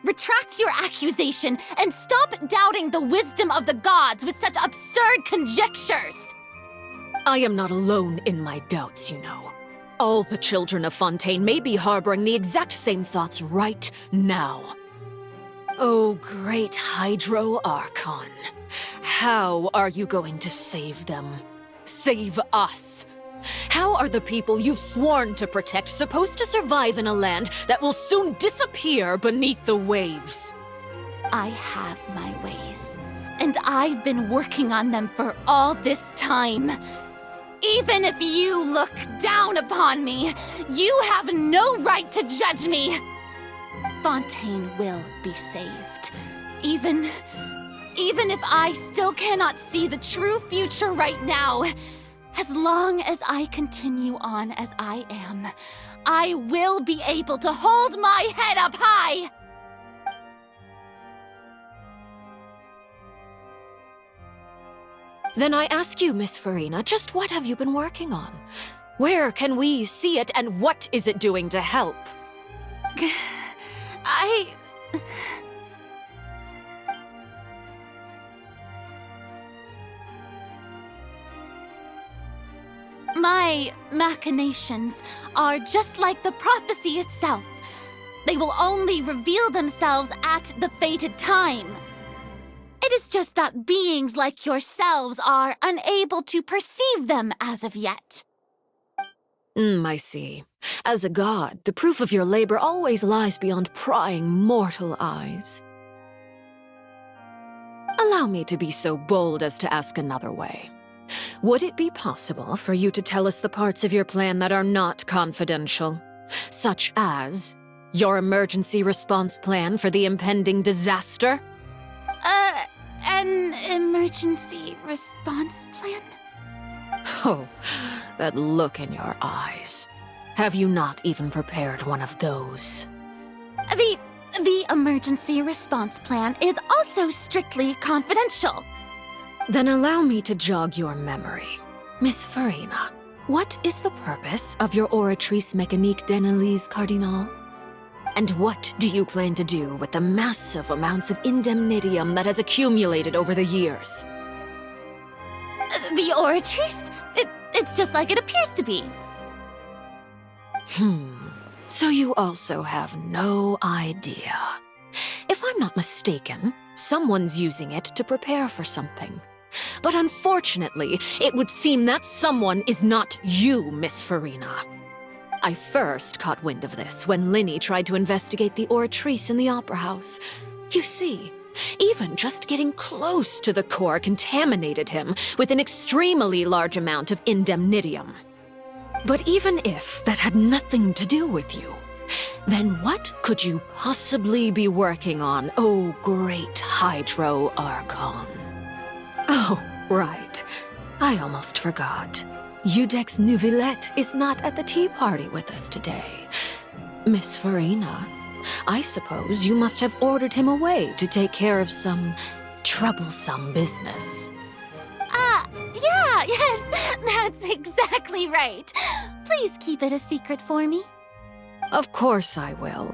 Retract your accusation and stop doubting the wisdom of the gods with such absurd conjectures. I am not alone in my doubts, you know. All the children of Fontaine may be harboring the exact same thoughts right now. Oh, great Hydro Archon. How are you going to save them? Save us? How are the people you've sworn to protect supposed to survive in a land that will soon disappear beneath the waves? I have my ways, and I've been working on them for all this time. Even if you look down upon me, you have no right to judge me. Fontaine will be saved. Even if I still cannot see the true future right now, as long as I continue on as I am, I will be able to hold my head up high! Then I ask you, Miss Farina, just what have you been working on? Where can we see it, and what is it doing to help? My machinations are just like the prophecy itself. They will only reveal themselves at the fated time. It is just that beings like yourselves are unable to perceive them as of yet. I see. As a god, the proof of your labor always lies beyond prying mortal eyes. Allow me to be so bold as to ask another way. Would it be possible for you to tell us the parts of your plan that are not confidential? Such as your emergency response plan for the impending disaster? An emergency response plan? Oh, that look in your eyes. Have you not even prepared one of those? The emergency response plan is also strictly confidential. Then allow me to jog your memory. Miss Farina, what is the purpose of your Oratrice Mécanique d'Analyse Cardinal? And what do you plan to do with the massive amounts of indemnitium that has accumulated over the years? The Oratrice? It's just like it appears to be. So you also have no idea. If I'm not mistaken, someone's using it to prepare for something. But unfortunately, it would seem that someone is not you, Miss Farina. I first caught wind of this when Linny tried to investigate the Oratrice in the Opera House. You see, even just getting close to the core contaminated him with an extremely large amount of indemnitium. But even if that had nothing to do with you, then what could you possibly be working on, oh great Hydro Archon? Oh, right. I almost forgot. Udex Nouvillette is not at the tea party with us today. Miss Farina, I suppose you must have ordered him away to take care of some troublesome business. Yes, that's exactly right. Please keep it a secret for me. Of course I will.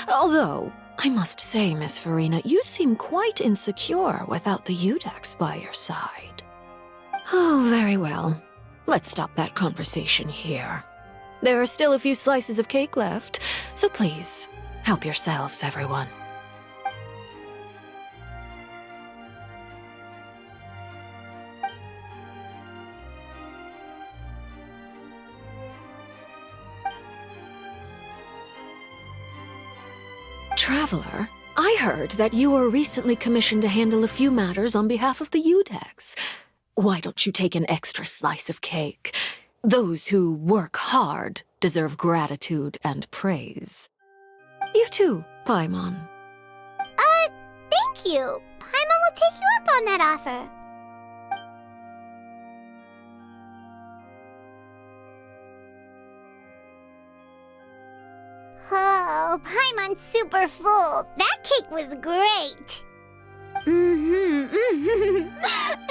Although, I must say, Miss Farina, you seem quite insecure without the Udex by your side. Oh, very well. Let's stop that conversation here. There are still a few slices of cake left, so please, help yourselves, everyone. Traveler, I heard that you were recently commissioned to handle a few matters on behalf of the Udex. Why don't you take an extra slice of cake? Those who work hard deserve gratitude and praise. You too, Paimon. Thank you. Paimon will take you up on that offer. Oh, Paimon's super full. That cake was great.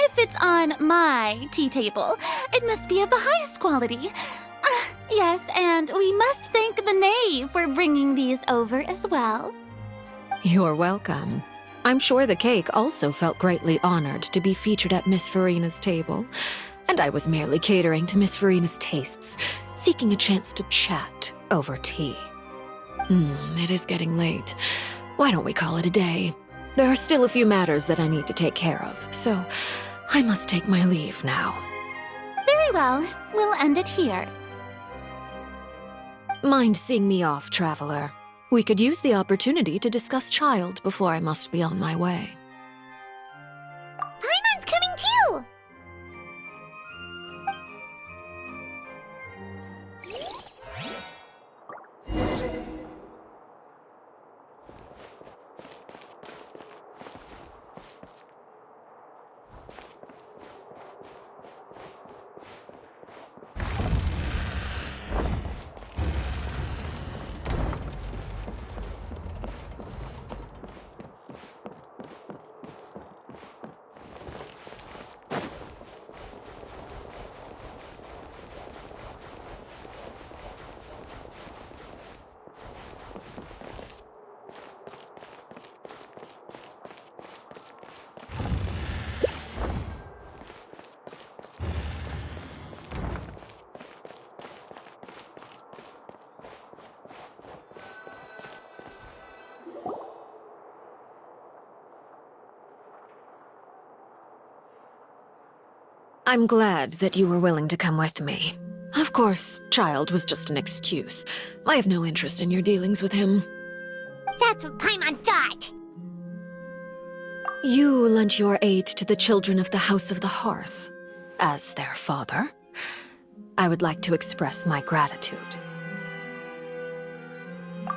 If it's on my tea table, it must be of the highest quality. Yes, and we must thank the knave for bringing these over as well. You're welcome. I'm sure the cake also felt greatly honored to be featured at Miss Farina's table. And I was merely catering to Miss Farina's tastes, seeking a chance to chat over tea. It is getting late. Why don't we call it a day? There are still a few matters that I need to take care of, so I must take my leave now. Very Very well. We'll end it here. Mind seeing me off, traveler? We could use the opportunity to discuss Child before I must be on my way. Paimon's coming too! I'm glad that you were willing to come with me. Of course, Child was just an excuse. I have no interest in your dealings with him. That's what Paimon thought! You lent your aid to the children of the House of the Hearth. As their father, I would like to express my gratitude.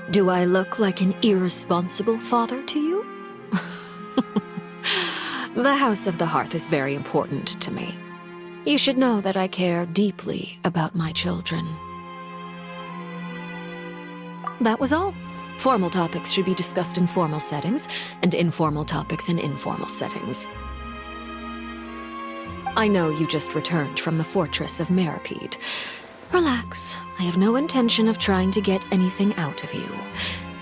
Do I look like an irresponsible father to you? The House of the Hearth is very important to me. You should know that I care deeply about my children. That was all. Formal topics should be discussed in formal settings, and informal topics in informal settings. I know you just returned from the fortress of Merebut. Relax. I have no intention of trying to get anything out of you.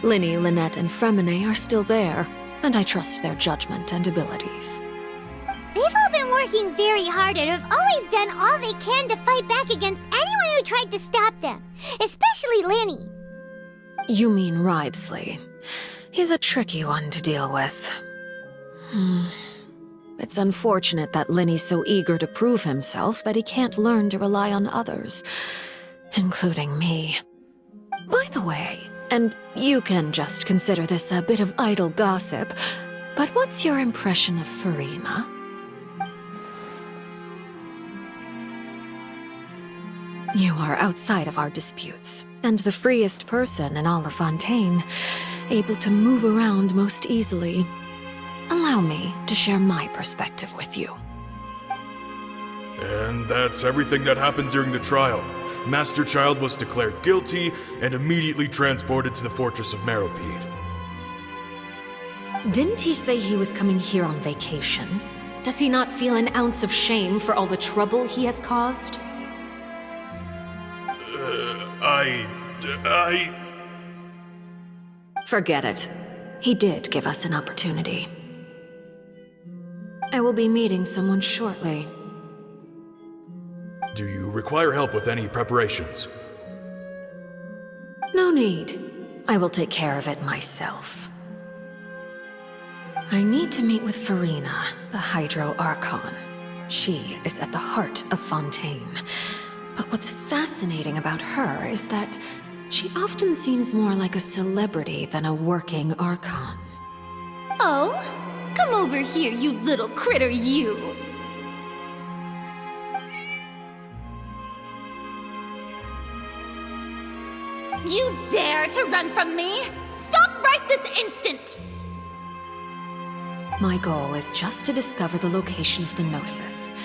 Linny, Lynette, and Fremine are still there, and I trust their judgment and abilities. They've all been working very hard and have always done all they can to fight back against anyone who tried to stop them, especially Linny. You mean Wriothesley. He's a tricky one to deal with. It's unfortunate that Linny's so eager to prove himself that he can't learn to rely on others, including me. By the way, and you can just consider this a bit of idle gossip, but what's your impression of Furina? You are outside of our disputes, and the freest person in all of Fontaine, able to move around most easily. Allow me to share my perspective with you. And that's everything that happened during the trial. Master Child was declared guilty and immediately transported to the fortress of Merebut. Didn't he say he was coming here on vacation? Does he not feel an ounce of shame for all the trouble he has caused? Forget it. He did give us an opportunity. I will be meeting someone shortly. Do you require help with any preparations? No need. I will take care of it myself. I need to meet with Furina, the Hydro Archon. She is at the heart of Fontaine. But what's fascinating about her is that she often seems more like a celebrity than a working Archon. Oh? Come over here, you little critter, you! You dare to run from me? Stop right this instant! My goal is just to discover the location of the Gnosis.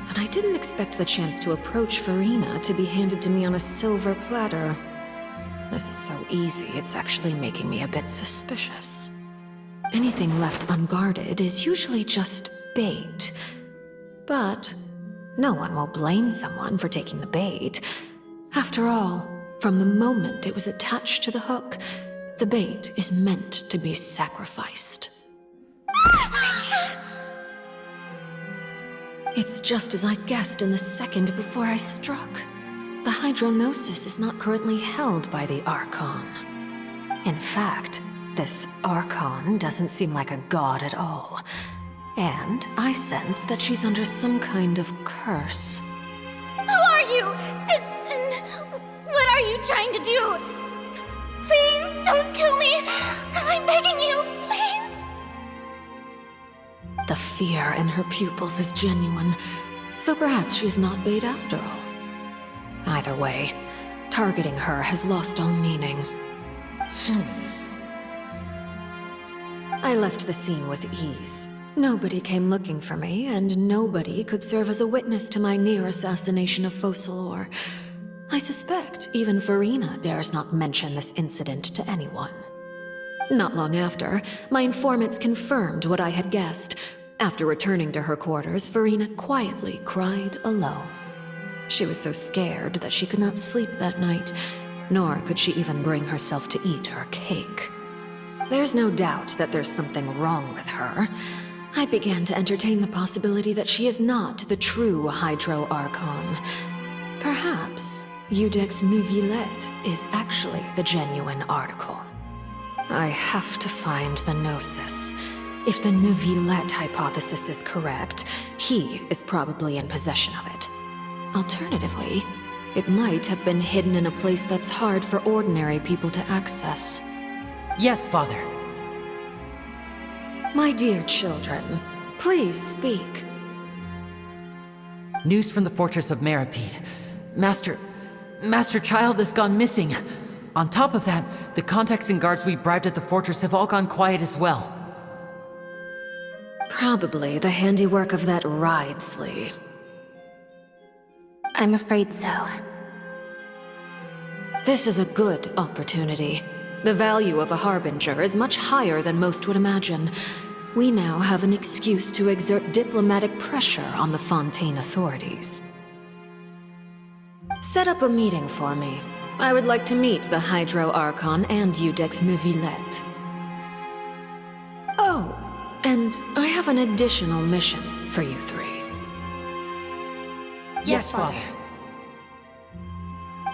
But I didn't expect the chance to approach Furina to be handed to me on a silver platter. This is so easy, it's actually making me a bit suspicious. Anything left unguarded is usually just bait. But no one will blame someone for taking the bait. After all, from the moment it was attached to the hook, the bait is meant to be sacrificed. It's just as I guessed in the second before I struck. The Hydronosis is not currently held by the Archon. In fact, this Archon doesn't seem like a god at all. And I sense that she's under some kind of curse. are you trying to do? Please, don't kill me! I'm begging you, please! The fear in her pupils is genuine, so perhaps she's not bait after all. Either way, targeting her has lost all meaning. I left the scene with ease. Nobody came looking for me, and nobody could serve as a witness to my near assassination of Focalor. I suspect even Farina dares not mention this incident to anyone. Not long after, my informants confirmed what I had guessed. After returning to her quarters, Farina quietly cried alone. She was so scared that she could not sleep that night, nor could she even bring herself to eat her cake. There's no doubt that there's something wrong with her. I began to entertain the possibility that she is not the true Hydro Archon. Perhaps Iudex Neuvillette is actually the genuine article. I have to find the Gnosis. If the Neuvillette hypothesis is correct, he is probably in possession of it. Alternatively, it might have been hidden in a place that's hard for ordinary people to access. Yes, Father. My dear children, please speak. News from the fortress of Merebut. Master Child has gone missing. On top of that, the contacts and guards we bribed at the fortress have all gone quiet as well. Probably the handiwork of that Ridesley. I'm afraid so. This is a good opportunity. The value of a Harbinger is much higher than most would imagine. We now have an excuse to exert diplomatic pressure on the Fontaine authorities. Set up a meeting for me. I would like to meet the Hydro Archon and Iudex Neuvillette. Oh, and I have an additional mission for you three. Yes, Father.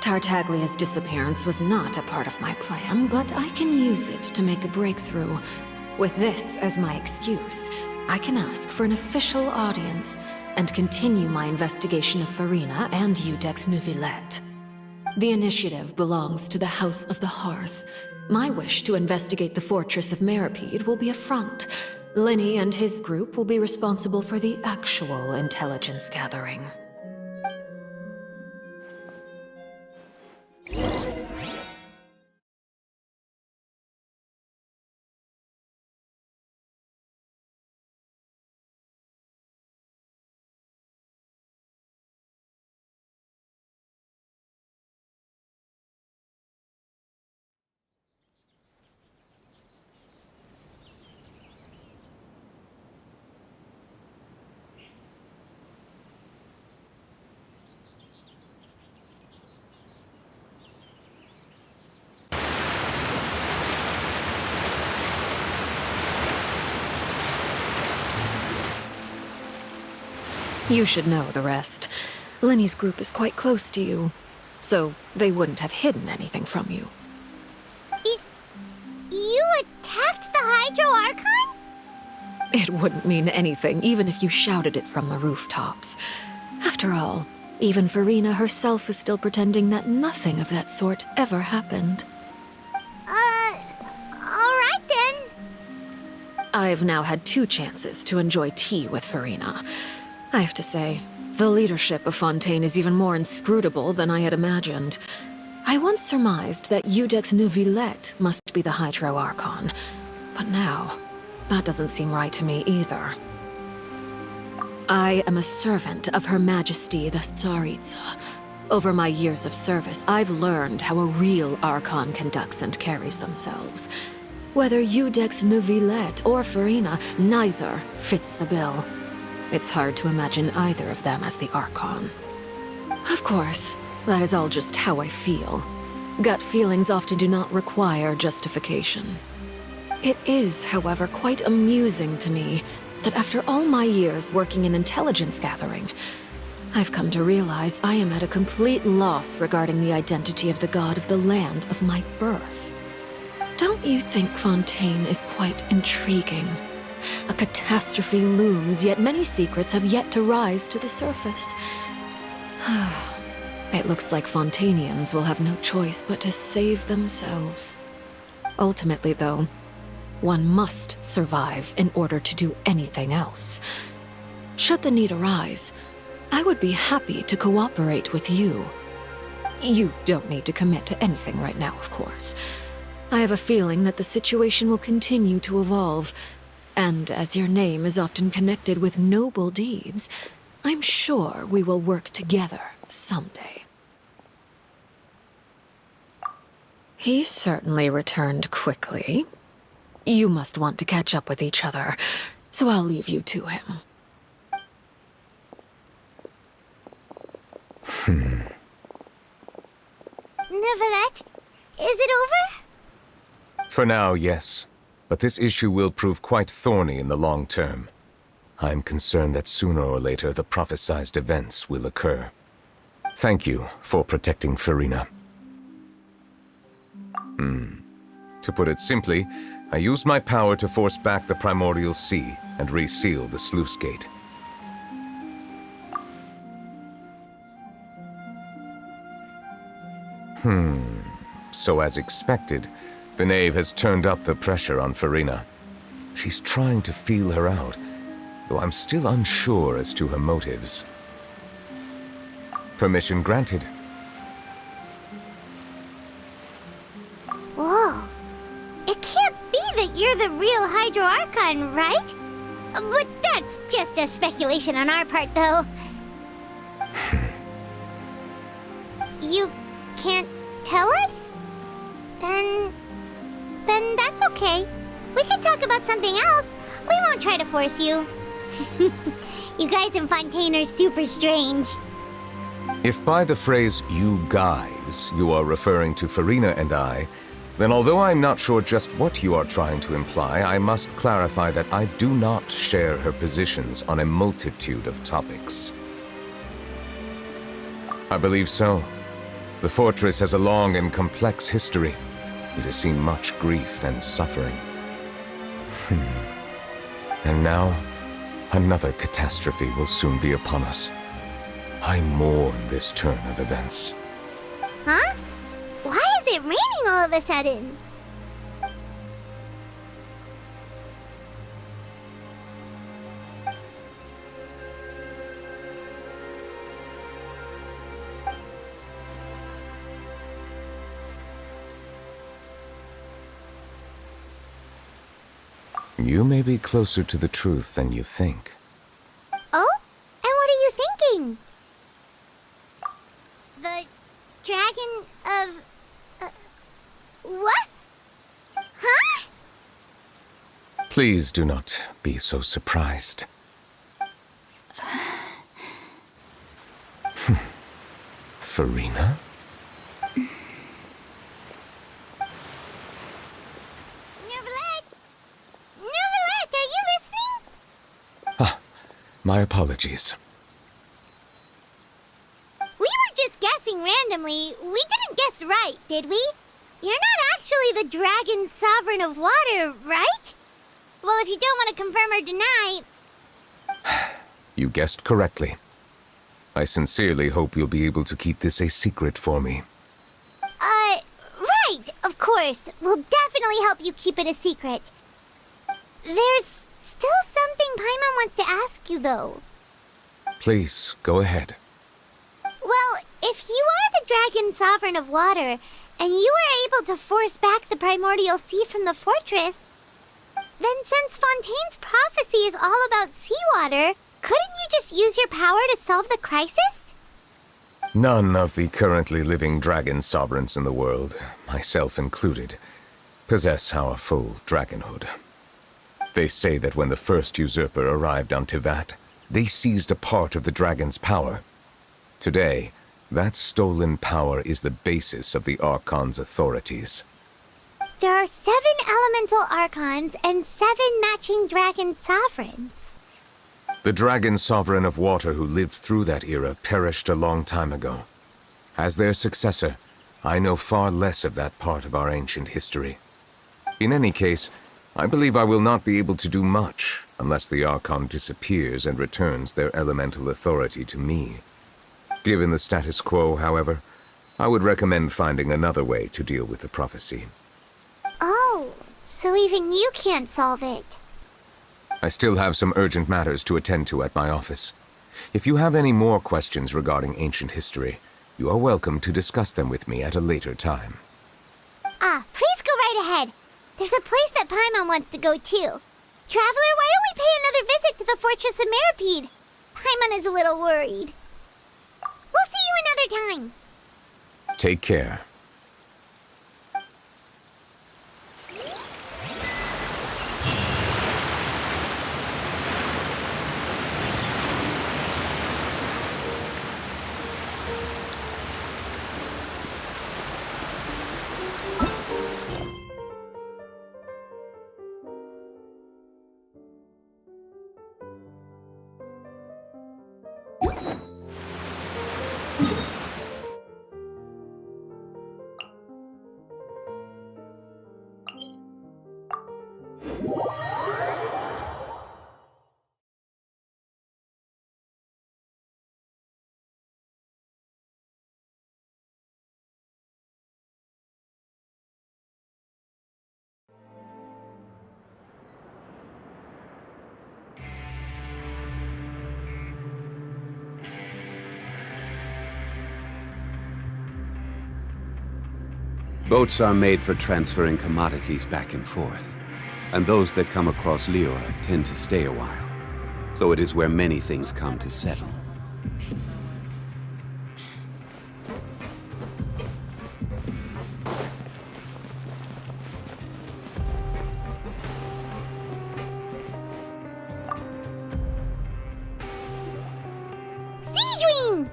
Tartaglia's disappearance was not a part of my plan, but I can use it to make a breakthrough. With this as my excuse, I can ask for an official audience and continue my investigation of Farina and Iudex Neuvillette. The initiative belongs to the House of the Hearth. My wish to investigate the fortress of Merebut will be a front. Linny and his group will be responsible for the actual intelligence gathering. You should know the rest. Linny's group is quite close to you, so they wouldn't have hidden anything from you. You attacked the Hydro Archon? It wouldn't mean anything, even if you shouted it from the rooftops. After all, even Farina herself is still pretending that nothing of that sort ever happened. Alright then. I've now had 2 chances to enjoy tea with Farina. I have to say, the leadership of Fontaine is even more inscrutable than I had imagined. I once surmised that Iudex Neuvillette must be the Hydro Archon, but now, that doesn't seem right to me either. I am a servant of Her Majesty the Tsaritsa. Over my years of service, I've learned how a real Archon conducts and carries themselves. Whether Iudex Neuvillette or Farina, neither fits the bill. It's hard to imagine either of them as the Archon. Of course, that is all just how I feel. Gut feelings often do not require justification. It is, however, quite amusing to me that after all my years working in intelligence gathering, I've come to realize I am at a complete loss regarding the identity of the god of the land of my birth. Don't you think Fontaine is quite intriguing? A catastrophe looms, yet many secrets have yet to rise to the surface. It looks like Fontanians will have no choice but to save themselves. Ultimately, though, one must survive in order to do anything else. Should the need arise, I would be happy to cooperate with you. You don't need to commit to anything right now, of course. I have a feeling that the situation will continue to evolve, and as your name is often connected with noble deeds, I'm sure we will work together someday. He certainly returned quickly. You must want to catch up with each other, so I'll leave you to him. Neverlet, is it over? For now, yes. But this issue will prove quite thorny in the long term. I'm concerned that sooner or later the prophesized events will occur. Thank you for protecting Farina. To put it simply, I used my power to force back the primordial sea and reseal the sluice gate. So as expected, the knave has turned up the pressure on Farina. She's trying to feel her out, though I'm still unsure as to her motives. Permission granted. Whoa. It can't be that you're the real Hydro Archon, right? But that's just a speculation on our part, though. You can't tell us? Then that's okay. We can talk about something else. We won't try to force you. You guys in Fontaine are super strange. If by the phrase, you guys, you are referring to Farina and I, then although I'm not sure just what you are trying to imply, I must clarify that I do not share her positions on a multitude of topics. I believe so. The fortress has a long and complex history. It has seen much grief and suffering. And now, another catastrophe will soon be upon us. I mourn this turn of events. Huh? Why is it raining all of a sudden? You may be closer to the truth than you think. Oh? And what are you thinking? The dragon of... what? Huh? Please do not be so surprised. Farina? My apologies. We were just guessing randomly. We didn't guess right, did we? You're not actually the dragon sovereign of water, right? Well, if you don't want to confirm or deny... You guessed correctly. I sincerely hope you'll be able to keep this a secret for me. Right, of course. We'll definitely help you keep it a secret. There's still something Paimon wants to ask you, though. Please, go ahead. Well, if you are the dragon sovereign of water, and you were able to force back the primordial sea from the fortress, then since Fontaine's prophecy is all about seawater, couldn't you just use your power to solve the crisis? None of the currently living dragon sovereigns in the world, myself included, possess our full dragonhood. They say that when the first usurper arrived on Tivat, they seized a part of the dragon's power. Today, that stolen power is the basis of the Archon's authorities. There are 7 elemental Archons and 7 matching dragon sovereigns. The dragon sovereign of water who lived through that era perished a long time ago. As their successor, I know far less of that part of our ancient history. In any case, I believe I will not be able to do much unless the Archon disappears and returns their elemental authority to me. Given the status quo, however, I would recommend finding another way to deal with the prophecy. Oh, so even you can't solve it. I still have some urgent matters to attend to at my office. If you have any more questions regarding ancient history, you are welcome to discuss them with me at a later time. Please go right ahead. There's a place that Paimon wants to go too. Traveler, why don't we pay another visit to the Fortress of Merebut? Paimon is a little worried. We'll see you another time. Take care. Boats are made for transferring commodities back and forth, and those that come across Liura tend to stay a while, so it is where many things come to settle. Siegewing!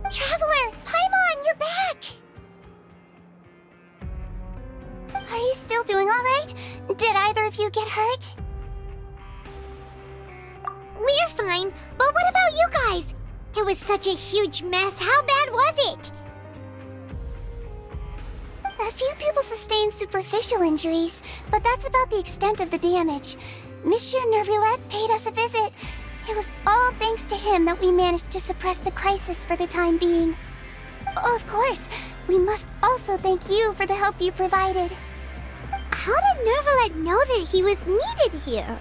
Traveler, Paimon, you're back! Are you still doing all right? Did either of you get hurt? We're fine, but what about you guys? It was such a huge mess. How bad was it? A few people sustained superficial injuries, but that's about the extent of the damage. Monsieur Nervulette paid us a visit. It was all thanks to him that we managed to suppress the crisis for the time being. Of course, we must also thank you for the help you provided. How did Nervulette know that he was needed here?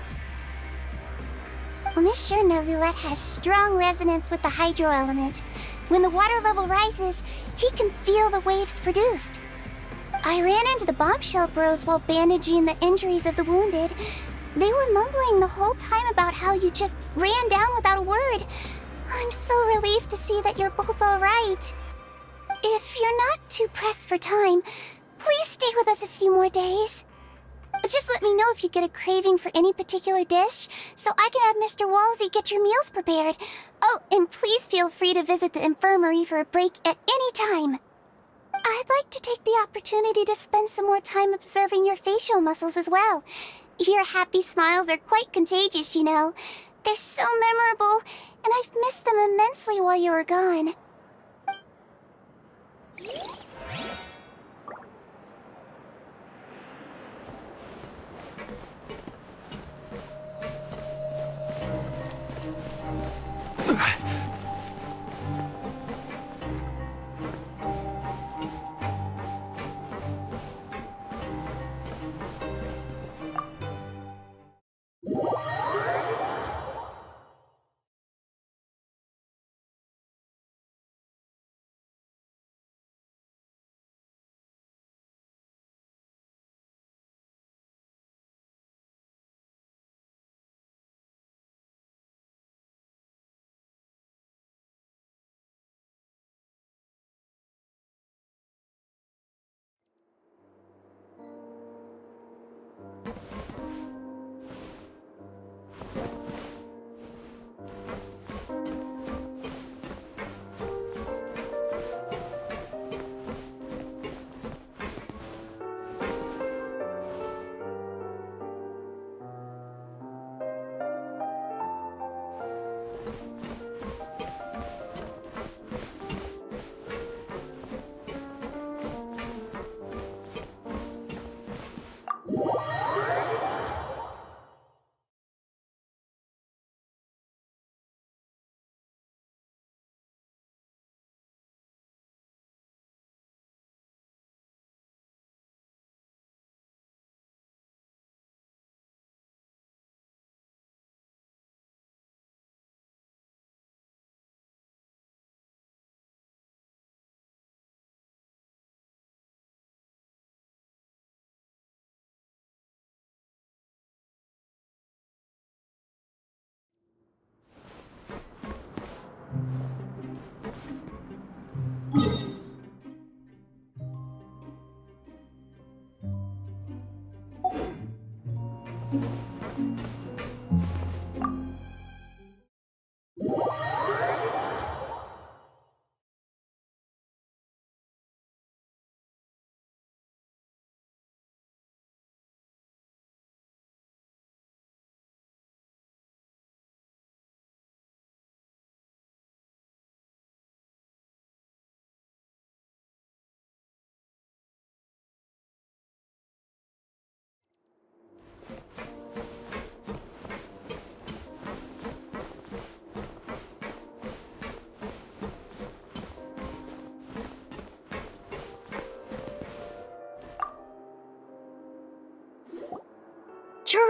Well, Monsieur Nervulette has strong resonance with the hydro element. When the water level rises, he can feel the waves produced. I ran into the bombshell bros while bandaging the injuries of the wounded. They were mumbling the whole time about how you just ran down without a word. I'm so relieved to see that you're both all right. If you're not too pressed for time, please stay with us a few more days. Just let me know if you get a craving for any particular dish, so I can have Mr. Walsey get your meals prepared. Oh, and please feel free to visit the infirmary for a break at any time. I'd like to take the opportunity to spend some more time observing your facial muscles as well. Your happy smiles are quite contagious, you know. They're so memorable, and I've missed them immensely while you were gone.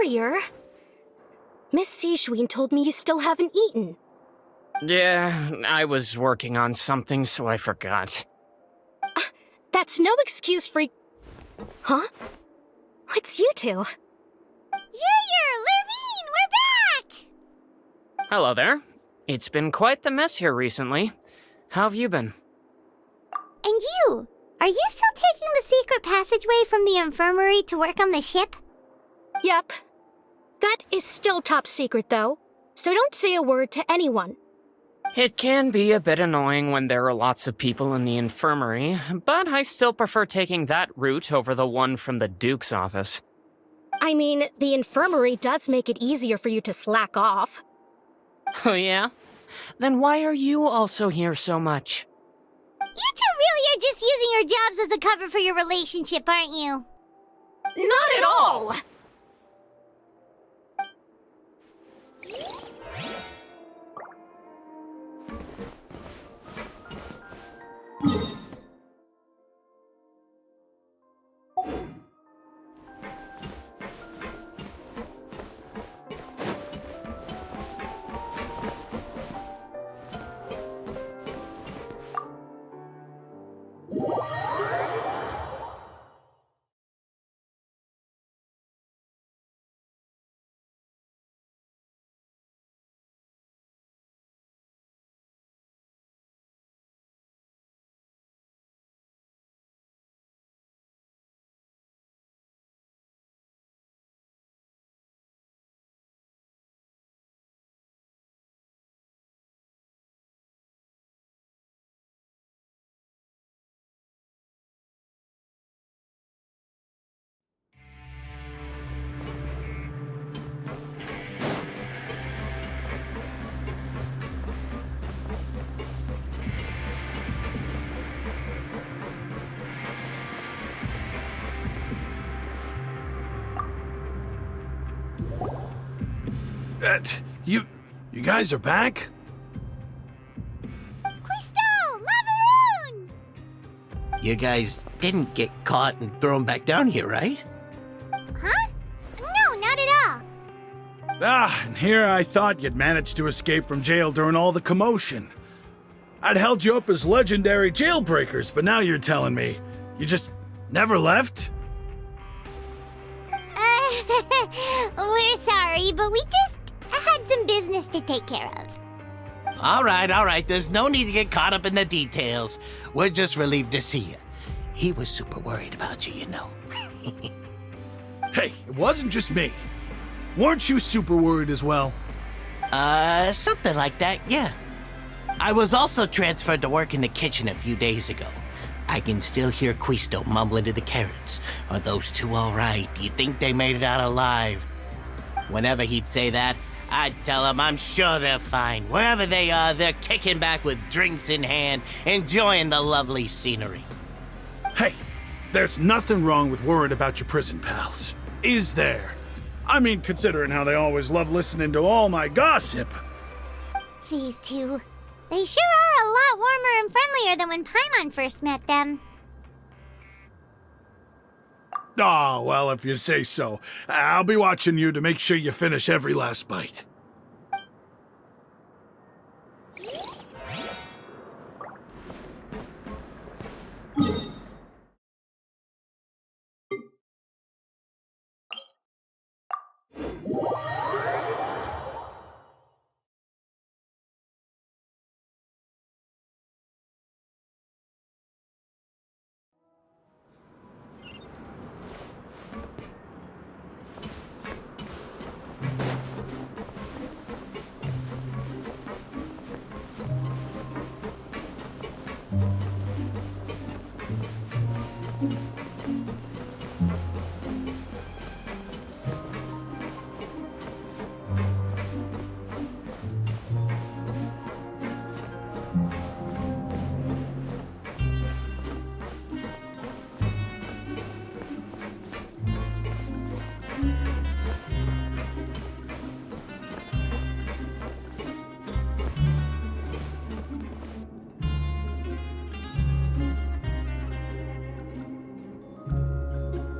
Courier? Miss Sijween told me you still haven't eaten. Yeah, I was working on something, so I forgot. That's no excuse for... Huh? It's you two. Courier, Lurvine, we're back! Hello there. It's been quite the mess here recently. How have you been? And you? Are you still taking the secret passageway from the infirmary to work on the ship? Yep. That is still top secret, though, so don't say a word to anyone. It can be a bit annoying when there are lots of people in the infirmary, but I still prefer taking that route over the one from the Duke's office. I mean, the infirmary does make it easier for you to slack off. Oh yeah? Then why are you also here so much? You two really are just using your jobs as a cover for your relationship, aren't you? Not at all! You guys are back? Laveroon! You guys didn't get caught and thrown back down here, right? Huh? No, not at all. And here I thought you'd managed to escape from jail during all the commotion. I'd held you up as legendary jailbreakers, but now you're telling me you just never left? We're sorry, but we just had some business to take care of. All right. There's no need to get caught up in the details. We're just relieved to see you. He was super worried about you, you know. Hey, it wasn't just me. Weren't you super worried as well? Something like that, yeah. I was also transferred to work in the kitchen a few days ago. I can still hear Quisto mumbling to the carrots. Are those two all right? Do you think they made it out alive? Whenever he'd say that, I'd tell him I'm sure they're fine. Wherever they are, they're kicking back with drinks in hand, enjoying the lovely scenery. Hey, there's nothing wrong with worrying about your prison pals. Is there? I mean, considering how they always love listening to all my gossip. These two. They sure are a lot warmer and friendlier than when Paimon first met them. Oh, well, if you say so. I'll be watching you to make sure you finish every last bite.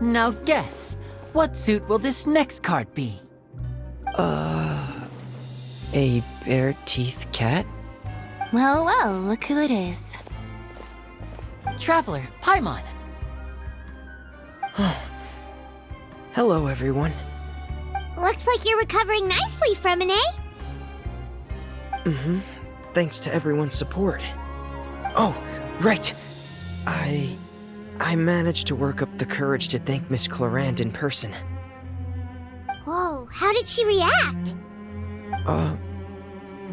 Now guess, what suit will this next card be? A bare-teeth cat? Well, well, look who it is. Traveler, Paimon. Hello, everyone. Looks like you're recovering nicely from it, eh? Mm-hmm. Thanks to everyone's support. Oh, right. I managed to work up the courage to thank Miss Clorand in person. Whoa, how did she react?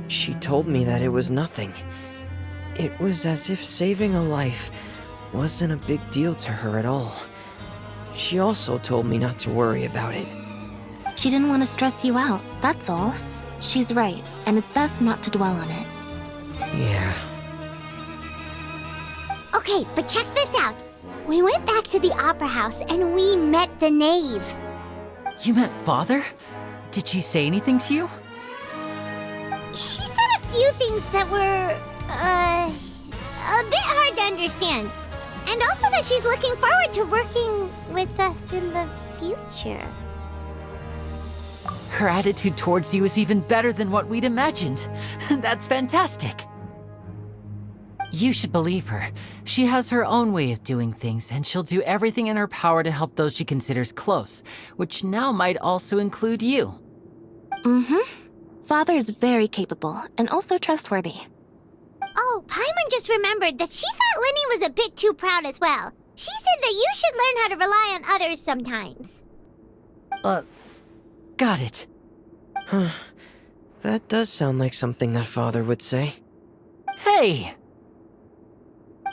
She told me that it was nothing. It was as if saving a life wasn't a big deal to her at all. She also told me not to worry about it. She didn't want to stress you out, that's all. She's right, and it's best not to dwell on it. Yeah. Okay, but check this out. We went back to the opera house and we met the knave. You met Father? Did she say anything to you? She said a few things that were, a bit hard to understand. And also that she's looking forward to working with us in the future. Her attitude towards you is even better than what we'd imagined. That's fantastic. You should believe her. She has her own way of doing things, and she'll do everything in her power to help those she considers close, which now might also include you. Mm-hmm. Father is very capable, and also trustworthy. Oh, Paimon just remembered that she thought Linny was a bit too proud as well. She said that you should learn how to rely on others sometimes. Got it. Huh. That does sound like something that Father would say. Hey!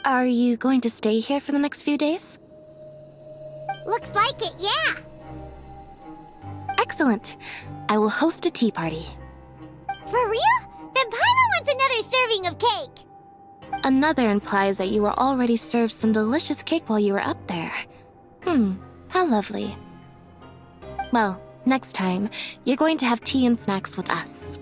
Are you going to stay here for the next few days? Looks like it, yeah. Excellent. I will host a tea party. For real? Then Paimon wants another serving of cake. Another implies that you were already served some delicious cake while you were up there. How lovely. Well, next time, you're going to have tea and snacks with us.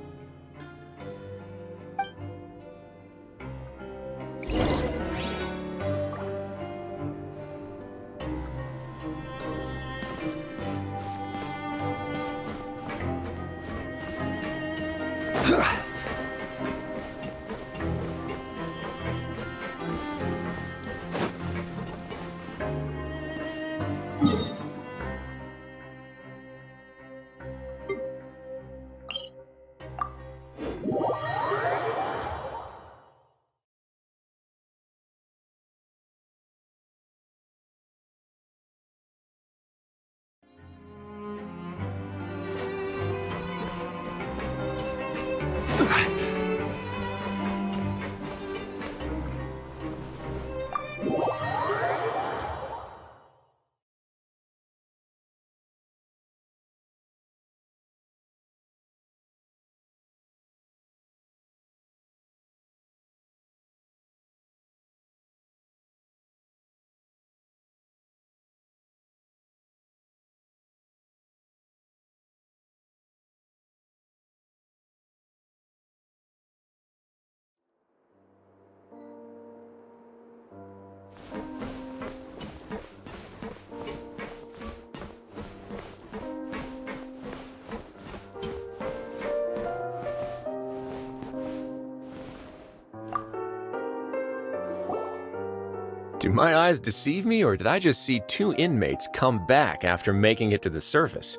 Do my eyes deceive me, or did I just see two inmates come back after making it to the surface?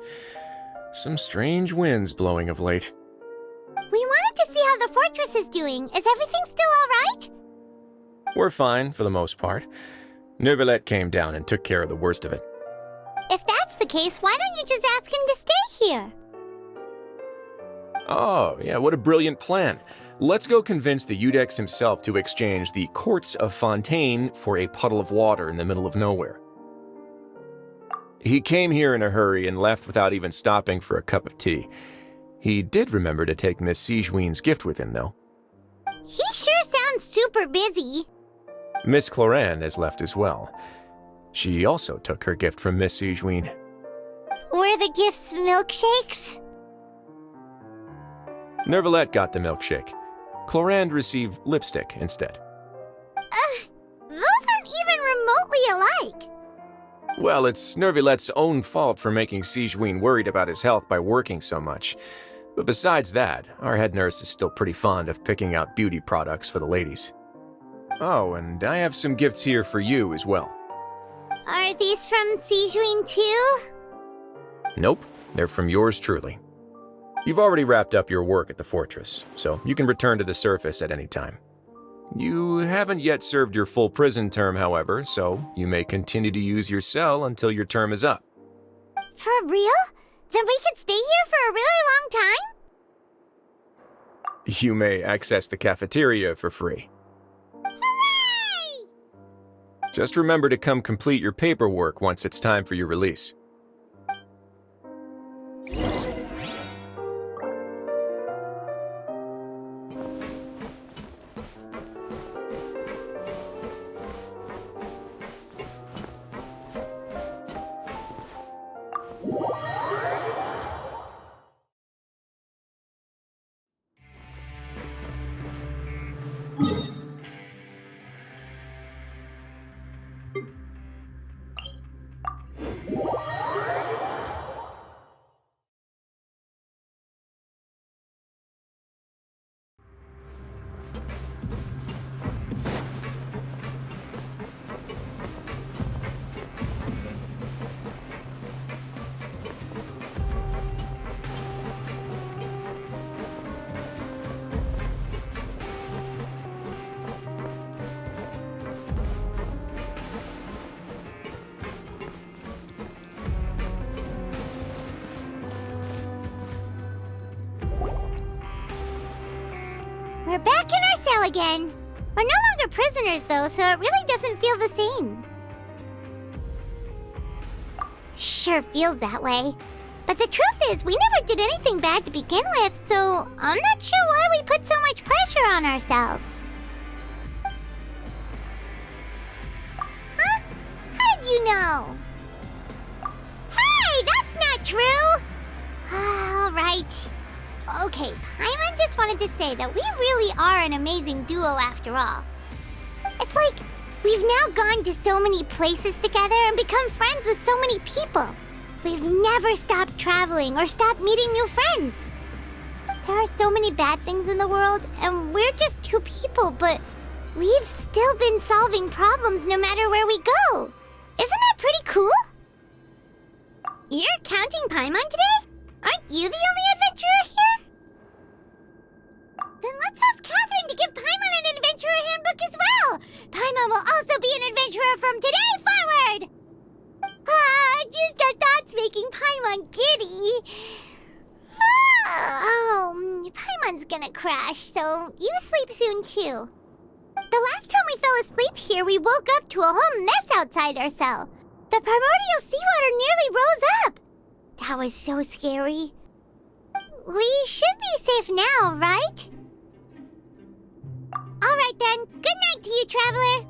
Some strange winds blowing of late. We wanted to see how the fortress is doing. Is everything still alright? We're fine, for the most part. Neuvillette came down and took care of the worst of it. If that's the case, why don't you just ask him to stay here? Oh, yeah, what a brilliant plan. Let's go convince the Eudex himself to exchange the Courts of Fontaine for a puddle of water in the middle of nowhere. He came here in a hurry and left without even stopping for a cup of tea. He did remember to take Miss Sigewinne's gift with him, though. He sure sounds super busy. Miss Clorand has left as well. She also took her gift from Miss Sigewinne. Were the gifts milkshakes? Neuvillette got the milkshake. Clorand received lipstick instead. Those aren't even remotely alike. Well, it's Nervilette's own fault for making Sigewinne worried about his health by working so much. But besides that, our head nurse is still pretty fond of picking out beauty products for the ladies. Oh, and I have some gifts here for you as well. Are these from Sigewinne too? Nope, they're from yours truly. You've already wrapped up your work at the fortress, so you can return to the surface at any time. You haven't yet served your full prison term, however, so you may continue to use your cell until your term is up. For real? Then we could stay here for a really long time? You may access the cafeteria for free. Hooray! Just remember to come complete your paperwork once it's time for your release. We're back in our cell again. We're no longer prisoners, though, so it really doesn't feel the same. Sure feels that way. But the truth is, we never did anything bad to begin with, so I'm not sure why we put so much pressure on ourselves. Huh? How did you know? Hey, that's not true! All right. Okay, Paimon just wanted to say that we really are an amazing duo after all. It's like we've now gone to so many places together and become friends with so many people. We've never stopped traveling or stopped meeting new friends. There are so many bad things in the world, and we're just two people, but we've still been solving problems no matter where we go. Isn't that pretty cool? You're counting Paimon today? Aren't you the only adventurer here? Then let's ask Catherine to give Paimon an adventurer handbook as well. Paimon will also be an adventurer from today forward. Just the thoughts making Paimon giddy. Paimon's gonna crash, so you sleep soon too. The last time we fell asleep here, we woke up to a whole mess outside our cell. The primordial seawater nearly rose up. That was so scary. We should be safe now, right? All right then. Good night to you, traveler.